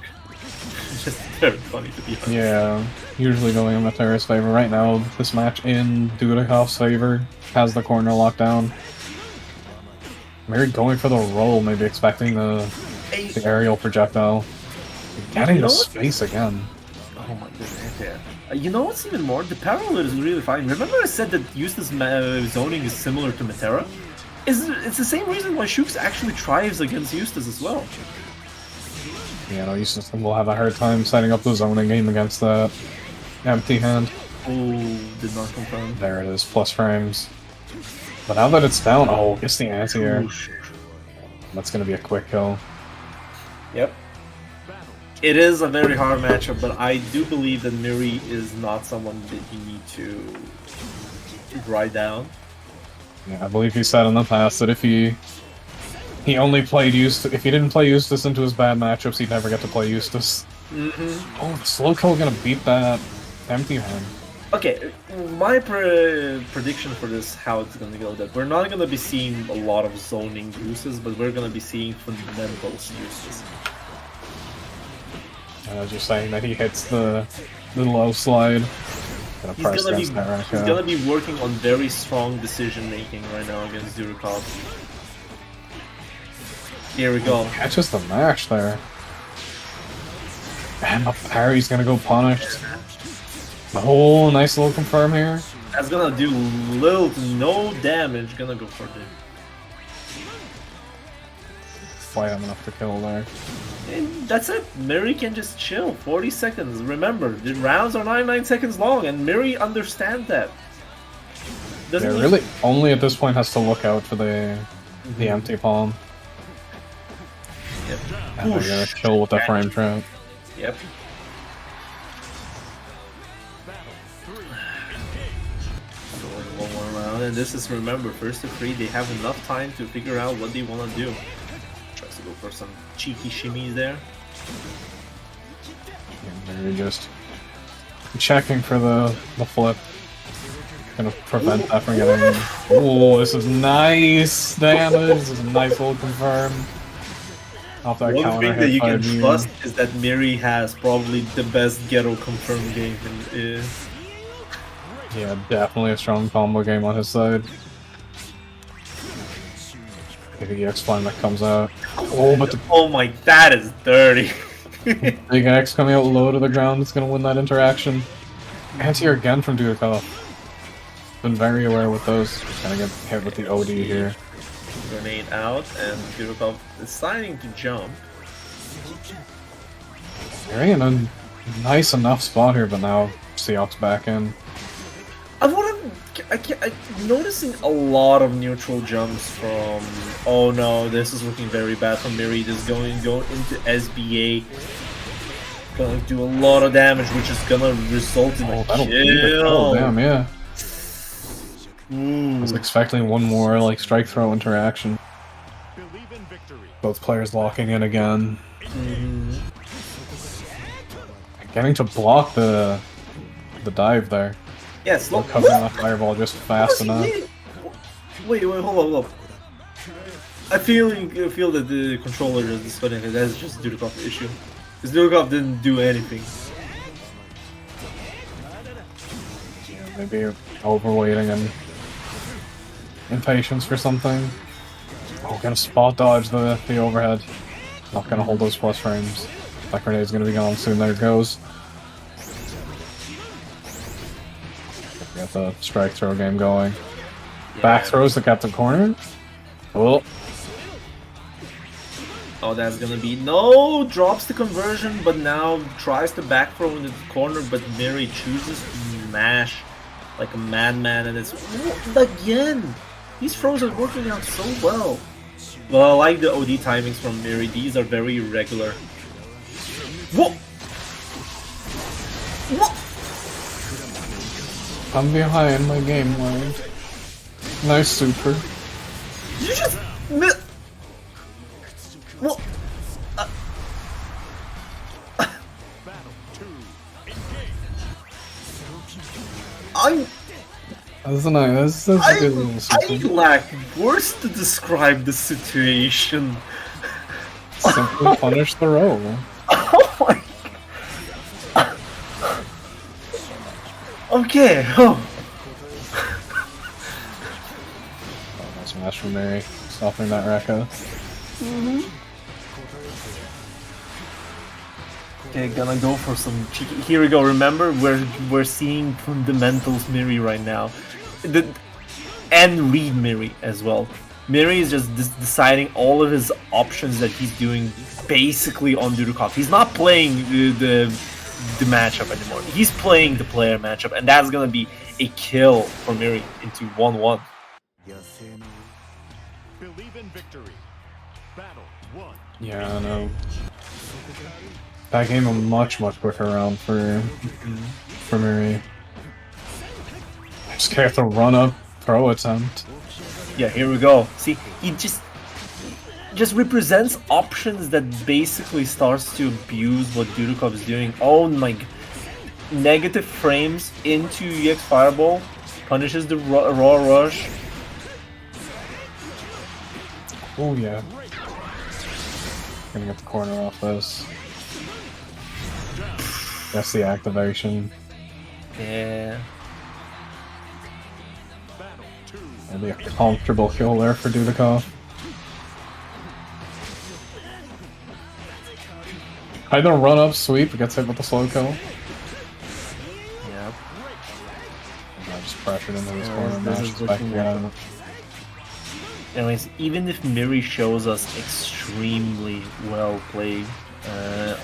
[SPEAKER 2] It's just very funny to be honest.
[SPEAKER 3] Yeah, usually going in Metera's favor. Right now, this match in Dudikov's favor has the corner locked down. Miri going for the roll, maybe expecting the aerial projectile. Getting the space again.
[SPEAKER 2] Oh my goodness, yeah. You know what's even more? The parallel is really fine. Remember I said that Eustace zoning is similar to Metera? It's the same reason why Shooks actually thrives against Eustace as well.
[SPEAKER 3] Yeah, no, Eustace will have a hard time setting up the zoning game against that empty hand.
[SPEAKER 2] Oh, did not confirm.
[SPEAKER 3] There it is, plus frames. But now that it's down, gets the anti-air. That's gonna be a quick kill.
[SPEAKER 2] Yep. It is a very hard matchup, but I do believe that Miri is not someone that you need to ride down.
[SPEAKER 3] Yeah, I believe he said in the past that if he only played Eustace, if he didn't play Eustace into his bad matchups, he'd never get to play Eustace. Oh, the slow kill gonna beat that empty hand.
[SPEAKER 2] Okay, my prediction for this, how it's gonna go, that we're not gonna be seeing a lot of zoning uses, but we're gonna be seeing fundamentals uses.
[SPEAKER 3] Just saying that he hits the low slide.
[SPEAKER 2] He's gonna be working on very strong decision making right now against Dudikov. Here we go.
[SPEAKER 3] Catches the mash there. And the parry's gonna go punished. Oh, nice little confirm here.
[SPEAKER 2] That's gonna do little to no damage. Gonna go for the.
[SPEAKER 3] Quite enough to kill there.
[SPEAKER 2] And that's it. Miri can just chill. 40 seconds. Remember, the rounds are 99 seconds long, and Miri understands that.
[SPEAKER 3] Really only at this point has to look out for the empty palm.
[SPEAKER 2] Yep.
[SPEAKER 3] And they're gonna kill with the frame trap.
[SPEAKER 2] Yep. One more round, and this is, remember, first to 3, they have enough time to figure out what they want to do. Tries to go for some cheeky shimmies there.
[SPEAKER 3] And they're just checking for the flip. Gonna prevent that from getting in. Oh, this is nice damage. This is a nice little confirm. Off that
[SPEAKER 2] One thing that you can trust is that Miri has probably the best ghetto confirm game in
[SPEAKER 3] Yeah, definitely a strong combo game on his side. Maybe the X-Flame that comes out. Oh, but
[SPEAKER 2] oh my, that is dirty.
[SPEAKER 3] Big X coming out low to the ground is gonna win that interaction. Anti-air again from Dudikoff. Been very aware with those. Gonna get hit with the OD here.
[SPEAKER 2] Grenade out, and Dudikoff is deciding to jump.
[SPEAKER 3] They're in a nice enough spot here, but now Seahawks back in.
[SPEAKER 2] I'm noticing a lot of neutral jumps from. Oh no, this is looking very bad for Miri. This is going into SBA. Gonna do a lot of damage, which is gonna result in a kill.
[SPEAKER 3] Oh damn, yeah.
[SPEAKER 2] Ooh.
[SPEAKER 3] I was expecting one more like strike throw interaction. Both players locking in again. Getting to block the dive there.
[SPEAKER 2] Yes,
[SPEAKER 3] yeah, covering that fireball just fast enough.
[SPEAKER 2] Wait, hold up. I feel that the controller is disconnected. That's just Dudikov's issue. Because Dudikov didn't do anything.
[SPEAKER 3] Yeah, maybe overweighting and impatience for something. Oh, gonna spot dodge the overhead. Not gonna hold those plus frames. That grenade's gonna be gone soon. There it goes. Got the strike throw game going.
[SPEAKER 2] Yeah.
[SPEAKER 3] Back throws to Captain Corner. Oh.
[SPEAKER 2] Oh, that's gonna be no, drops the conversion, but now tries to back throw into the corner, but Miri chooses to mash like a madman, and it's again. These throws are working out so well. Well, I like the OD timings from Miri. These are very irregular. Whoa! What?
[SPEAKER 3] I'm behind my game line. Nice super.
[SPEAKER 2] You just missed. What? I'm.
[SPEAKER 3] That's nice. That's a good little super.
[SPEAKER 2] I lack words to describe the situation.
[SPEAKER 3] Simply punish the roll.
[SPEAKER 2] Oh my. Okay. Oh.
[SPEAKER 3] Nice smash from Mary, stopping that Rekka.
[SPEAKER 2] Okay, gonna go for some cheeky. Here we go. Remember, we're seeing fundamentals Miri right now, and read Miri as well. Miri is just deciding all of his options that he's doing basically on Dudikoff. He's not playing the matchup anymore. He's playing the player matchup, and that's gonna be a kill for Miri into 1-1.
[SPEAKER 4] Believe in victory. Battle 1.
[SPEAKER 3] Yeah, I know. That game a much quicker round for Miri. Just have to run up throw attempt.
[SPEAKER 2] Yeah, here we go. See, he just represents options that basically starts to abuse what Dudikov is doing. Oh my, negative frames into EX Fireball, punishes the raw rush.
[SPEAKER 3] Oh yeah. Gonna get the corner off this. That's the activation.
[SPEAKER 2] Yeah.
[SPEAKER 3] That'll be a comfortable kill there for Dudikov. Either run up sweep, gets hit with the slow kill.
[SPEAKER 2] Yep.
[SPEAKER 3] I just pressured into this corner, mashes back again.
[SPEAKER 2] Anyways, even if Miri shows us extremely well played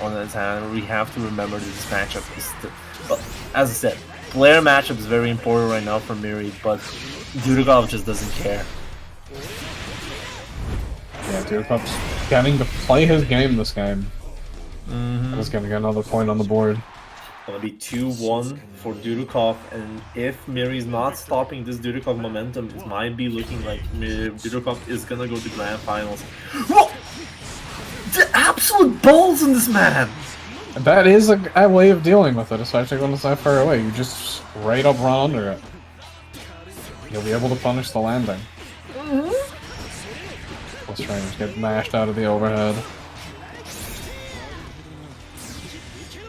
[SPEAKER 2] on his hand, we have to remember that this matchup is still... Well, as I said, player matchup is very important right now for Miri, but Dudikov just doesn't care.
[SPEAKER 3] Yeah, Dudikov's getting to play his game this game. He's gonna get another point on the board.
[SPEAKER 2] Gonna be 2-1 for Dudikov, and if Miri's not stopping this Dudikov momentum, it might be looking like Dudikov is gonna go to grand finals. Whoa! The absolute balls in this man!
[SPEAKER 3] That is a way of dealing with it, especially when it's that far away. You just straight up run under it. You'll be able to punish the landing. Plus frames get mashed out of the overhead.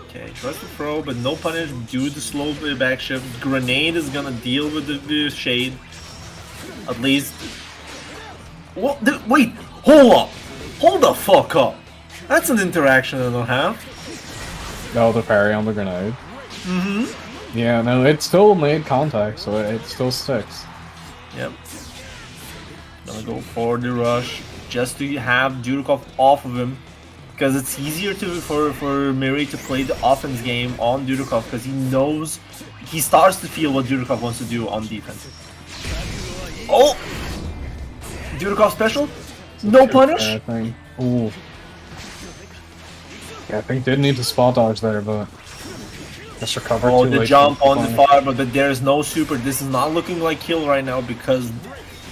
[SPEAKER 2] Okay, tries to throw, but no punish due to slow back shift. Grenade is gonna deal with the shade. At least... What? Wait! Hold up! Hold the fuck up! That's an interaction I don't have.
[SPEAKER 3] Oh, the parry on the grenade.
[SPEAKER 2] Mm-hmm.
[SPEAKER 3] Yeah, no, it still made contact, so it still sticks.
[SPEAKER 2] Yep. Gonna go for the rush just to have Dudikov off of him, because it's easier for Miri to play the offense game on Dudikov because he starts to feel what Dudikov wants to do on defense. Oh! Dudikov special? No punish?
[SPEAKER 3] Ooh. Yeah, I think did need to spot dodge there, but just recovered.
[SPEAKER 2] Oh,
[SPEAKER 3] too
[SPEAKER 2] the
[SPEAKER 3] late
[SPEAKER 2] jump
[SPEAKER 3] for
[SPEAKER 2] on the fire, but there's no super. This is not looking like kill right now because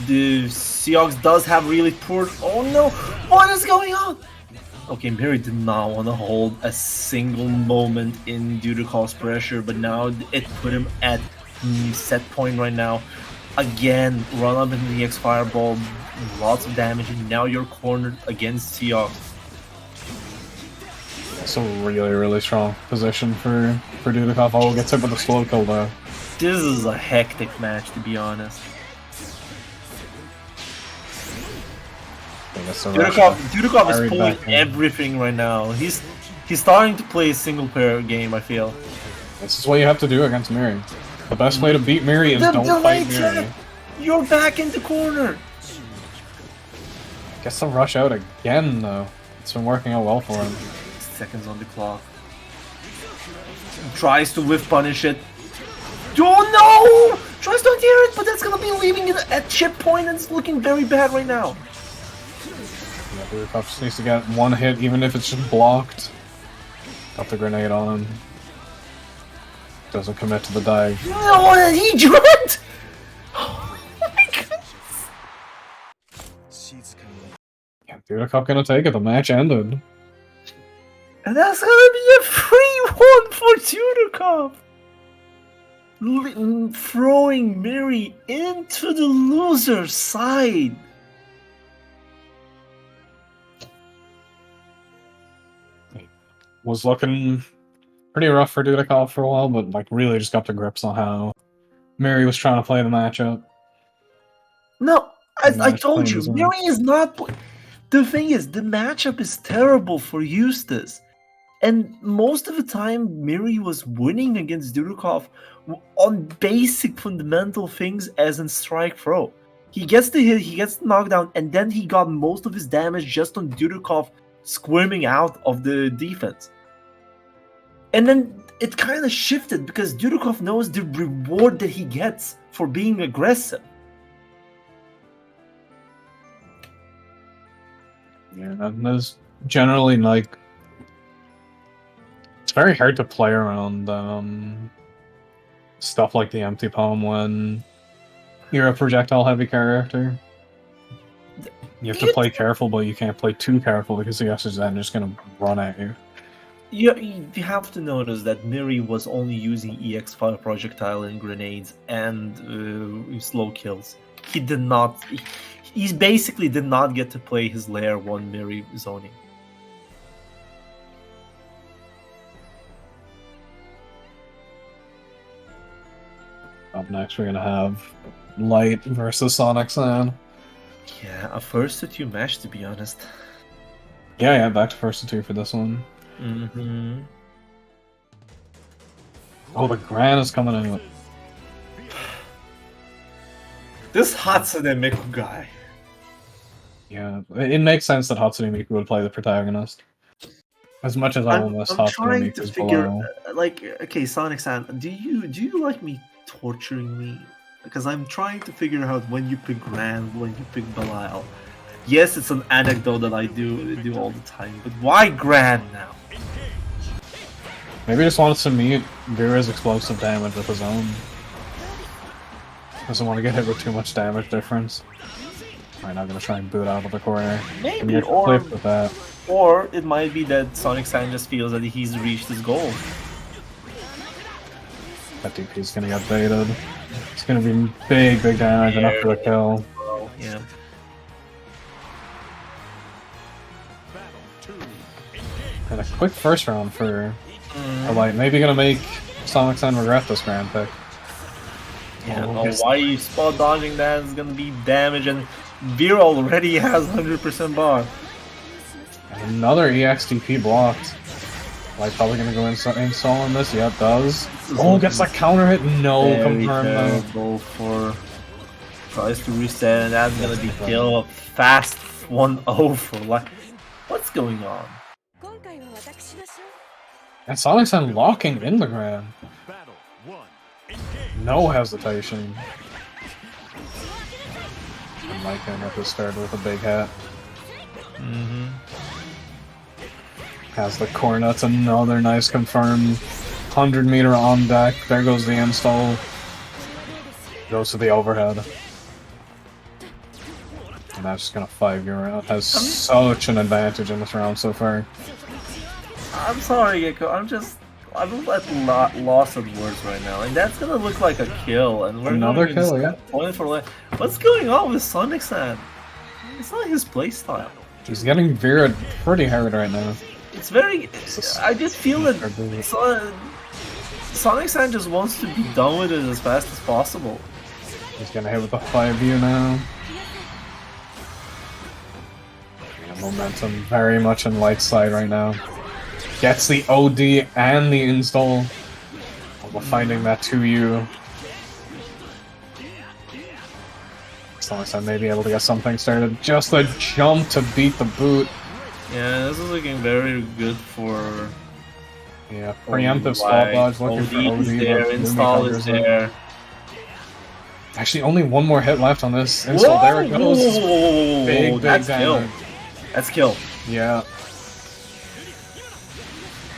[SPEAKER 2] the Seahawks does have really poor. Oh no! What is going on? Okay, Miri did not want to hold a single moment in Dudikov's pressure, but now it put him at set point right now. Again, run up into the X Fireball, lots of damage, and now you're cornered against Seahawks.
[SPEAKER 3] It's a really strong position for Dudikov. Oh, gets hit with a slow kill though.
[SPEAKER 2] This is a hectic match, to be honest. Dudikov is pulling everything right now. He's starting to play a single player game, I feel.
[SPEAKER 3] This is what you have to do against Miri. The best way to beat Miri is don't fight Miri.
[SPEAKER 2] You're back in the corner.
[SPEAKER 3] Gets to rush out again though. It's been working out well for him.
[SPEAKER 2] Seconds on the clock. Tries to whiff punish it. Oh no! Tries to anti it, but that's gonna be leaving it at chip point and it's looking very bad right now.
[SPEAKER 3] Yeah, Dudikov just needs to get one hit, even if it's just blocked. Got the grenade on him. Doesn't commit to the dive.
[SPEAKER 2] No, he jumped! Oh my goodness.
[SPEAKER 3] Yeah, Dudikov gonna take it. The match ended.
[SPEAKER 2] And that's gonna be a free one for Dudikov! Throwing Miri into the loser's side!
[SPEAKER 3] Was looking pretty rough for Dudikov for a while, but like really just got the grips on how Miri was trying to play the matchup.
[SPEAKER 2] No, I told you, Miri is not... The thing is, the matchup is terrible for Eustace. And most of the time, Miri was winning against Dudikov on basic fundamental things as in strike throw. He gets the hit, he gets the knockdown, and then he got most of his damage just on Dudikov squirming out of the defense. And then it kind of shifted because Dudikov knows the reward that he gets for being aggressive.
[SPEAKER 3] Yeah, and there's generally like it's very hard to play around stuff like the empty palm when you're a projectile heavy character. You have to play careful, but you can't play too careful because the guys are just gonna run at you.
[SPEAKER 2] You have to notice that Miri was only using EX5 projectile and grenades and slow kills. He did not. He basically did not get to play his layer 1 Miri zoning.
[SPEAKER 3] Up next, we're gonna have Light versus Sonic San.
[SPEAKER 2] Yeah, a first to 2 match, to be honest.
[SPEAKER 3] Yeah, back to first to 2 for this one.
[SPEAKER 2] Mm-hmm.
[SPEAKER 3] Oh, the Gran is coming out.
[SPEAKER 2] This Hatsune Miku guy.
[SPEAKER 3] Yeah, it makes sense that Hatsune Miku would play the protagonist. As much as I will miss Hatsune Miku's below.
[SPEAKER 2] Like, okay, Sonic-san, do you like me torturing me? Because I'm trying to figure out when you pick Gran, when you pick Belial. Yes, it's an anecdote that I do all the time, but why Gran now?
[SPEAKER 3] Maybe he just wants to meet Vera's explosive damage with his own. Doesn't want to get hit with too much damage difference. Alright, now I'm gonna try and boot out of the corner.
[SPEAKER 2] Maybe, or it might be that Sonic-san just feels that he's reached his goal.
[SPEAKER 3] That DP's gonna get baited. It's gonna be big damage, enough for the kill.
[SPEAKER 2] Yeah.
[SPEAKER 3] And a quick first round for Light. Maybe gonna make Sonic-san regret this grand pick.
[SPEAKER 2] Yeah, why are you spot dodging that? It's gonna be damage, and Vera already has 100% bar.
[SPEAKER 3] Another EXTP blocked. Like, probably gonna go install on this. Yeah, it does. Oh, gets that counter hit. No,
[SPEAKER 2] Very
[SPEAKER 3] confirm though.
[SPEAKER 2] terrible for tries to reset, and that's gonna be kill. Fast 1-0 for like. What's going on?
[SPEAKER 3] And Sonic's unlocking in the ground.
[SPEAKER 4] Battle 1. Engage.
[SPEAKER 3] No hesitation. And Mike gonna get this started with a big hat.
[SPEAKER 2] Mm-hmm.
[SPEAKER 3] Has the cornets, another nice confirmed 100-meter on deck. There goes the install. Goes to the overhead. And that's just gonna 5-year round. Has such an advantage in this round so far.
[SPEAKER 2] I'm sorry, Gecko. I'm at loss of words right now, and that's gonna look like a kill. And we're
[SPEAKER 3] Another
[SPEAKER 2] gonna
[SPEAKER 3] kill, yeah.
[SPEAKER 2] point for like, what's going on with Sonic Sand? It's not his playstyle.
[SPEAKER 3] He's getting veered pretty hard right now.
[SPEAKER 2] It's very. I just feel that Sonic Sand just wants to be done with it as fast as possible.
[SPEAKER 3] He's gonna hit with the 5U now. Yeah, momentum very much in light side right now. Gets the OD and the install. While finding that 2U. Sonic may be able to get something started. Just a jump to beat the boot.
[SPEAKER 2] Yeah, this is looking very good for.
[SPEAKER 3] Yeah, preemptive spot dodge looking for OD.
[SPEAKER 2] Is there, install is there.
[SPEAKER 3] Actually, only one more hit left on this install. There it goes.
[SPEAKER 2] Whoa,
[SPEAKER 3] Big
[SPEAKER 2] that's
[SPEAKER 3] damage.
[SPEAKER 2] kill. That's kill.
[SPEAKER 3] Yeah.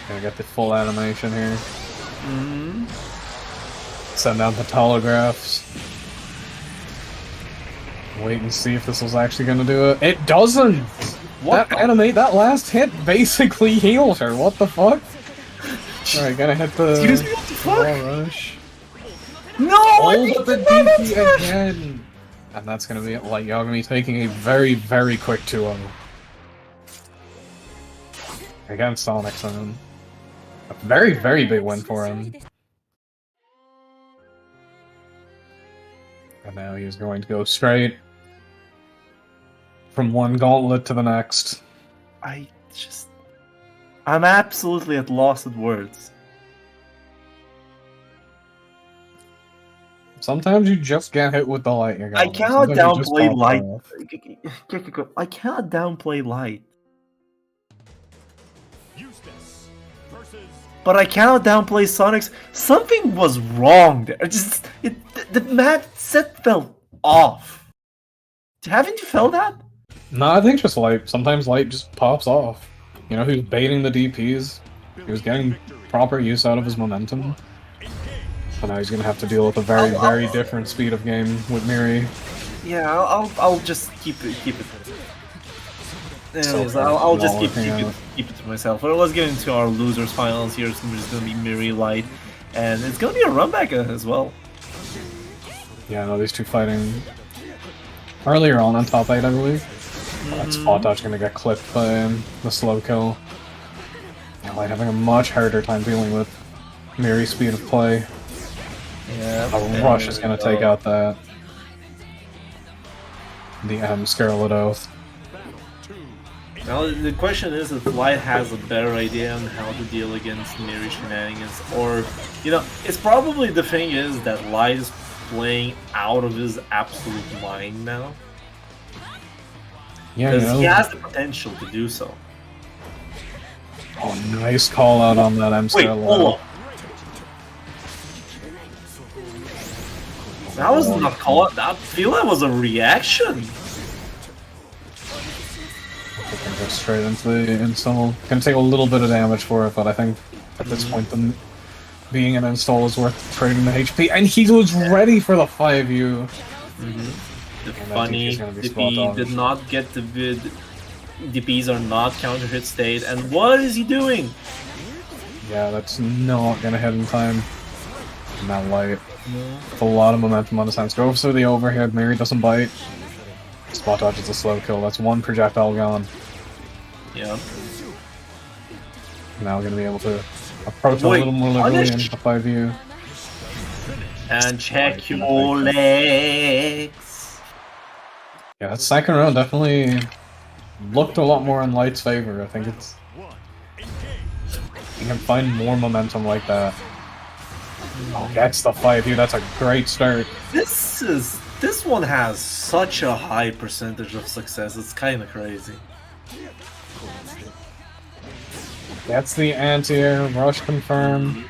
[SPEAKER 3] Gonna get the full animation here.
[SPEAKER 2] Mm-hmm.
[SPEAKER 3] Send out the holographs. Wait and see if this was actually gonna do it. It doesn't!
[SPEAKER 2] What?
[SPEAKER 3] That last hit basically heals her. What the fuck? Alright, gonna hit the.
[SPEAKER 2] Excuse me, what the fuck?
[SPEAKER 3] Wall rush.
[SPEAKER 2] No!
[SPEAKER 3] Oh, but the DP again! And that's gonna be it. Like, Yagami taking a very, very quick 2-0. Against Sonic Sun. A very, very big win for him. And now he's going to go straight from one gauntlet to the next.
[SPEAKER 2] I'm absolutely at loss of words.
[SPEAKER 3] Sometimes you just get hit with the light.
[SPEAKER 2] I cannot downplay light. I cannot downplay light.
[SPEAKER 4] Eustace versus
[SPEAKER 2] But I cannot downplay Sonic's. Something was wrong there. The map set felt off. Haven't you felt that?
[SPEAKER 3] No, I think just light. Sometimes light just pops off. You know, he was baiting the DPs. He was getting proper use out of his momentum. So now he's gonna have to deal with a very, very different speed of game with Miri.
[SPEAKER 2] Yeah, I'll just keep it. Anyways, I'll just keep it to myself. But let's get into our losers finals here. It's just gonna be Miri Light, and it's gonna be a run back as well.
[SPEAKER 3] Yeah, no, these two fighting earlier on top 8, I believe. That spot dodge gonna get clipped by the slow kill. Yeah, Light having a much harder time dealing with Miri's speed of play.
[SPEAKER 2] Yeah.
[SPEAKER 3] A rush is gonna take out that. The Scarlet Oath.
[SPEAKER 2] Now the question is if Light has a better idea on how to deal against Miri shenanigans, or it's probably the thing is that Light is playing out of his absolute mind now.
[SPEAKER 3] Yeah,
[SPEAKER 2] because he has the potential to do so.
[SPEAKER 3] Oh, nice call out on that
[SPEAKER 2] Wait, hold on. That was not a call out. I feel that was a reaction.
[SPEAKER 3] I can go straight into the install. Gonna take a little bit of damage for it, but I think at this point, being an install is worth trading the HP. And he was ready for the 5U.
[SPEAKER 2] The funny DP did not get the vid. DPs are not counter hit state, and what is he doing?
[SPEAKER 3] Yeah, that's not gonna hit in time. And that Light. With a lot of momentum on his hands. Goes through the overhead, Miri doesn't bite. Spot dodge is a slow kill. That's one projectile gone.
[SPEAKER 2] Yeah.
[SPEAKER 3] Now we're gonna be able to approach a little more liberally in the 5U.
[SPEAKER 2] And check your legs.
[SPEAKER 3] Yeah, that second round definitely looked a lot more in Light's favor. I think it's you can find more momentum like that. Oh, that's the fight, dude. That's a great start.
[SPEAKER 2] This one has such a high percentage of success. It's kind of crazy.
[SPEAKER 3] That's the anti-air rush confirmed.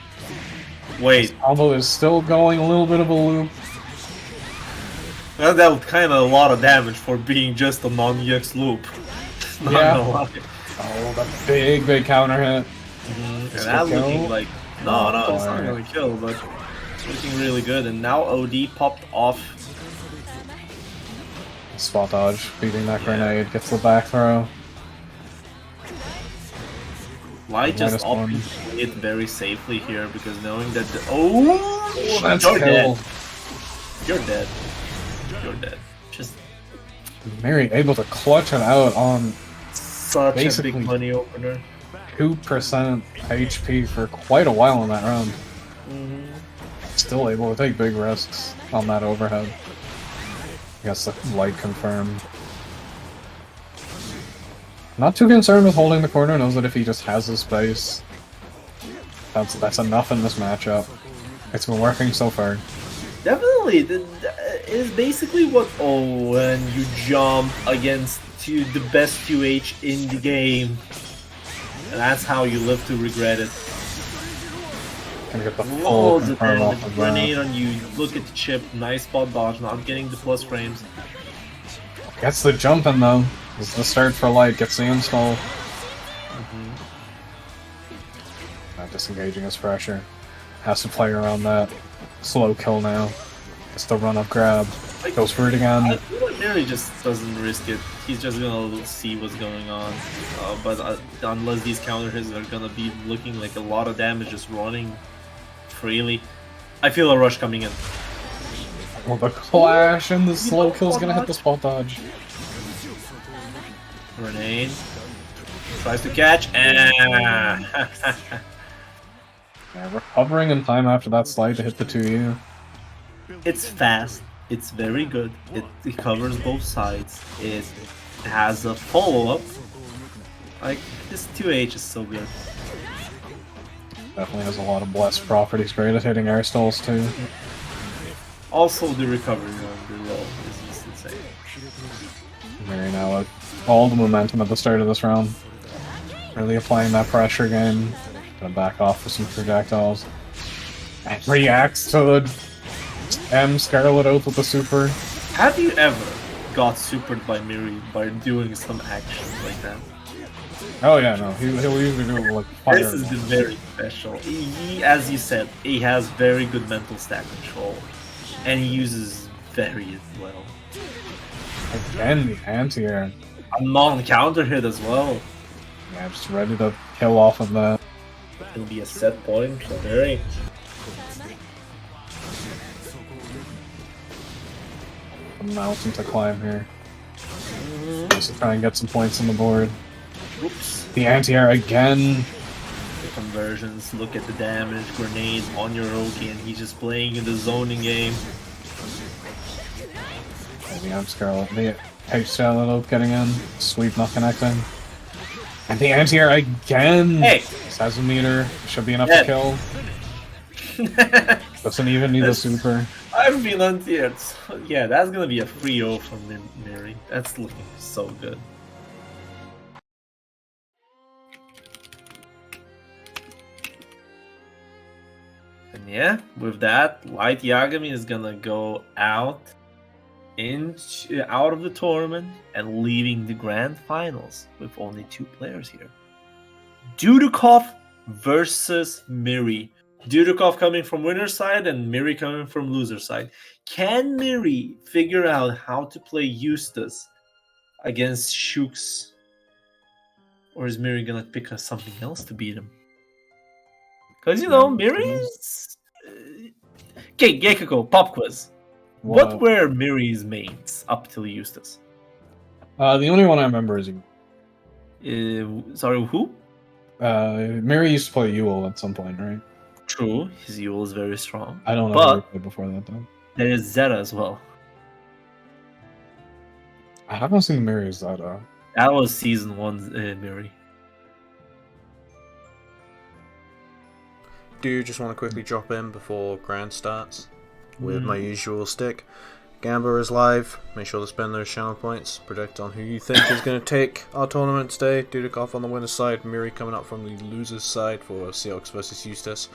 [SPEAKER 2] Wait,
[SPEAKER 3] Combo is still going a little bit of a loop.
[SPEAKER 2] that was kind of a lot of damage for being just a non-EX loop. Not
[SPEAKER 3] Yeah.
[SPEAKER 2] gonna lie.
[SPEAKER 3] Oh, the big counter hit.
[SPEAKER 2] And
[SPEAKER 3] This
[SPEAKER 2] that
[SPEAKER 3] will kill?
[SPEAKER 2] looking like no, it's not
[SPEAKER 3] Alright.
[SPEAKER 2] gonna kill, but it's looking really good. And now OD popped off.
[SPEAKER 3] Spot dodge, beating that grenade, gets the back throw.
[SPEAKER 2] Light just
[SPEAKER 3] -1.
[SPEAKER 2] opted to play it very safely here because knowing that
[SPEAKER 3] That's
[SPEAKER 2] you're
[SPEAKER 3] kill.
[SPEAKER 2] dead. You're dead. You're dead. Just
[SPEAKER 3] Mary able to clutch it out on
[SPEAKER 2] such a
[SPEAKER 3] Basically.
[SPEAKER 2] big money opener.
[SPEAKER 3] 2% HP for quite a while in that round. Still able to take big risks on that overhead. I guess the light confirmed. Not too concerned with holding the corner, knows that if he just has the space, that's enough in this matchup. It's been working so far.
[SPEAKER 2] Definitely, is basically what. Oh, and you jump against the best 2H in the game, and that's how you live to regret it.
[SPEAKER 3] Can get the
[SPEAKER 2] Oh,
[SPEAKER 3] full
[SPEAKER 2] the
[SPEAKER 3] confirm off of that.
[SPEAKER 2] grenade on you. Look at the chip. Nice spot dodge. Not getting the plus frames.
[SPEAKER 3] Gets the jump in though. It's the start for light, gets the install. Not disengaging his pressure. Has to play around that. Slow kill now. Gets the run up grab. Goes for it
[SPEAKER 2] I
[SPEAKER 3] again.
[SPEAKER 2] feel like Mary just doesn't risk it. He's just gonna see what's going on. But unless these counter hits are gonna be looking like a lot of damage just running freely. I feel a rush coming in.
[SPEAKER 3] Well, the clash and the slow kill's gonna hit the spot dodge.
[SPEAKER 2] Grenade. Tries to catch.
[SPEAKER 3] Yeah, recovering in time after that slide to hit the 2U.
[SPEAKER 2] It's fast. It's very good. It covers both sides. It has a follow-up. Like, this 2H is so good.
[SPEAKER 3] Definitely has a lot of blessed properties. Great at hitting air stalls too.
[SPEAKER 2] Also, the recovery on the low is just insane.
[SPEAKER 3] Mary now with all the momentum at the start of this round. Really applying that pressure game. Gonna back off with some projectiles. And reacts to the Scarlet Oath with the super.
[SPEAKER 2] Have you ever got supered by Miri by doing some actions like that?
[SPEAKER 3] Oh yeah, no, he'll usually do it with like fire.
[SPEAKER 2] This is the very special. He, as you said, he has very good mental stat control, and he uses very well.
[SPEAKER 3] Again, the anti-air.
[SPEAKER 2] A non-counter hit as well.
[SPEAKER 3] Yeah, just ready to kill off of that.
[SPEAKER 2] It'll be a set point for Miri.
[SPEAKER 3] A mountain to climb here. Just to try and get some points on the board.
[SPEAKER 2] Oops.
[SPEAKER 3] The anti-air again.
[SPEAKER 2] The conversions, look at the damage, grenade on your Roki, and he's just playing in the zoning game.
[SPEAKER 3] And the Scarlet. The H-Scarlet Oath getting in. Sweep not connecting. And the anti-air again!
[SPEAKER 2] Hey!
[SPEAKER 3] 7 meter. Should be enough
[SPEAKER 2] Yeah.
[SPEAKER 3] to kill. Doesn't even need a super.
[SPEAKER 2] I've been untiered. So yeah, that's gonna be a free O from Miri. That's looking so good. And yeah, with that, Light Yagami is gonna go out of the tournament and leaving the grand finals with only 2 players here. Dudukov versus Miri. Dudukov coming from winner's side and Miri coming from loser's side. Can Miri figure out how to play Eustace against Shooks? Or is Miri gonna pick something else to beat him? Because, you know, Miri's... Okay, Gekiko, pop quiz. What were Miri's mains up till Eustace?
[SPEAKER 3] The only one I remember is
[SPEAKER 2] Sorry, who?
[SPEAKER 3] Mary used to play Yule at some point, right?
[SPEAKER 2] True, his Yule is very strong.
[SPEAKER 3] I don't know
[SPEAKER 2] But
[SPEAKER 3] who played before that though.
[SPEAKER 2] there is Zeta as well.
[SPEAKER 3] I haven't seen Mary Zeta.
[SPEAKER 2] That was season 1, Miri.
[SPEAKER 1] Do you just want to quickly drop in before Grand starts with my usual stick? Gambler is live. Make sure to spend those channel points. Predict on who you think is going to take our tournament today. Dudikoff on the winner's side. Miri coming up from the loser's side for Seahawks versus Eustace.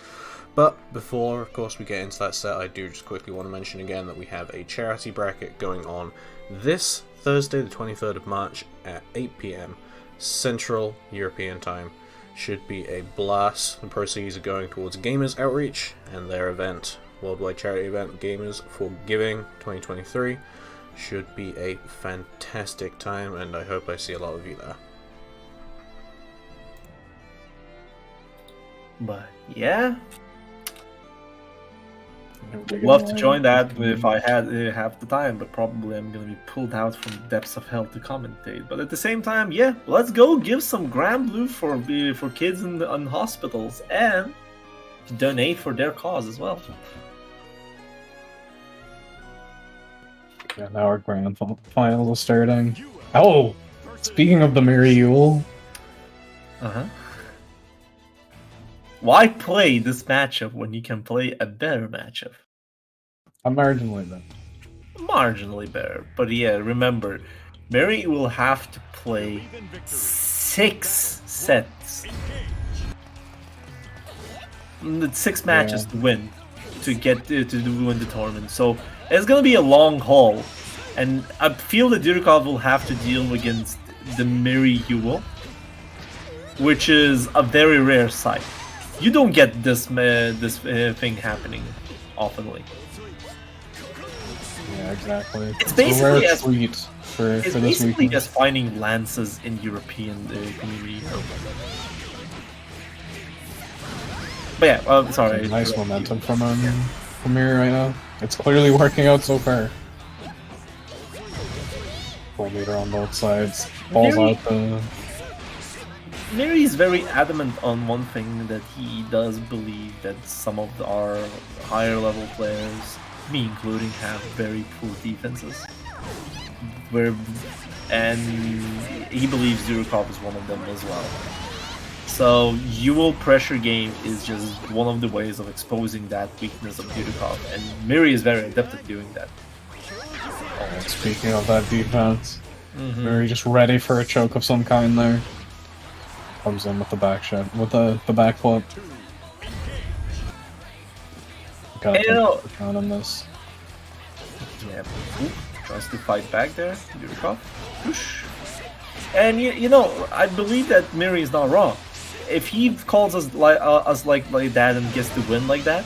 [SPEAKER 1] But before, of course, we get into that set, I do just quickly want to mention again that we have a charity bracket going on this Thursday, the 23rd of March at 8 PM Central European Time. Should be a blast. The proceeds are going towards Gamers Outreach and their event, worldwide charity event, Gamers for Giving 2023. Should be a fantastic time, and I hope I see a lot of you there.
[SPEAKER 2] But yeah, love to join that if I had have the time, but probably I'm gonna be pulled out from the depths of hell to commentate. But at the same time, yeah, let's go give some Grand Blue for kids in hospitals and donate for their cause as well.
[SPEAKER 3] Yeah, now our grand finals are starting. Oh, speaking of the Miri Yule,
[SPEAKER 2] Why play this matchup when you can play a better matchup?
[SPEAKER 3] I'm marginally better.
[SPEAKER 2] Marginally better, but yeah, remember, Mary will have to play 6 sets. The 6 matches to win, to get to win the tournament. So it's gonna be a long haul, and I feel that Dudikoff will have to deal against the Miri Yule, which is a very rare sight. You don't get this thing happening oftenly.
[SPEAKER 3] Yeah, exactly.
[SPEAKER 2] It's basically
[SPEAKER 3] a rare
[SPEAKER 2] as
[SPEAKER 3] treat for
[SPEAKER 2] it's
[SPEAKER 3] this
[SPEAKER 2] basically
[SPEAKER 3] weekend.
[SPEAKER 2] just finding lances in European community. But yeah, sorry.
[SPEAKER 3] Nice momentum from Miri right now. It's clearly working out so far. Full meter on both sides. Balls
[SPEAKER 2] Miri-
[SPEAKER 3] out the.
[SPEAKER 2] Mary is very adamant on one thing, that he does believe that some of our higher level players, me including, have very poor defenses. And he believes Dudikoff is one of them as well. So Yule pressure game is just one of the ways of exposing that weakness of Dudikoff, and Miri is very adept at doing that.
[SPEAKER 3] Oh, speaking of that defense, Miri just ready for a choke of some kind there. Comes in with the back shot, with the back flip. Gotta take the count on this.
[SPEAKER 2] Yeah, tries to fight back there, Dudikoff. Whoosh. And you know, I believe that Miri is not wrong. If he calls us like that and gets to win like that,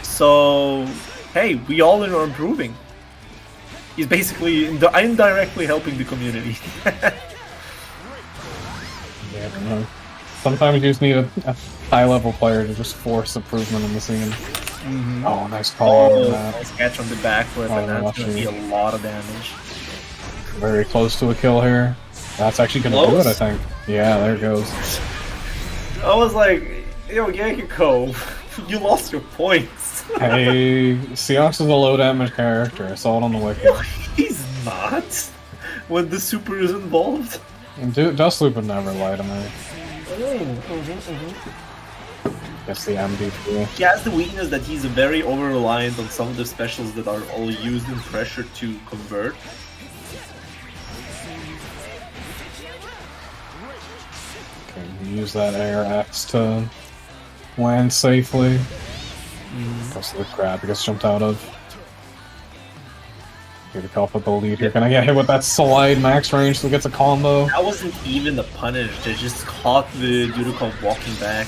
[SPEAKER 2] so hey, we all are improving. He's basically indirectly helping the community.
[SPEAKER 3] Yeah, I don't know. Sometimes you just need a high-level player to just force improvement in the scene. Oh, nice call on that.
[SPEAKER 2] Nice catch on the back flip, and that's going to be a lot of damage.
[SPEAKER 3] Very close to a kill here. That's actually going to do it, I think. Yeah, there it goes.
[SPEAKER 2] I was like, yo, Yakiko, you lost your points.
[SPEAKER 3] Hey, Seahawks is a low-damage character. I saw it on the wiki.
[SPEAKER 2] No, he's not. When the super is involved.
[SPEAKER 3] Dustloop would never lie to me. Guess the MVP.
[SPEAKER 2] He has the weakness that he's very over-reliant on some of the specials that are all used in pressure to convert.
[SPEAKER 3] Okay, use that air X to land safely. Goes to the crab he gets jumped out of. Here to help with the lead. You're gonna get hit with that slide max range, so it gets a combo.
[SPEAKER 2] That wasn't even a punish, they just caught the Dudikoff walking back.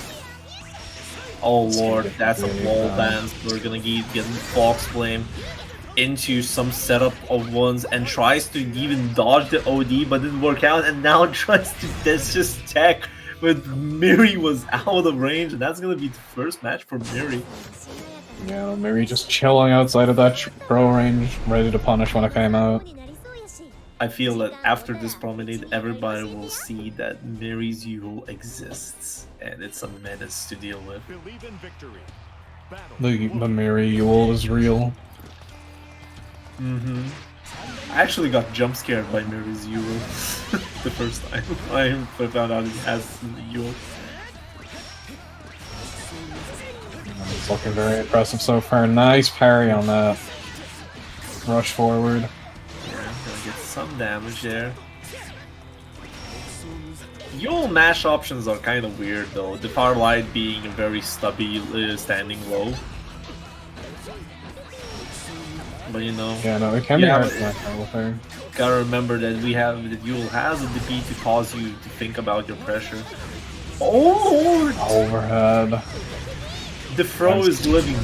[SPEAKER 2] Oh lord, that's a wall dance. We're gonna get Fox Flame into some setup of ones and tries to even dodge the OD, but didn't work out, and now tries to just tech, but Miri was out of range, and that's gonna be the first match for Miri.
[SPEAKER 3] Yeah, Miri just chilling outside of that pro range, ready to punish when it came out.
[SPEAKER 2] I feel that after this Promenade, everybody will see that Miri's Yule exists, and it's a menace to deal with.
[SPEAKER 4] Believe in victory. Battle.
[SPEAKER 3] The Miri Yule is real.
[SPEAKER 2] I actually got jump scared by Miri's Yule the first time I found out it has Yule.
[SPEAKER 3] It's looking very impressive so far. Nice parry on that. Rush forward.
[SPEAKER 2] Yeah, gonna get some damage there. Yule mash options are kind of weird though. The far light being a very stubby standing low. But you know,
[SPEAKER 3] Yeah, no, it can be
[SPEAKER 2] Yeah,
[SPEAKER 3] hard
[SPEAKER 2] but-
[SPEAKER 3] to match out with her.
[SPEAKER 2] gotta remember that that Yule has a defeat to cause you to think about your pressure. Oh,
[SPEAKER 3] Overhead.
[SPEAKER 2] the throw is living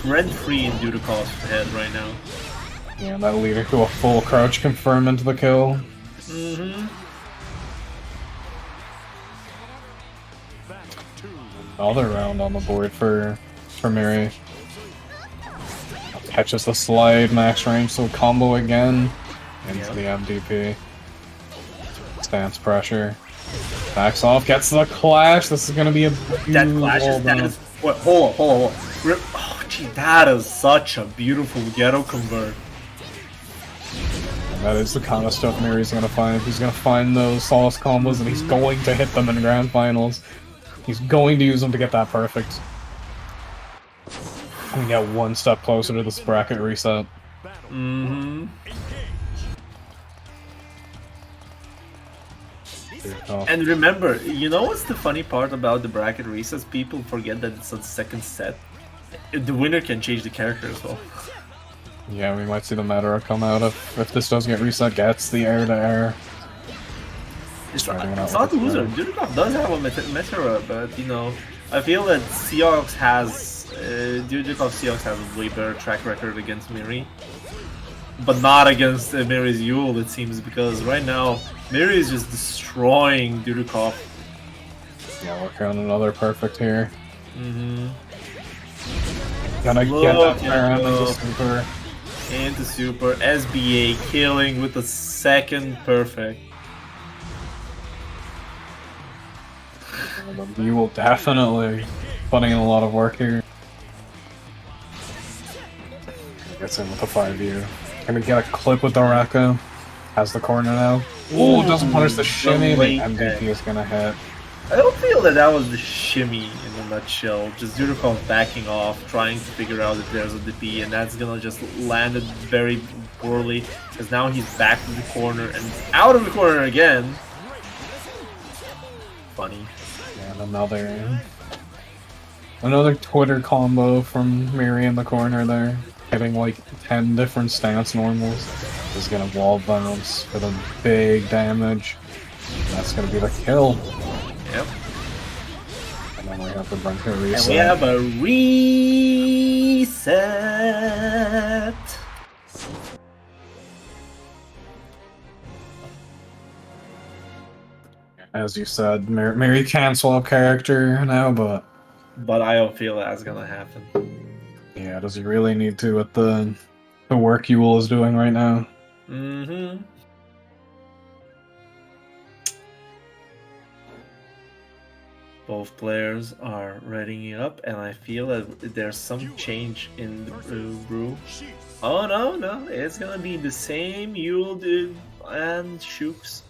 [SPEAKER 2] rent-free in Dudakov's head right now.
[SPEAKER 3] Yeah, that'll lead her to a full crouch confirm into the kill.
[SPEAKER 2] Mm-hmm.
[SPEAKER 3] Another round on the board for Miri. Catches the slide, max range, so combo again into the MDP. Stance pressure. Backs off, gets the clash. This is gonna be a
[SPEAKER 2] That clash is that is. Wait, hold on. Oh, gee, that is such a beautiful ghetto convert.
[SPEAKER 3] That is the kind of stuff Miri's gonna find. He's gonna find those sauce combos and he's going to hit them in grand finals. He's going to use them to get that perfect. And get one step closer to this bracket reset.
[SPEAKER 2] Mm-hmm. And remember, you know what's the funny part about the bracket resets? People forget that it's a second set. The winner can change the character as well.
[SPEAKER 3] Yeah, we might see the Madara come out if this does get reset, gets the air to air.
[SPEAKER 2] It's
[SPEAKER 3] Starting out
[SPEAKER 2] not a
[SPEAKER 3] with
[SPEAKER 2] loser.
[SPEAKER 3] the
[SPEAKER 2] Dudikov does have a Meteora, but you know, I feel that Seahawks has Dudikov Seahawks has a way better track record against Miri, but not against Miri's Yule. It seems because right now Miri is just destroying Dudikov.
[SPEAKER 3] Yeah, working on another perfect here.
[SPEAKER 2] Mm-hmm.
[SPEAKER 3] Gonna get
[SPEAKER 2] Look
[SPEAKER 3] that fire
[SPEAKER 2] at
[SPEAKER 3] into
[SPEAKER 2] the-
[SPEAKER 3] super.
[SPEAKER 2] Into super SBA killing with the second perfect.
[SPEAKER 3] You will definitely putting in a lot of work here. Gets in with the 5U. Gonna get a clip with the Raka. Has the corner now. Ooh, doesn't punish the shimmy. The
[SPEAKER 2] late
[SPEAKER 3] MVP is gonna hit.
[SPEAKER 2] I don't feel that that was the shimmy in a nutshell. Just Dudikov backing off, trying to figure out if there's a DP, and that's gonna just land it very poorly. Because now he's back to the corner and out of the corner again. Funny.
[SPEAKER 3] And another Twitter combo from Miri in the corner there. Hitting like 10 different stance normals. Is gonna wall bounce for the big damage. That's gonna be the kill.
[SPEAKER 2] Yep.
[SPEAKER 3] And then we have the bunker
[SPEAKER 2] And
[SPEAKER 3] reset.
[SPEAKER 2] we have a reset.
[SPEAKER 3] As you said, Mary can swap character now, but
[SPEAKER 2] But I don't feel that's gonna happen.
[SPEAKER 3] yeah, does he really need to with the work Yule is doing right now?
[SPEAKER 2] Mm-hmm. Both players are readying up, and I feel that there's some change in the brew. Oh no, it's gonna be the same Yule dude and Shooks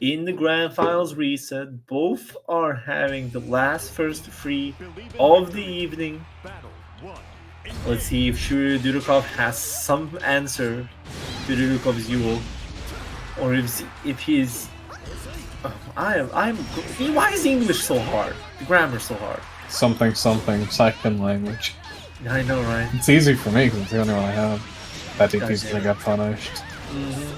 [SPEAKER 2] in the grand finals reset. Both are having the last first free of the evening. Let's see if Dudikov has some answer to Dudikov's Yule, or if he's. Why is English so hard? The grammar's so hard.
[SPEAKER 3] Something, second language.
[SPEAKER 2] I know, right?
[SPEAKER 3] It's easy for me because it's the only one I have. That DP's gonna get punished.
[SPEAKER 2] Mm-hmm.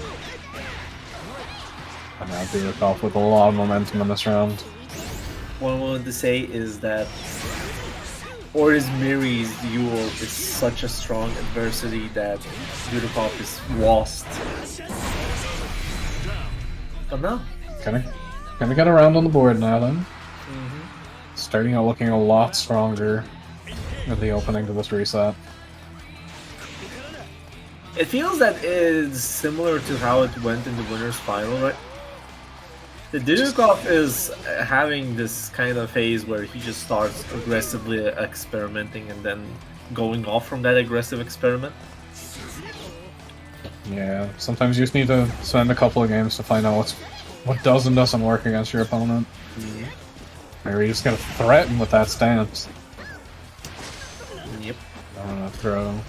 [SPEAKER 3] And I'll do it off with a lot of momentum in this round.
[SPEAKER 2] What I wanted to say is that Oris Miri's Yule is such a strong adversity that Dudikov is lost. But no.
[SPEAKER 3] Gonna get around on the board now then. Starting out looking a lot stronger at the opening to this reset.
[SPEAKER 2] It feels that it's similar to how it went in the winner's final, right? The Dudikov is having this kind of phase where he just starts aggressively experimenting and then going off from that aggressive experiment.
[SPEAKER 3] Yeah, sometimes you just need to spend a couple of games to find out what does and doesn't work against your opponent. Or you just gotta threaten with that stance.
[SPEAKER 2] Yep.
[SPEAKER 3] Throw.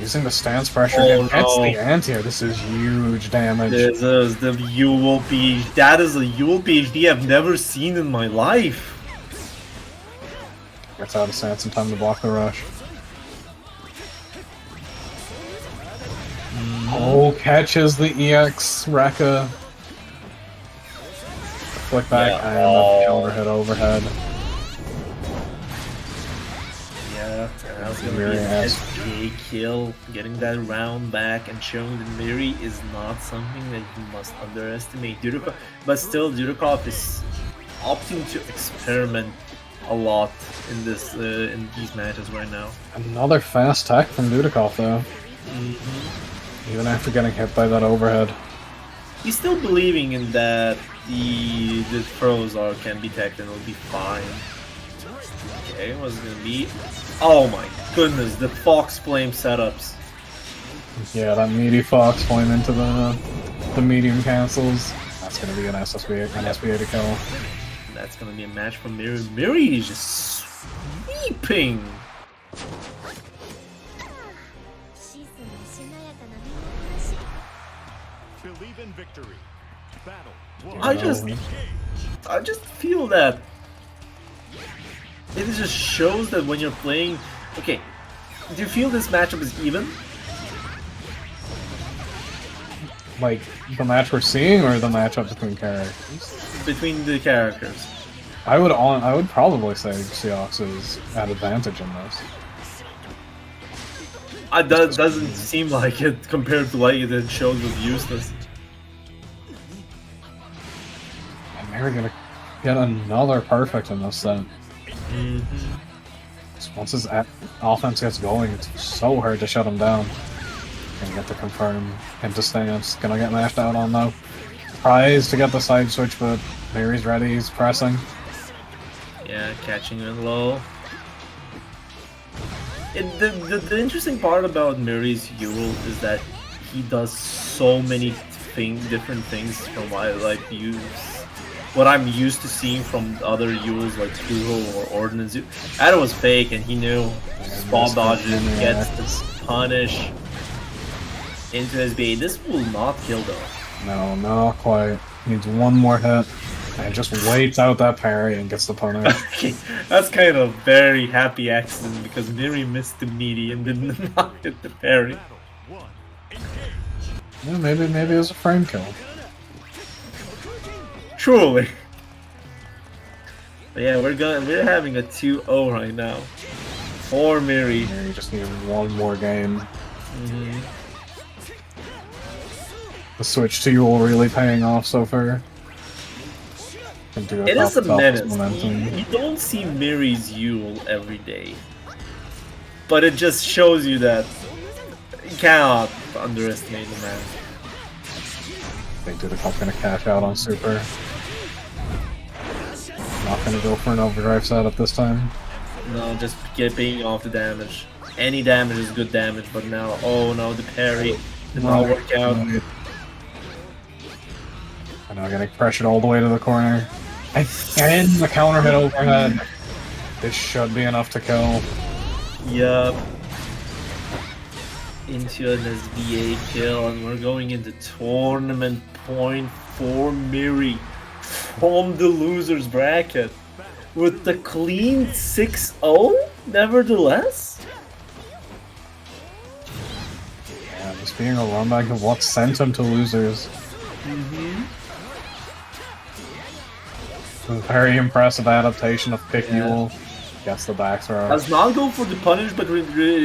[SPEAKER 3] Using the stance pressure against the anti-air. This is huge damage.
[SPEAKER 2] This is the Yule PhD. That is a Yule PhD I've never seen in my life.
[SPEAKER 3] Gets out of stance in time to block the rush. Oh, catches the EX Rekka. Flick back and the counter hit overhead.
[SPEAKER 2] Yeah, that was gonna be an SK kill. Getting that round back and showing that Miri is not something that you must underestimate. But still, Dudikov is opting to experiment a lot in these matches right now.
[SPEAKER 3] Another fast tech from Dudikov though. Even after getting hit by that overhead.
[SPEAKER 2] He's still believing in that the throws can be teched and it'll be fine. Okay, what's it gonna be? Oh my goodness, the Fox Flame setups.
[SPEAKER 3] Yeah, that meaty Fox Flame into the medium cancels. That's gonna be an SSB to kill.
[SPEAKER 2] That's gonna be a match for Miri. Miri is just sweeping.
[SPEAKER 4] Believe in victory. Battle. One.
[SPEAKER 2] I just feel that it just shows that when you're playing. Okay, do you feel this matchup is even?
[SPEAKER 3] Like the match we're seeing, or the matchup between characters?
[SPEAKER 2] Between the characters.
[SPEAKER 3] I would probably say Seahawks is at advantage in this.
[SPEAKER 2] That doesn't seem like it compared to like it showed with Eustace.
[SPEAKER 3] And they're gonna get another perfect in this set. Once his offense gets going, it's so hard to shut him down. Gonna get to confirm into stance. Gonna get mashed out on though. Tries to get the side switch, but Miri's ready. He's pressing.
[SPEAKER 2] Yeah, catching it low. The interesting part about Miri's Yule is that he does so many different things from what I'm used to seeing from other Yules like Kuho or Ordnance. That was fake, and he knew. Small dodges, gets the punish into his bait. This will not kill though.
[SPEAKER 3] No, not quite. Needs one more hit. And just waits out that parry and gets the punish.
[SPEAKER 2] Okay, that's kind of very happy accident because Miri missed the meaty and did not hit the parry.
[SPEAKER 3] Yeah, maybe it was a frame kill.
[SPEAKER 2] Truly. But yeah, we're having a 2-0 right now for Miri.
[SPEAKER 3] Miri just needed one more game. The switch to Yule really paying off so far.
[SPEAKER 2] It is a menace. You don't see Miri's Yule every day. But it just shows you that you cannot underestimate the man.
[SPEAKER 3] They did a couple gonna cash out on Super. Not gonna go for an overdrive setup this time.
[SPEAKER 2] No, just paying off the damage. Any damage is good damage, but now, oh no, the parry did not work out.
[SPEAKER 3] I know, getting pressured all the way to the corner. Again, the counter hit overhead. This should be enough to kill.
[SPEAKER 2] Yup. Into an SBA kill, and we're going into tournament point for Miri from the loser's bracket with the clean 6-0, nevertheless.
[SPEAKER 3] Yeah, this being a runback of what sent him to losers. A very impressive adaptation of Pick Yule. Gets the back throw.
[SPEAKER 2] Does not go for the punish, but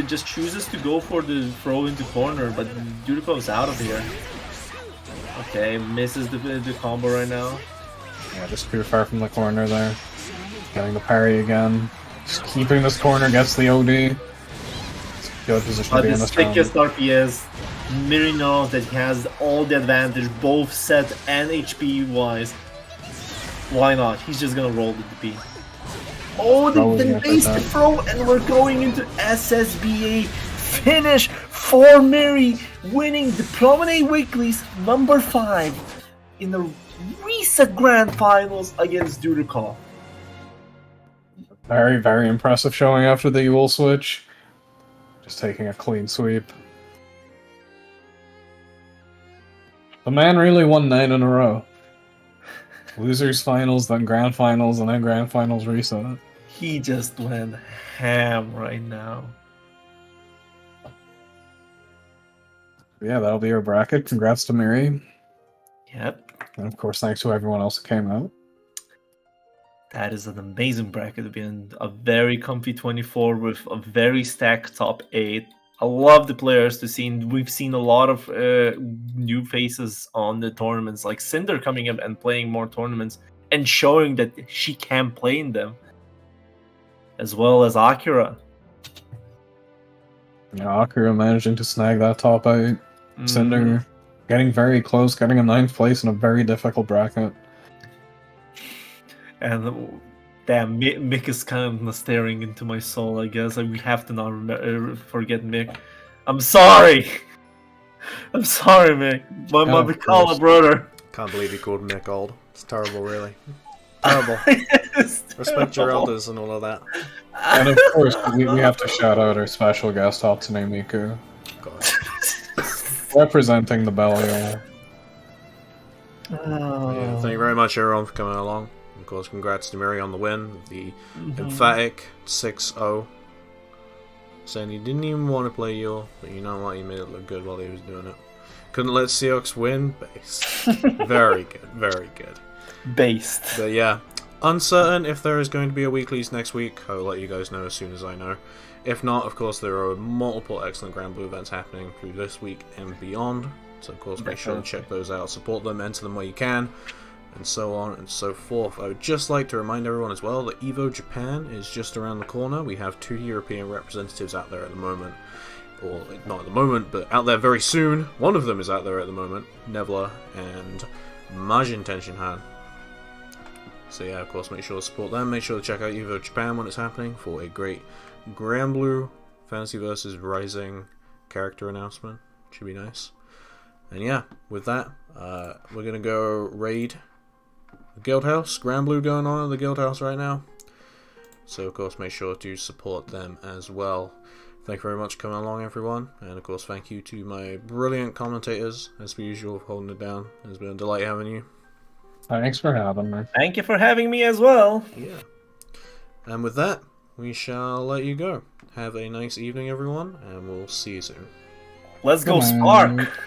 [SPEAKER 2] just chooses to go for the throw into corner, but Dudikov's out of here. Okay, misses the combo right now.
[SPEAKER 3] Yeah, just too far from the corner there. Getting the parry again. Just keeping this corner, gets the OD. It's a good position to be in this round.
[SPEAKER 2] Sickest RPS. Miri knows that he has all the advantage, both set and HP wise. Why not? He's just gonna roll the DP. Oh, they base the throw, and we're going into SSBA finish for Miri, winning the Promenade Weeklies number 5 in the recent Grand Finals against Dudikov.
[SPEAKER 3] Very, very impressive showing after the Yule switch. Just taking a clean sweep. The man really won 9 in a row. Losers finals, then grand finals, and then grand finals reset.
[SPEAKER 2] He just went ham right now.
[SPEAKER 3] Yeah, that'll be our bracket. Congrats to Miri.
[SPEAKER 2] Yep.
[SPEAKER 3] And of course, thanks to everyone else who came out.
[SPEAKER 2] That is an amazing bracket to be in. A very comfy 24 with a very stacked top 8. I love the players to see. We've seen a lot of new faces on the tournaments, like Cinder coming up and playing more tournaments and showing that she can play in them, as well as Akira.
[SPEAKER 3] Yeah, Akira managing to snag that top 8. Cinder getting very close, getting a 9th place in a very difficult bracket.
[SPEAKER 2] And damn, Mick is kind of staring into my soul, I guess. We have to not forget Mick. I'm sorry! I'm sorry, Mick. My Mikala brother.
[SPEAKER 1] Can't believe you called Mick old. It's terrible, really. Terrible. Respect your elders and all of that.
[SPEAKER 3] And of course, we have to shout out our special guest, Hatsune Miku.
[SPEAKER 1] God.
[SPEAKER 3] Representing the Belial.
[SPEAKER 1] Yeah, thank you very much, everyone, for coming along. Of course, congrats to Miri on the win. The emphatic 6-0. Saying he didn't even want to play Yule, but you know what? He made it look good while he was doing it. Couldn't let Seox win? Based. Very good, very good.
[SPEAKER 2] Based.
[SPEAKER 1] But yeah, uncertain if there is going to be a Weeklies next week. I'll let you guys know as soon as I know. If not, of course, there are multiple excellent Grand Blue events happening through this week and beyond. So, of course, make sure to check those out. Support them, enter them where you can, and so on and so forth. I would just like to remind everyone as well that EVO Japan is just around the corner. We have 2 European representatives out there at the moment. Or, not at the moment, but out there very soon. One of them is out there at the moment. Nevla and Majin Tenshinhan. So yeah, of course, make sure to support them. Make sure to check out EVO Japan when it's happening for a great Grand Blue Fantasy vs. Rising character announcement. Should be nice. And yeah, with that, we're going to go raid the Guild House. Grand Blue going on at the Guild House right now. So of course, make sure to support them as well. Thank you very much for coming along, everyone. And of course, thank you to my brilliant commentators, as per usual, for holding it down. It's been a delight having you.
[SPEAKER 3] Thanks for having me.
[SPEAKER 2] Thank you for having me as well.
[SPEAKER 1] Yeah. And with that, we shall let you go. Have a nice evening, everyone, and we'll see you soon.
[SPEAKER 2] Let's go,
[SPEAKER 3] Come on.
[SPEAKER 2] Spark!